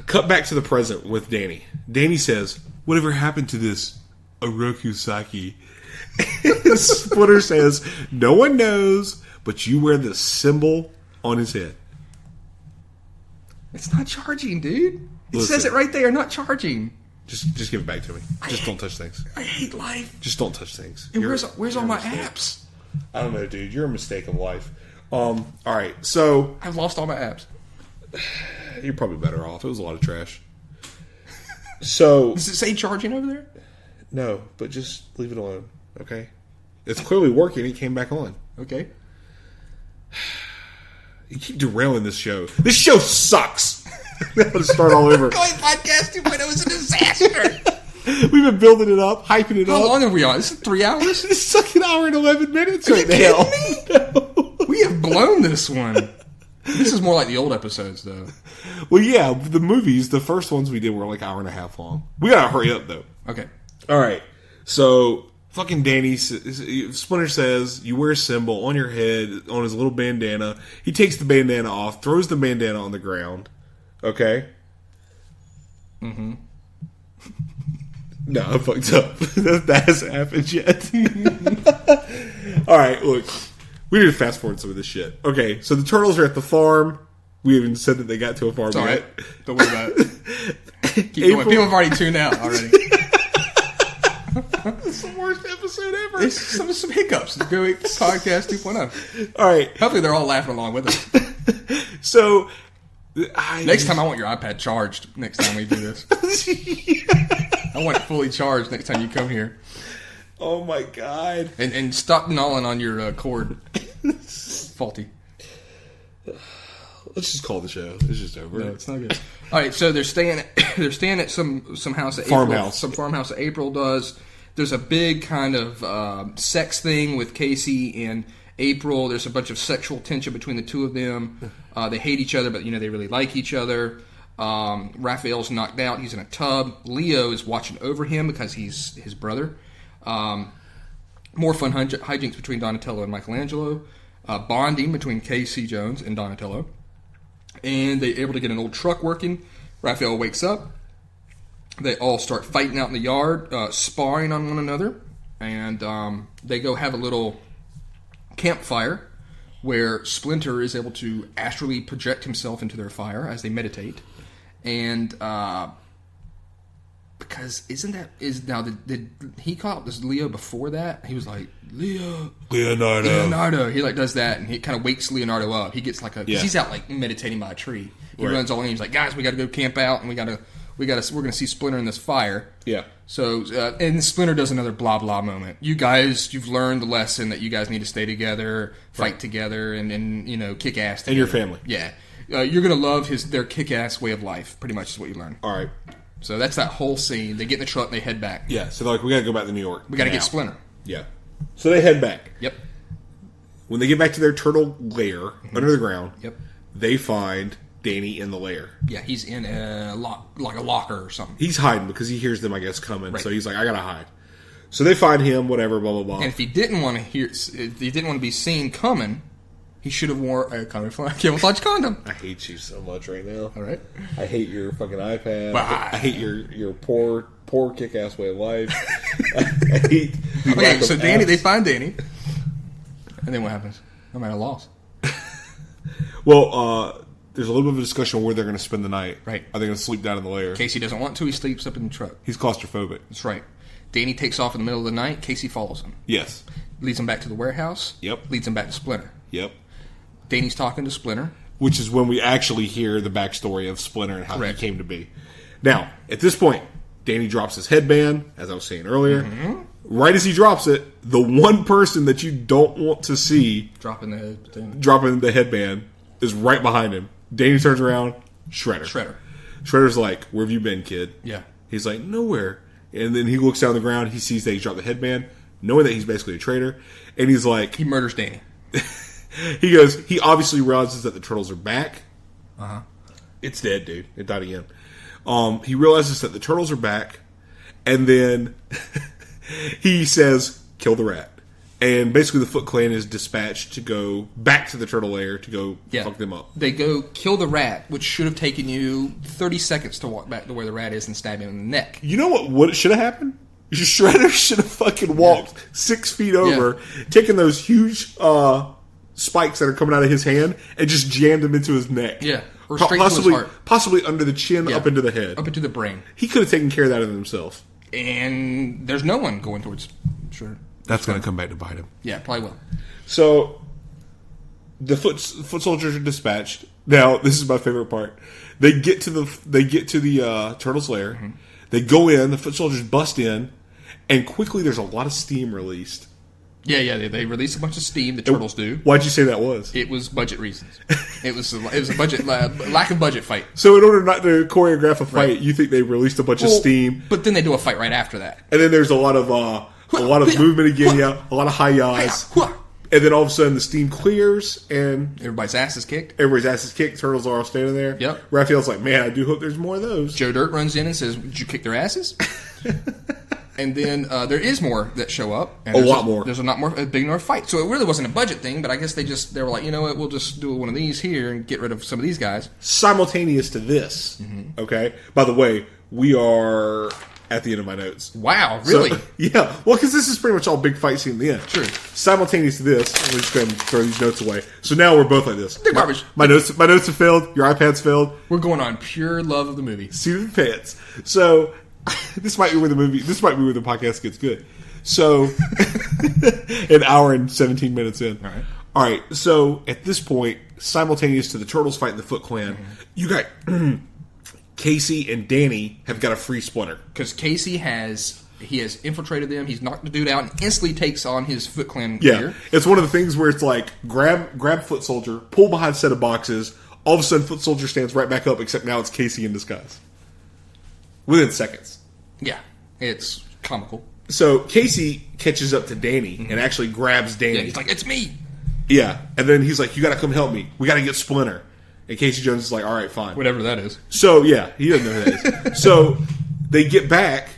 Speaker 1: Cut back to the present with Danny. Danny says, "Whatever happened to this Oroku Saki?" Splinter says, "No one knows, but you wear the symbol on his head."
Speaker 2: It's not charging, dude. It
Speaker 1: Listen.
Speaker 2: says it right there, not charging.
Speaker 1: Just give it back to me. Just don't touch things.
Speaker 2: I hate life.
Speaker 1: Just don't touch things.
Speaker 2: And where's all my apps?
Speaker 1: I don't know, dude. You're a mistake of life. All right, so
Speaker 2: I've lost all my apps.
Speaker 1: you're probably better off. It was a lot of trash. So
Speaker 2: Does it say charging over there?
Speaker 1: no, but just leave it alone, okay? It's clearly working. It came back on.
Speaker 2: Okay.
Speaker 1: You keep derailing this show. This show sucks. Let's start all over.
Speaker 2: Going podcast 2.0 is a disaster.
Speaker 1: We've been building it up, hyping it up.
Speaker 2: How long are we on? This is 3 hours?
Speaker 1: It's like an hour and 11 minutes
Speaker 2: Are
Speaker 1: right
Speaker 2: you
Speaker 1: now.
Speaker 2: kidding me? We have blown this one. This is more like the old episodes, though.
Speaker 1: Well, yeah, the movies, the first ones we did were like an hour and a half long. We gotta hurry up, though.
Speaker 2: Okay.
Speaker 1: All right. So, fucking Danny, Splinter says, you wear a symbol on your head, on his little bandana. He takes the bandana off, throws the bandana on the ground. Okay?
Speaker 2: Mm-hmm.
Speaker 1: No, I fucked up. That hasn't happened yet. All right, look. We need to fast forward some of this shit. Okay, so the turtles are at the farm. We even said that they got to a farm yet.
Speaker 2: Don't worry about it. Keep going. People have already tuned out already.
Speaker 1: It's the worst episode ever.
Speaker 2: It's some hiccups. The Go Ape podcast 2.0.
Speaker 1: All right.
Speaker 2: Hopefully they're all laughing along with us.
Speaker 1: So...
Speaker 2: Next time I want your iPad charged next time we do this. I want it fully charged next time you come here.
Speaker 1: Oh my god.
Speaker 2: And stop gnawing on your cord. Faulty.
Speaker 1: Let's just call the show. It's just over.
Speaker 2: No, it's not good. All right, so they're staying at some house at
Speaker 1: farmhouse.
Speaker 2: Some farmhouse that April does. There's a big kind of sex thing with Casey and April. There's a bunch of sexual tension between the two of them. They hate each other, but they really like each other. Raphael's knocked out. He's in a tub. Leo is watching over him because he's his brother. More fun hijinks between Donatello and Michelangelo. Bonding between Casey Jones and Donatello. And they're able to get an old truck working. Raphael wakes up. They all start fighting out in the yard, sparring on one another. And they go have a little campfire where Splinter is able to astrally project himself into their fire as they meditate. And Because did he call out this Leo before that? He was like, Leonardo. He like does that, and he kind of wakes Leonardo up. He gets like cause he's out like meditating by a tree. He runs all in. He's like, guys, we got to go camp out, and we're going to see Splinter in this fire.
Speaker 1: Yeah.
Speaker 2: So, and Splinter does another blah blah moment. You guys, you've learned the lesson that you guys need to stay together, fight together, and kick ass together.
Speaker 1: And your family.
Speaker 2: Yeah. You're going to love their kick ass way of life. Pretty much is what you learn.
Speaker 1: All right.
Speaker 2: So that's that whole scene. They get in the truck and they head back.
Speaker 1: Yeah, so they're like, we got to go back to New York.
Speaker 2: We got to get Splinter.
Speaker 1: Yeah. So they head back.
Speaker 2: Yep.
Speaker 1: When they get back to their turtle lair under the ground,
Speaker 2: yep,
Speaker 1: they find Danny in the lair.
Speaker 2: Yeah, he's in a locker or something.
Speaker 1: He's hiding because he hears them, I guess, coming. Right. So he's like, I got to hide. So they find him, whatever, blah, blah, blah.
Speaker 2: And if he didn't want to be seen coming, he should have wore a camouflage condom.
Speaker 1: I hate you so much right now.
Speaker 2: All right.
Speaker 1: I hate your fucking iPad. I hate your poor kick-ass way of life. I hate
Speaker 2: okay, so Danny, they find Danny. And then what happens? I'm at a loss.
Speaker 1: Well, there's a little bit of a discussion on where they're going to spend the night.
Speaker 2: Right.
Speaker 1: Are they going to sleep down in the lair?
Speaker 2: Casey doesn't want to. He sleeps up in the truck.
Speaker 1: He's claustrophobic.
Speaker 2: That's right. Danny takes off in the middle of the night. Casey follows him.
Speaker 1: Yes.
Speaker 2: Leads him back to the warehouse.
Speaker 1: Yep.
Speaker 2: Leads him back to Splinter.
Speaker 1: Yep.
Speaker 2: Danny's talking to Splinter.
Speaker 1: Which is when we actually hear the backstory of Splinter and how
Speaker 2: Correct.
Speaker 1: he came to be. Now, at this point, Danny drops his headband, as I was saying earlier. Mm-hmm. Right as he drops it, the one person that you don't want to see dropping the headband is right behind him. Danny turns around, Shredder. Shredder's like, where have you been, kid?
Speaker 2: Yeah.
Speaker 1: He's like, nowhere. And then he looks down the ground, he sees that he's dropped the headband, knowing that he's basically a traitor. And he's like...
Speaker 2: He murders Danny.
Speaker 1: He obviously realizes that the turtles are back.
Speaker 2: Uh-huh.
Speaker 1: It's dead, dude. It died again. He realizes that the turtles are back, and then he says, kill the rat. And basically the Foot Clan is dispatched to go back to the turtle lair to go fuck them up.
Speaker 2: They go kill the rat, which should have taken you 30 seconds to walk back to where the rat is and stab him in the neck.
Speaker 1: You know what should have happened? Shredder should have fucking walked 6 feet over, taken those huge spikes that are coming out of his hand, and just jammed them into his neck.
Speaker 2: Yeah. Or straight to his heart.
Speaker 1: Possibly under the chin, up into the head.
Speaker 2: Up into the brain.
Speaker 1: He could have taken care of that in himself.
Speaker 2: And there's no one going towards Shredder.
Speaker 1: That's going to come back to bite him.
Speaker 2: Yeah, probably will.
Speaker 1: So, the foot soldiers are dispatched. Now, this is my favorite part. They get to the turtle's lair. Mm-hmm. They go in. The foot soldiers bust in, and quickly there's a lot of steam released.
Speaker 2: Yeah. They release a bunch of steam. The turtles do.
Speaker 1: Why'd you say that was?
Speaker 2: It was budget reasons. It was a budget lack of budget fight.
Speaker 1: So in order not to choreograph a fight, you think they released a bunch of steam,
Speaker 2: but then they do a fight right after that.
Speaker 1: And then there's a lot of movement again. Yeah, a lot of hi-yas. And then all of a sudden the steam clears and
Speaker 2: everybody's ass is kicked.
Speaker 1: Turtles are all standing there.
Speaker 2: Yep.
Speaker 1: Raphael's like, man, I do hope there's more of those.
Speaker 2: Joe Dirt runs in and says, "Did you kick their asses?" And then there is more that show up. And
Speaker 1: a lot more.
Speaker 2: There's a big enough fight. So it really wasn't a budget thing, but I guess they were like, you know what, we'll just do one of these here and get rid of some of these guys.
Speaker 1: Simultaneous to this, okay? By the way, we are at the end of my notes.
Speaker 2: Wow, really?
Speaker 1: So, yeah. Well, because this is pretty much all big fight scene in the end.
Speaker 2: Sure.
Speaker 1: Simultaneous to this, we're just going to throw these notes away. So now we're both like this.
Speaker 2: They're garbage.
Speaker 1: My notes have failed. Your iPad's failed.
Speaker 2: We're going on pure love of the movie.
Speaker 1: Seat of the pants. So... This might be where the podcast gets good. So, an hour and 17 minutes in. All right. So, at this point, simultaneous to the Turtles fighting the Foot Clan, you got Casey and Danny have got a free Splinter.
Speaker 2: Because Casey has infiltrated them. He's knocked the dude out and instantly takes on his Foot Clan gear.
Speaker 1: It's one of the things where it's like, grab Foot Soldier, pull behind a set of boxes, all of a sudden Foot Soldier stands right back up, except now it's Casey in disguise. Within seconds.
Speaker 2: Yeah, it's comical.
Speaker 1: So Casey catches up to Danny and actually grabs Danny.
Speaker 2: Yeah, he's like, "It's me."
Speaker 1: Yeah, and then he's like, "You got to come help me. We got to get Splinter." And Casey Jones is like, "All right, fine,
Speaker 2: whatever that is."
Speaker 1: So yeah, he doesn't know who that is. So they get back,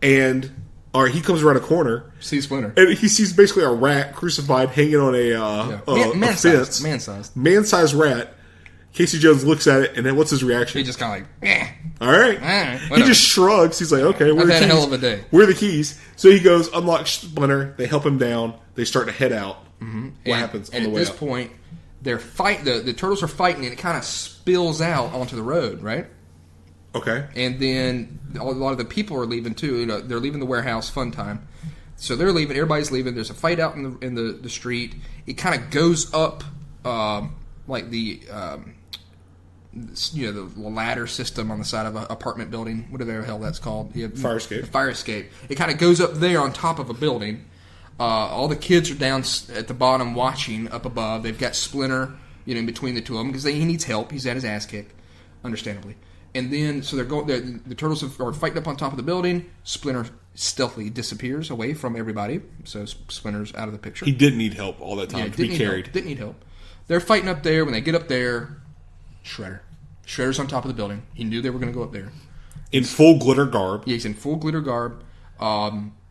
Speaker 1: and he comes around a corner,
Speaker 2: sees Splinter,
Speaker 1: and he sees basically a rat crucified hanging on a fence, man-sized rat. Casey Jones looks at it, and then what's his reaction?
Speaker 2: He just kind of like, eh.
Speaker 1: All right. He just shrugs. He's like, okay,
Speaker 2: I've had a hell of a day.
Speaker 1: Where are the keys? So he goes, unlock Splinter. They help him down. They start to head out. What happens on the way out?
Speaker 2: At this point, the turtles are fighting, and it kind of spills out onto the road, right?
Speaker 1: Okay.
Speaker 2: And then a lot of the people are leaving too. You know, they're leaving the warehouse. Fun time. So they're leaving. Everybody's leaving. There's a fight out in the street. It kind of goes up like the the ladder system on the side of an apartment building. Whatever the hell that's called.
Speaker 1: Fire escape.
Speaker 2: Fire escape. It kind of goes up there on top of a building. All the kids are down at the bottom watching up above. They've got Splinter, in between the two of them because he needs help. He's had his ass kicked, understandably. And then, so they're going. The turtles are fighting up on top of the building. Splinter stealthily disappears away from everybody, so Splinter's out of the picture.
Speaker 1: He didn't need help all that time to be carried.
Speaker 2: Didn't need help. They're fighting up there. When they get up there, Shredder's on top of the building. He knew they were going to go up there.
Speaker 1: In full glitter garb.
Speaker 2: Yeah, he's in full glitter garb.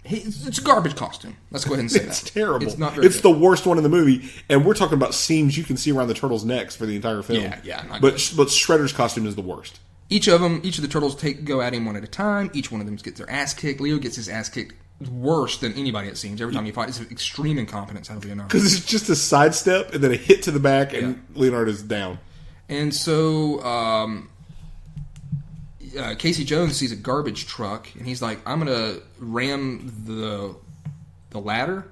Speaker 2: It's a garbage costume. Let's go ahead and say
Speaker 1: It's
Speaker 2: that.
Speaker 1: terrible.
Speaker 2: It's not very
Speaker 1: It's
Speaker 2: good.
Speaker 1: the worst one in the movie, and we're talking about seams you can see around the turtles' necks for the entire film.
Speaker 2: Yeah, not
Speaker 1: But
Speaker 2: good.
Speaker 1: Shredder's costume is the worst.
Speaker 2: Each of the turtles go at him one at a time. Each one of them gets their ass kicked. Leo gets his ass kicked worse than anybody, it seems. Every time he fights, it's extreme incompetence out of Leonardo.
Speaker 1: Because it's just a sidestep and then a hit to the back, and Leonardo's down.
Speaker 2: And so Casey Jones sees a garbage truck, and he's like, "I'm gonna ram the ladder."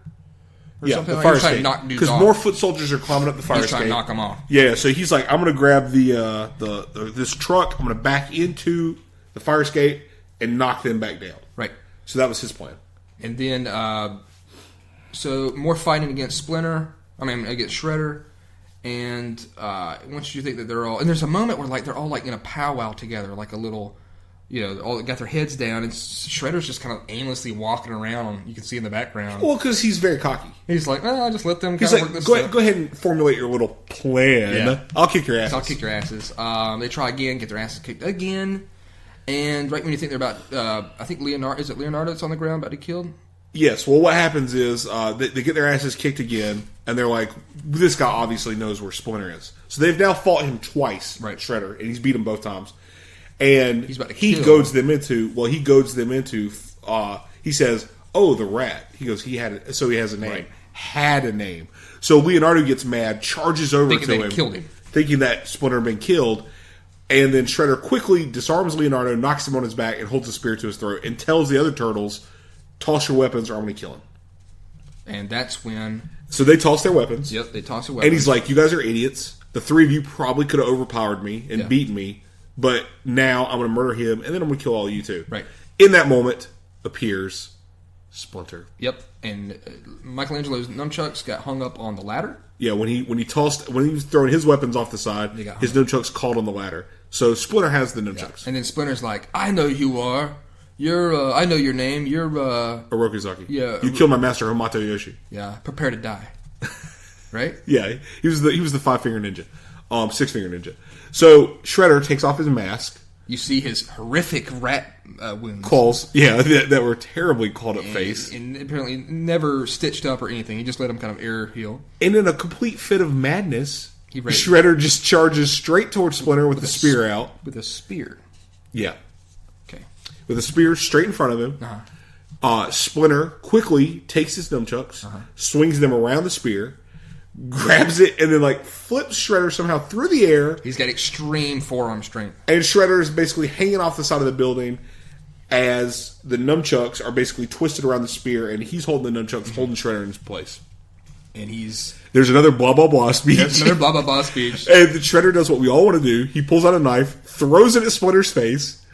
Speaker 2: Or something.
Speaker 1: The fire
Speaker 2: He's trying to
Speaker 1: escape.
Speaker 2: knock dudes
Speaker 1: Because
Speaker 2: off.
Speaker 1: more foot soldiers are climbing up the fire
Speaker 2: He's
Speaker 1: escape.
Speaker 2: trying to knock them off.
Speaker 1: Yeah, so he's like, I'm going to grab this truck, I'm going to back into the fire escape and knock them back down.
Speaker 2: Right.
Speaker 1: So that was his plan.
Speaker 2: And then, so more fighting against against Shredder. And once you think that they're all, and there's a moment where they're all in a powwow together, like a little, all got their heads down, and Shredder's just kind of aimlessly walking around. You can see in the background.
Speaker 1: Well, because he's very cocky.
Speaker 2: He's like, I just let them.
Speaker 1: He's
Speaker 2: work
Speaker 1: like,
Speaker 2: this
Speaker 1: go
Speaker 2: stuff.
Speaker 1: ahead and formulate your little plan.
Speaker 2: Yeah.
Speaker 1: I'll kick your ass.
Speaker 2: I'll kick your asses. They try again, get their asses kicked again, and right when you think they're about, I think Leonardo that's on the ground about to be killed.
Speaker 1: Yes. Well, what happens is they get their asses kicked again, and they're like, this guy obviously knows where Splinter is. So they've now fought him twice,
Speaker 2: right.
Speaker 1: Shredder, and he's beat him both times. And he
Speaker 2: kill.
Speaker 1: goads them into. He says, "Oh, the rat." He goes, he has a name.
Speaker 2: Right.
Speaker 1: Had a name. So Leonardo gets mad, charges over
Speaker 2: Thinking
Speaker 1: to
Speaker 2: they
Speaker 1: him,
Speaker 2: killed him,
Speaker 1: thinking that Splinter had been killed. And then Shredder quickly disarms Leonardo, knocks him on his back, and holds a spear to his throat, and tells the other turtles, "Toss your weapons, or I'm going to kill him."
Speaker 2: and that's when.
Speaker 1: So they toss their weapons.
Speaker 2: Yep, they toss their weapons.
Speaker 1: And he's like, "You guys are idiots. The three of you probably could have overpowered me and beaten me, but now I'm going to murder him, and then I'm going to kill all of you too."
Speaker 2: Right.
Speaker 1: In that moment appears Splinter.
Speaker 2: Yep, and Michelangelo's nunchucks got hung up on the ladder.
Speaker 1: Yeah, when he was throwing his weapons off the side, his nunchucks caught on the ladder. So Splinter has the nunchucks.
Speaker 2: And then Splinter's like, "I know who you are. You're. I know your name. You're.
Speaker 1: Orokuzaki.
Speaker 2: Yeah.
Speaker 1: You killed my master Hamato Yoshi.
Speaker 2: Yeah. Prepare to die." Right.
Speaker 1: Yeah, he was the 5-finger ninja, 6-finger ninja. So Shredder takes off his mask.
Speaker 2: You see his horrific rat wounds.
Speaker 1: Claws, yeah, that were terribly clawed up face.
Speaker 2: And apparently never stitched up or anything. He just let him kind of air heal.
Speaker 1: And in a complete fit of madness,
Speaker 2: He raised-
Speaker 1: Shredder just charges straight towards Splinter with the spear out.
Speaker 2: With a spear.
Speaker 1: Yeah.
Speaker 2: Okay.
Speaker 1: With a spear straight in front of him. Splinter quickly takes his nunchucks, swings them around the spear, grabs it, and then flips Shredder somehow through the air.
Speaker 2: He's got extreme forearm strength.
Speaker 1: And Shredder is basically hanging off the side of the building as the nunchucks are basically twisted around the spear, and he's holding the nunchucks, holding Shredder in his place.
Speaker 2: And
Speaker 1: There's another blah, blah, blah speech.
Speaker 2: There's another blah, blah, blah speech.
Speaker 1: And the Shredder does what we all want to do. He pulls out a knife, throws it at Splinter's face,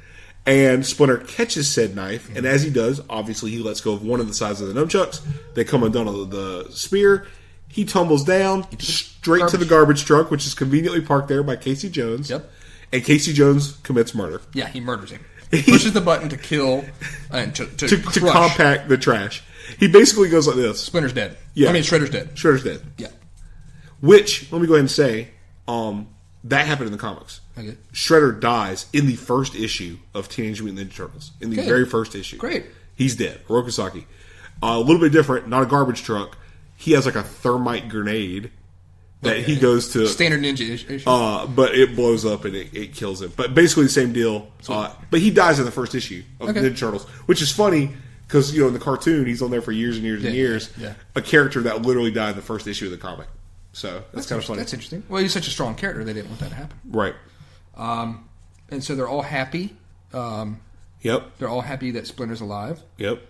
Speaker 1: and Splinter catches said knife. And as he does, obviously he lets go of one of the sides of the nunchucks. They come undone of the spear. He tumbles down straight to the garbage truck, which is conveniently parked there by Casey Jones.
Speaker 2: Yep.
Speaker 1: And Casey Jones commits murder.
Speaker 2: Yeah, he murders him. Pushes the button to kill and to crush.
Speaker 1: Compact the trash. He basically goes like this.
Speaker 2: Splinter's dead.
Speaker 1: Yeah.
Speaker 2: I mean, Shredder's dead.
Speaker 1: Shredder's dead.
Speaker 2: Yeah.
Speaker 1: Which, let me go ahead and say, that happened in the comics.
Speaker 2: Okay.
Speaker 1: Shredder dies in the first issue of Teenage Mutant Ninja Turtles. In the very first issue.
Speaker 2: Great.
Speaker 1: He's dead. Orokuzaki. A little bit different, not a garbage truck. He has a thermite grenade that he goes to.
Speaker 2: Standard ninja issue.
Speaker 1: But it blows up and it kills him. But basically the same deal. But he dies in the first issue of Ninja Turtles, which is funny because in the cartoon he's on there for years and years and years.
Speaker 2: Yeah.
Speaker 1: A character that literally died in the first issue of the comic. So that's kind of funny.
Speaker 2: That's interesting. Well, he's such a strong character, they didn't want that to happen.
Speaker 1: Right.
Speaker 2: And so they're all happy.
Speaker 1: Yep.
Speaker 2: They're all happy that Splinter's alive.
Speaker 1: Yep.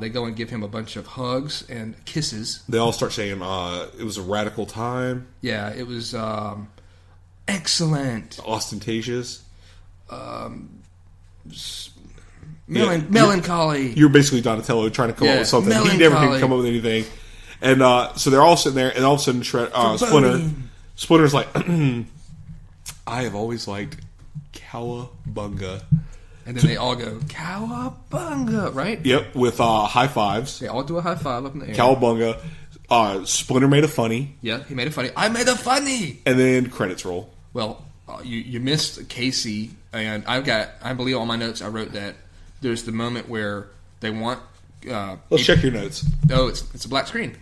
Speaker 2: They go and give him a bunch of hugs and kisses.
Speaker 1: They all start saying, it was a radical time.
Speaker 2: Yeah, it was excellent.
Speaker 1: Ostentatious.
Speaker 2: Melancholy.
Speaker 1: You're basically Donatello trying to come up with something.
Speaker 2: Melancholy.
Speaker 1: He never can come up with anything. And so they're all sitting there, and all of a sudden Splinter's like, I have always liked Cowabunga.
Speaker 2: And then they all go, Cowabunga, right?
Speaker 1: Yep, with high fives.
Speaker 2: They all do a high five up in the air.
Speaker 1: Cowabunga. Splinter made a funny.
Speaker 2: Yeah, he made it funny. I made a funny!
Speaker 1: And then credits roll.
Speaker 2: Well, you missed Casey, and I believe on my notes I wrote that there's the moment where they want...
Speaker 1: Let's check your notes.
Speaker 2: Oh, it's a black screen.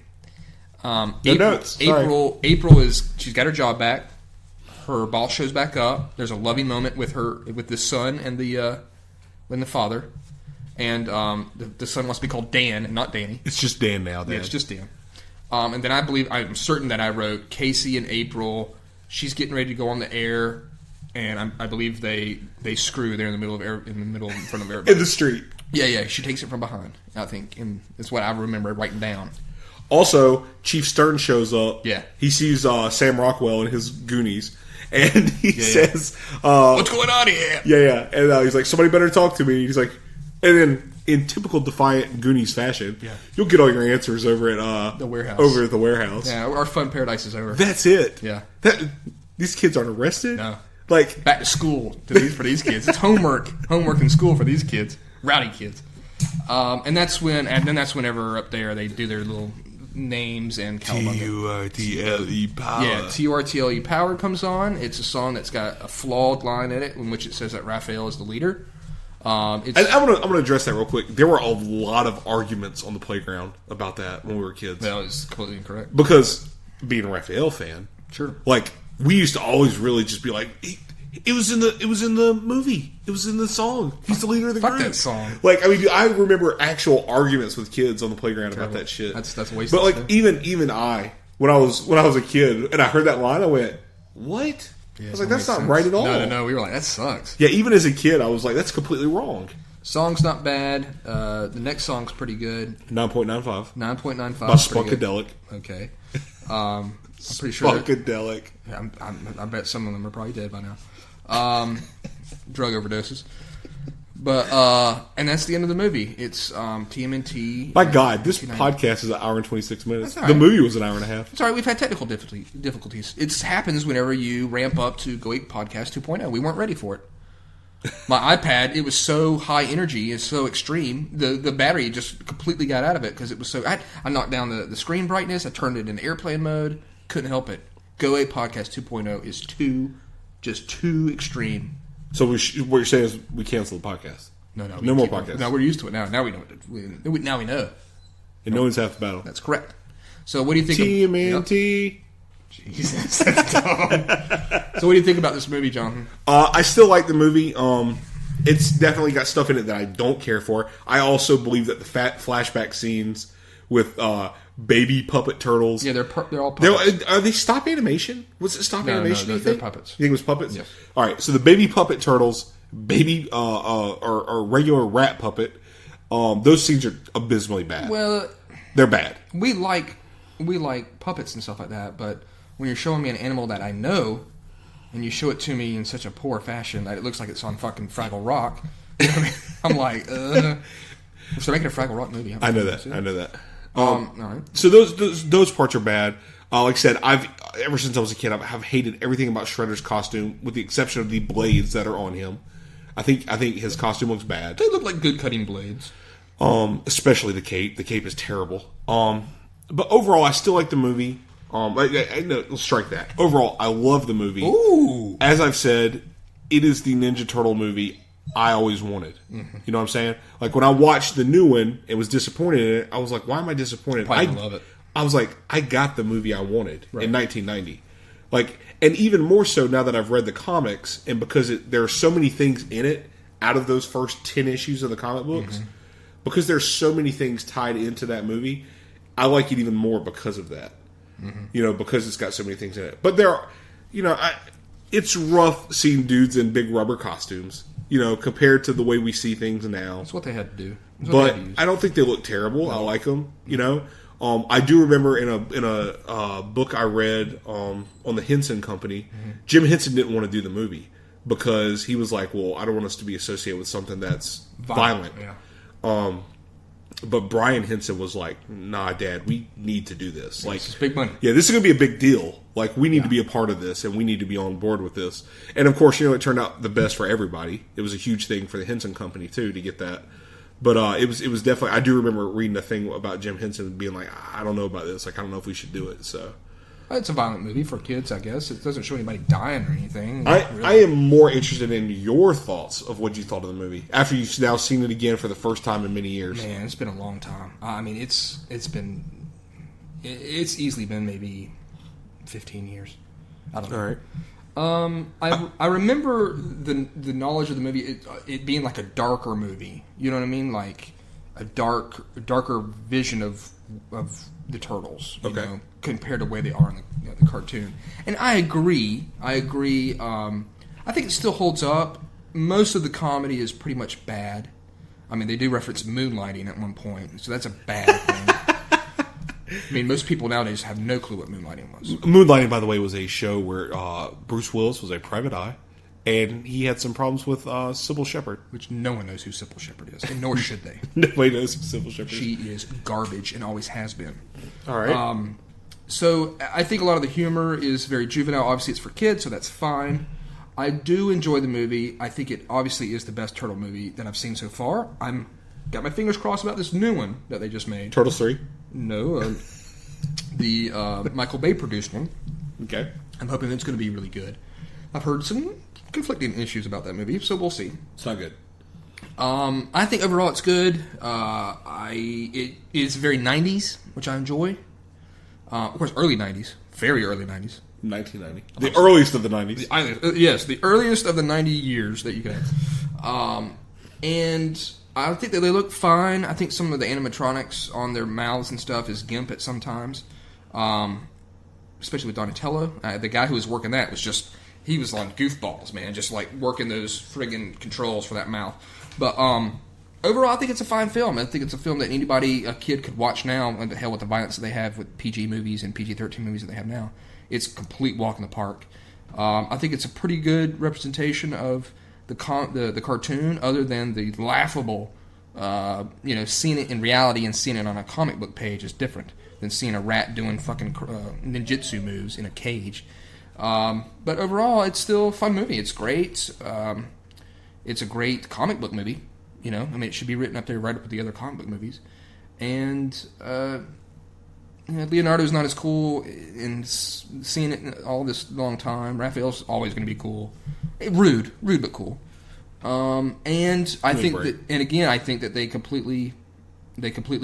Speaker 1: Notes.
Speaker 2: April she's got her job back. Her boss shows back up. There's a loving moment with the son and the father, and the son wants to be called Dan and not Danny.
Speaker 1: It's just Dan now. Dad.
Speaker 2: Yeah, it's just Dan. And then I'm certain that I wrote Casey and April. She's getting ready to go on the air, and I believe they screw there in front of everybody
Speaker 1: in the street.
Speaker 2: Yeah. She takes it from behind. I think, and it's what I remember writing down.
Speaker 1: Also, Chief Stern shows up.
Speaker 2: Yeah,
Speaker 1: he sees Sam Rockwell and his Goonies. And he says,
Speaker 2: what's going on here?
Speaker 1: Yeah. And he's like, somebody better talk to me. He's like, and then in typical defiant Goonies fashion, you'll get all your answers over at
Speaker 2: the warehouse.
Speaker 1: Over at the warehouse.
Speaker 2: Yeah, our fun paradise is over.
Speaker 1: That's it.
Speaker 2: Yeah.
Speaker 1: These kids aren't arrested?
Speaker 2: No.
Speaker 1: Like,
Speaker 2: back to school for these kids. It's homework in school for these kids. Rowdy kids. And then whenever up there they do their little names and Cowabunga.
Speaker 1: Turtle Power.
Speaker 2: Yeah, Turtle Power comes on. It's a song that's got a flawed line in it in which it says that Raphael is the leader. I'm
Speaker 1: gonna address that real quick. There were a lot of arguments on the playground about that when we were kids.
Speaker 2: That was completely incorrect.
Speaker 1: Because being a Raphael fan,
Speaker 2: sure.
Speaker 1: Like we used to always really just be like, it was in the movie. It was in the song. He's the leader of the group.
Speaker 2: Fuck that song.
Speaker 1: Like, I mean, I remember actual arguments with kids on the playground about that shit.
Speaker 2: That's wasted.
Speaker 1: But like, even when I was a kid and I heard that line, I went, "What?"
Speaker 2: Yeah,
Speaker 1: I was like, "That's not right at all."
Speaker 2: No. We were like, "That sucks."
Speaker 1: Yeah, even as a kid, I was like, "That's completely wrong."
Speaker 2: Song's not bad. The next song's pretty good.
Speaker 1: 9.95.
Speaker 2: 9.95.
Speaker 1: By Spunkadelic.
Speaker 2: Okay. I'm pretty sure.
Speaker 1: Spunkadelic.
Speaker 2: Yeah, I bet some of them are probably dead by now. Drug overdoses. But and that's the end of the movie. It's TMNT.
Speaker 1: My God, this podcast is an hour and 26 minutes.
Speaker 2: Right.
Speaker 1: The movie was an hour and a half.
Speaker 2: It's all right. We've had technical difficulties. It happens whenever you ramp up to Go Ape Podcast 2.0. We weren't ready for it. My iPad, it was so high energy and so extreme. The battery just completely got out of it because it was so. I knocked down the screen brightness. I turned it into airplane mode. Couldn't help it. Go Ape Podcast 2.0 is too extreme.
Speaker 1: So what you're saying is we cancel the podcast?
Speaker 2: No
Speaker 1: more podcasts.
Speaker 2: No, we're used to it now. Now we know. Now we know.
Speaker 1: And no one's half the battle.
Speaker 2: That's correct. So what do you think?
Speaker 1: TMNT.
Speaker 2: Jesus, that's dumb. So what do you think about this movie, Jonathan?
Speaker 1: I still like the movie. It's definitely got stuff in it that I don't care for. I also believe that the flashback scenes with baby puppet turtles.
Speaker 2: Yeah, they're all puppets.
Speaker 1: Are they stop animation? Was it stop animation?
Speaker 2: No, they're puppets.
Speaker 1: You think it was puppets?
Speaker 2: Yes.
Speaker 1: All right. So the baby puppet turtles, or regular rat puppet, those scenes are abysmally bad.
Speaker 2: Well,
Speaker 1: they're bad.
Speaker 2: We like puppets and stuff like that, but when you're showing me an animal that I know, and you show it to me in such a poor fashion that it looks like it's on fucking Fraggle Rock, you know what I mean? I'm like, so making a Fraggle Rock movie.
Speaker 1: I know that.
Speaker 2: All right.
Speaker 1: So those parts are bad. Like I said, ever since I was a kid, I've hated everything about Shredder's costume, with the exception of the blades that are on him. I think his costume looks bad.
Speaker 2: They look like good cutting blades.
Speaker 1: Especially the cape. The cape is terrible. But overall, I still like the movie. No, let's strike that. Overall, I love the movie.
Speaker 2: Ooh.
Speaker 1: As I've said, it is the Ninja Turtle movie I always wanted.
Speaker 2: Mm-hmm.
Speaker 1: You know what I'm saying? Like, when I watched the new one and was disappointed in it, I was like, why am I disappointed?
Speaker 2: I love it.
Speaker 1: I was like, I got the movie I wanted
Speaker 2: right.
Speaker 1: in 1990. Like, and even more so now that I've read the comics, and because there are so many things in it out of those first 10 issues of the comic books,
Speaker 2: mm-hmm.
Speaker 1: because there's so many things tied into that movie, I like it even more because of that. Mm-hmm. You know, because it's got so many things in it. But there are, it's rough seeing dudes in big rubber costumes. compared to the way we see things now.
Speaker 2: That's what they had to do.
Speaker 1: But I don't think they look terrible. I like them. I do remember in a book I read on the Henson Company, Jim Henson didn't want to do the movie because he was like, "Well, I don't want us to be associated with something that's violent."
Speaker 2: Yeah.
Speaker 1: But Brian Henson was like, "Nah, Dad, we need to do this. Like,
Speaker 2: it's big money.
Speaker 1: Yeah, this is going to be a big deal. Like, we need to be a part of this, and we need to be on board with this." And of course, it turned out the best for everybody. It was a huge thing for the Henson Company too to get that. But it was definitely. I do remember reading a thing about Jim Henson being like, "I don't know about this. Like, I don't know if we should do it." So.
Speaker 2: It's a violent movie for kids, I guess. It doesn't show anybody dying or anything.
Speaker 1: I am more interested in your thoughts of what you thought of the movie after you've now seen it again for the first time in many years.
Speaker 2: Man, it's been a long time. I mean, it's easily been maybe 15 years. I don't know.
Speaker 1: All right.
Speaker 2: I remember the knowledge of the movie, it being like a darker movie. You know what I mean? Like a darker vision of the Turtles. You know, compared to the way they are in the cartoon. And I agree. I think it still holds up. Most of the comedy is pretty much bad. I mean, they do reference moonlighting at one point, so that's a bad thing. I mean, most people nowadays have no clue what moonlighting was.
Speaker 1: Moonlighting, by the way, was a show where Bruce Willis was a private eye, and he had some problems with Sybil Shepherd.
Speaker 2: Which no one knows who Sybil Shepherd is, and nor should they.
Speaker 1: Nobody knows who Sybil Shepherd is.
Speaker 2: She is garbage and always has been.
Speaker 1: All right.
Speaker 2: So I think a lot of the humor is very juvenile. Obviously, it's for kids, so that's fine. I do enjoy the movie. I think it obviously is the best Turtle movie that I've seen so far. I'm got my fingers crossed about this new one that they just made.
Speaker 1: Turtles 3?
Speaker 2: No, the Michael Bay produced one.
Speaker 1: Okay.
Speaker 2: I'm hoping it's going to be really good. I've heard some conflicting issues about that movie, so we'll see.
Speaker 1: It's not good.
Speaker 2: I think overall it's good. It is very 90s, which I enjoy. Of course, early 90s. Very early 90s.
Speaker 1: 1990. The earliest of the 90s.
Speaker 2: Yes, the earliest of the 90 years that you can have. And I think that they look fine. I think some of the animatronics on their mouths and stuff is GIMP at sometimes. Especially with Donatello. The guy who was working that was just... He was on goofballs, man. Just like working those friggin' controls for that mouth. But overall, I think it's a fine film. I think it's a film that a kid could watch now. And the hell with the violence that they have with PG movies and PG-13 movies that they have now. It's a complete walk in the park. I think it's a pretty good representation of the cartoon, other than the laughable, seeing it in reality and seeing it on a comic book page is different than seeing a rat doing fucking ninjutsu moves in a cage. But overall, it's still a fun movie. It's great. It's a great comic book movie. It should be written up there right up with the other comic book movies. And Leonardo's not as cool in seeing it all this long time. Raphael's always going to be cool. Rude but cool. And I think that they completely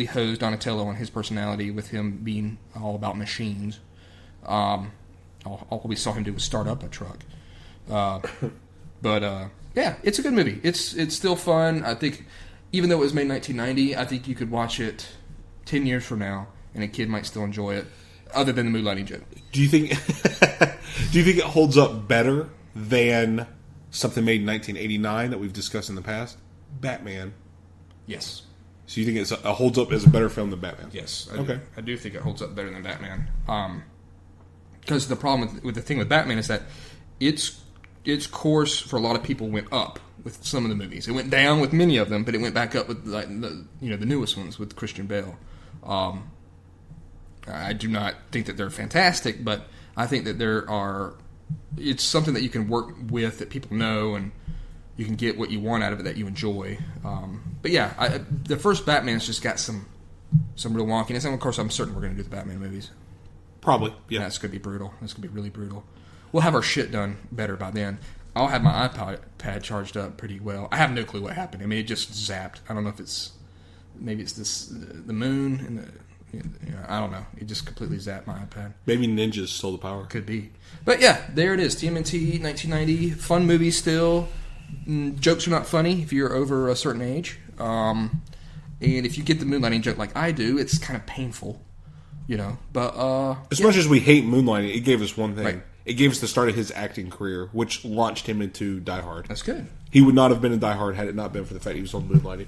Speaker 2: hosed Donatello on his personality with him being all about machines. All we saw him do was start up a truck. Yeah, it's a good movie. It's still fun. I think, even though it was made in 1990, I think you could watch it 10 years from now, and a kid might still enjoy it, other than the moonlighting joke. Do you think
Speaker 1: it holds up better than something made in 1989 that we've discussed in the past? Batman.
Speaker 2: Yes.
Speaker 1: So you think it holds up as a better film than Batman?
Speaker 2: Yes. I do think it holds up better than Batman. Because the problem with the thing with Batman is that its course for a lot of people went up with some of the movies. It went down with many of them, but it went back up with the newest ones with Christian Bale. I do not think that they're fantastic, but I think that it's something that you can work with, that people know, and you can get what you want out of it that you enjoy. But yeah, the first Batman's just got some real wonkiness, and of course I'm certain we're going to do the Batman movies.
Speaker 1: Probably, yeah.
Speaker 2: That's going to be brutal. That's going to be really brutal. We'll have our shit done better by then. I'll have my iPad charged up pretty well. I have no clue what happened. I mean, it just zapped. I don't know if maybe it's the moon, and I don't know. It just completely zapped my iPad.
Speaker 1: Maybe ninjas stole the power.
Speaker 2: Could be. But yeah, there it is. TMNT, 1990. Fun movie still. Jokes are not funny if you're over a certain age. And if you get the moonlighting joke like I do, it's kind of painful. But
Speaker 1: as much as we hate moonlighting, it gave us one thing.
Speaker 2: Right.
Speaker 1: it gave us the start of his acting career, which launched him into Die Hard.
Speaker 2: That's good.
Speaker 1: He would not have been in Die Hard had it not been for the fact he was on Moonlighting.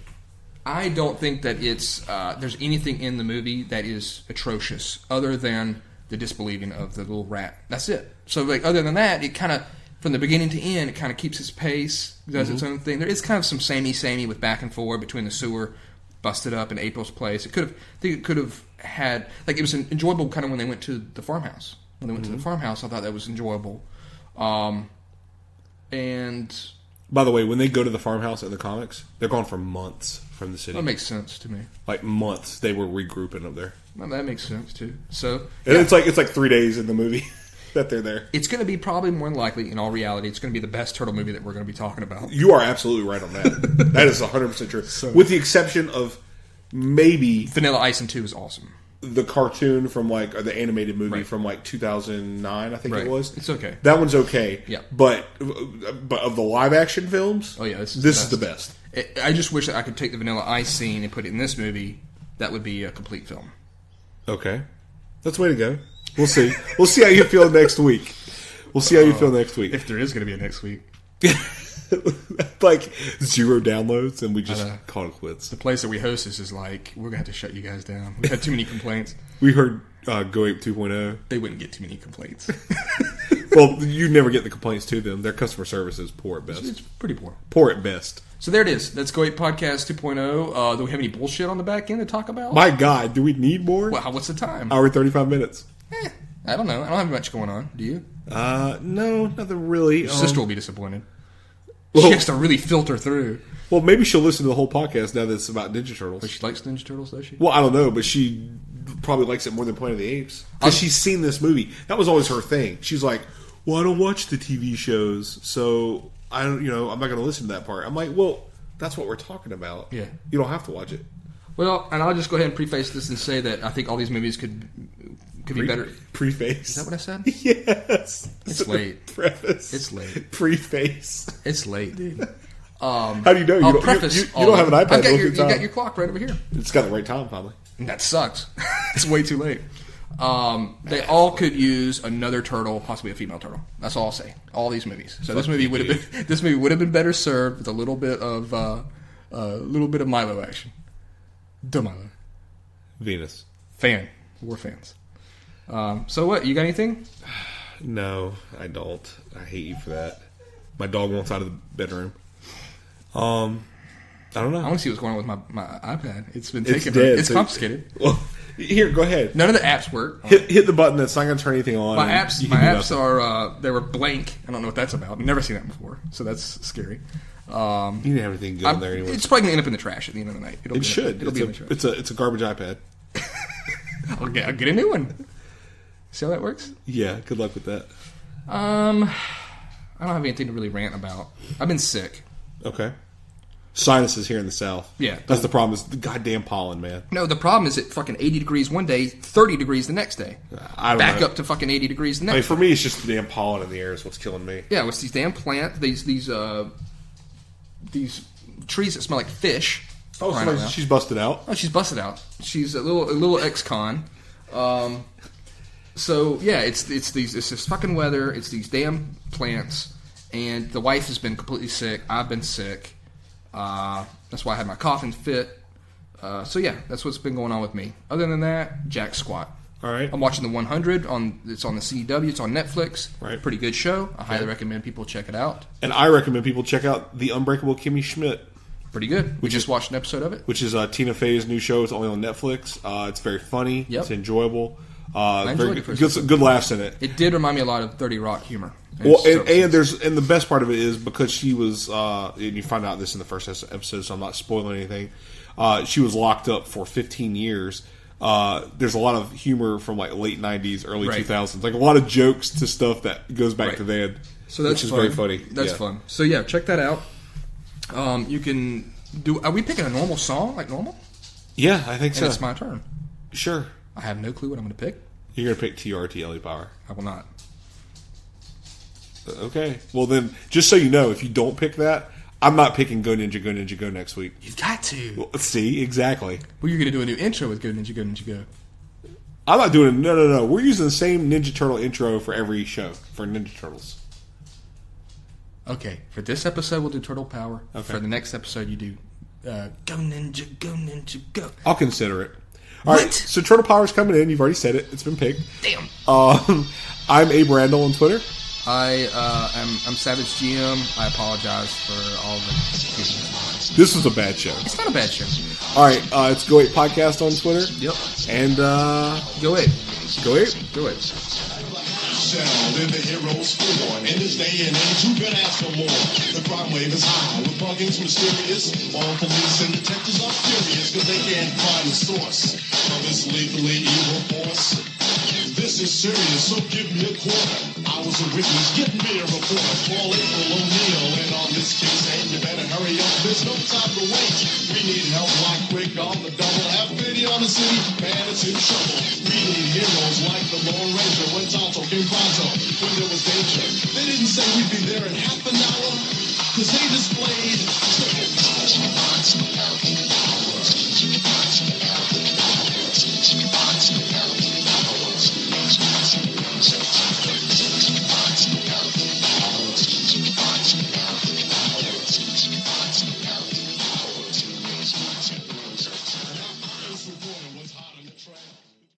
Speaker 2: I don't think that there's anything in the movie that is atrocious other than the disbelieving of the little rat. That's it. So, like, other than that, it kind of, from the beginning to end, it kind of keeps its pace, does its own thing. There is kind of some samey with back and forth between the sewer busted up in April's place. I think it could have had, like, it was enjoyable kind of when they went to the farmhouse. When they went to the farmhouse, I thought that was enjoyable. And
Speaker 1: by the way, when they go to the farmhouse in the comics, they're gone for months from the city.
Speaker 2: that makes sense to me.
Speaker 1: Like months, they were regrouping up there.
Speaker 2: Well, that makes sense too. So,
Speaker 1: and it's like 3 days in the movie that they're there.
Speaker 2: It's going to be probably more than likely, in all reality, it's going to be the best turtle movie that we're going to be talking about.
Speaker 1: You are absolutely right on that. That is 100% true. So, with the exception of maybe
Speaker 2: Vanilla Ice and 2 is awesome.
Speaker 1: The cartoon from or the animated movie from 2009, I think it was.
Speaker 2: It's okay.
Speaker 1: That one's okay.
Speaker 2: Yeah.
Speaker 1: But of the live action films,
Speaker 2: oh yeah, this
Speaker 1: is the best.
Speaker 2: I just wish that I could take the Vanilla Ice scene and put it in this movie. That would be a complete film.
Speaker 1: Okay, that's the way to go. We'll see. We'll see how you feel next week. We'll see how you feel next week.
Speaker 2: If there is going to be a next week.
Speaker 1: Like 0 downloads, and we just call it quits.
Speaker 2: The place that we host is like, we're going to have to shut you guys down. We've had too many complaints.
Speaker 1: We heard Go Ape 2.0.
Speaker 2: They wouldn't get too many complaints.
Speaker 1: Well, you never get the complaints to them. Their customer service is poor at best.
Speaker 2: It's pretty poor.
Speaker 1: Poor at best.
Speaker 2: So there it is. That's Go Ape Podcast 2.0. Do we have any bullshit on the back end to talk about?
Speaker 1: My God, do we need more?
Speaker 2: Well, what's the time?
Speaker 1: Hour 35 minutes.
Speaker 2: I don't know. I don't have much going on. Do you?
Speaker 1: No, nothing really.
Speaker 2: Your sister will be disappointed. She has to really filter through.
Speaker 1: Well, maybe she'll listen to the whole podcast now that it's about Ninja Turtles.
Speaker 2: But she likes Ninja Turtles, does she?
Speaker 1: Well, I don't know, but she probably likes it more than Planet of the Apes. Because she's seen this movie. That was always her thing. She's like, well, I don't watch the TV shows, so I'm not going to listen to that part. I'm like, well, that's what we're talking about.
Speaker 2: Yeah.
Speaker 1: You don't have to watch it.
Speaker 2: Well, and I'll just go ahead and preface this and say that I think all these movies could be better.
Speaker 1: Preface.
Speaker 2: Is that what I said?
Speaker 1: Yes.
Speaker 2: It's late.
Speaker 1: Preface.
Speaker 2: It's late.
Speaker 1: Preface.
Speaker 2: It's late, dude.
Speaker 1: How do you know? You don't have an iPad.
Speaker 2: You got your clock right over here.
Speaker 1: It's got the right time, probably.
Speaker 2: That sucks. It's way too late. They all could use another turtle, possibly a female turtle. That's all I'll say. All these movies. So this movie would have been better served with a little bit of Milo action. Milo.
Speaker 1: Venus.
Speaker 2: We're fans. So what? You got anything?
Speaker 1: No, I don't. I hate you for that. My dog wants out of the bedroom. I don't know.
Speaker 2: I want to see what's going on with my iPad. It's been taken.
Speaker 1: Dead,
Speaker 2: it's confiscated.
Speaker 1: Well, here, go ahead.
Speaker 2: None of the apps work.
Speaker 1: Hit the button that's not going to turn anything on.
Speaker 2: My apps are they were blank. I don't know what that's about. I've never seen that before, so that's scary.
Speaker 1: You didn't have anything good on there anyway.
Speaker 2: It's probably going to end up in the trash at the end of the night.
Speaker 1: It should. It'll be in the trash. It's a garbage iPad.
Speaker 2: I'll get a new one. See how that works?
Speaker 1: Yeah. Good luck with that.
Speaker 2: I don't have anything to really rant about. I've been sick.
Speaker 1: Okay. Sinuses here in the South.
Speaker 2: Yeah.
Speaker 1: That's the problem, is the goddamn pollen, man.
Speaker 2: No, the problem is it fucking 80 degrees one day, 30 degrees the next day.
Speaker 1: I don't
Speaker 2: Back
Speaker 1: know.
Speaker 2: up to fucking 80 degrees the next day.
Speaker 1: For me, it's just the damn pollen in the air is what's killing me.
Speaker 2: Yeah, it's these damn plants, these trees that smell like fish.
Speaker 1: Oh, she's busted out.
Speaker 2: Oh, she's busted out. She's a little ex-con. So yeah, it's this fucking weather. It's these damn plants, and the wife has been completely sick. I've been sick. That's why I had my coughing fit. So yeah, that's what's been going on with me. Other than that, jack squat.
Speaker 1: All right.
Speaker 2: I'm watching the 100 it's on the CW. It's on Netflix.
Speaker 1: Right.
Speaker 2: Pretty good show. I highly recommend people check it out.
Speaker 1: And I recommend people check out The Unbreakable Kimmy Schmidt.
Speaker 2: Pretty good. We just watched an episode of it.
Speaker 1: Which is Tina Fey's new show. It's only on Netflix. It's very funny.
Speaker 2: Yep.
Speaker 1: It's enjoyable.
Speaker 2: I enjoyed it.
Speaker 1: Good laughs in it.
Speaker 2: It did remind me a lot of 30 Rock humor.
Speaker 1: And the best part of it is because she was, and you find out this in the first episode, so I'm not spoiling anything. She was locked up for 15 years. There's a lot of humor from like late 90s, early 2000s, like a lot of jokes to stuff that goes back to then.
Speaker 2: So that's
Speaker 1: which is
Speaker 2: fun.
Speaker 1: very funny.
Speaker 2: That's fun. So yeah, check that out. You can do. Are we picking a normal song like normal?
Speaker 1: Yeah, I think so.
Speaker 2: And it's my turn.
Speaker 1: Sure.
Speaker 2: I have no clue what I'm going to pick.
Speaker 1: You're going to pick TRT LA Power.
Speaker 2: I will not.
Speaker 1: Okay. Well then, just so you know, if you don't pick that, I'm not picking Go Ninja, Go Ninja, Go next week.
Speaker 2: You've got to.
Speaker 1: Well, see, exactly.
Speaker 2: Well, you're going to do a new intro with Go Ninja, Go Ninja, Go.
Speaker 1: I'm not doing it. No. We're using the same Ninja Turtle intro for every show for Ninja Turtles.
Speaker 2: Okay, for this episode we'll do Turtle Power.
Speaker 1: Okay.
Speaker 2: For the next episode you do Go Ninja, Go.
Speaker 1: I'll consider it. All right, so Turtle Power's coming in. You've already said it. It's been picked.
Speaker 2: Damn.
Speaker 1: I'm Abe Randall on Twitter.
Speaker 2: I'm Savage GM. I apologize for all the people.
Speaker 1: This was a bad show.
Speaker 2: It's not a bad show.
Speaker 1: All right, it's Go Ape Podcast on Twitter.
Speaker 2: Yep.
Speaker 1: And
Speaker 2: Go Ape.
Speaker 1: Go Ape.
Speaker 2: Go Ape.
Speaker 3: Then the heroes born. In this day and age, who can ask for more? The crime wave is high, with buggings mysterious. All police and detectives are furious, because they can't find the source of this lethally evil force. This is serious, so give me a quarter. I was a witness, get me a reporter. Call April O'Neil, and on this case, hey, you better hurry up, there's no time to wait. We need help like quick on the double. Have pity on the city, man, it's in trouble. We need heroes like the Lone Ranger when Tonto came pronto, when there was danger. They didn't say we'd be there in half an hour, cause they displayed triple power.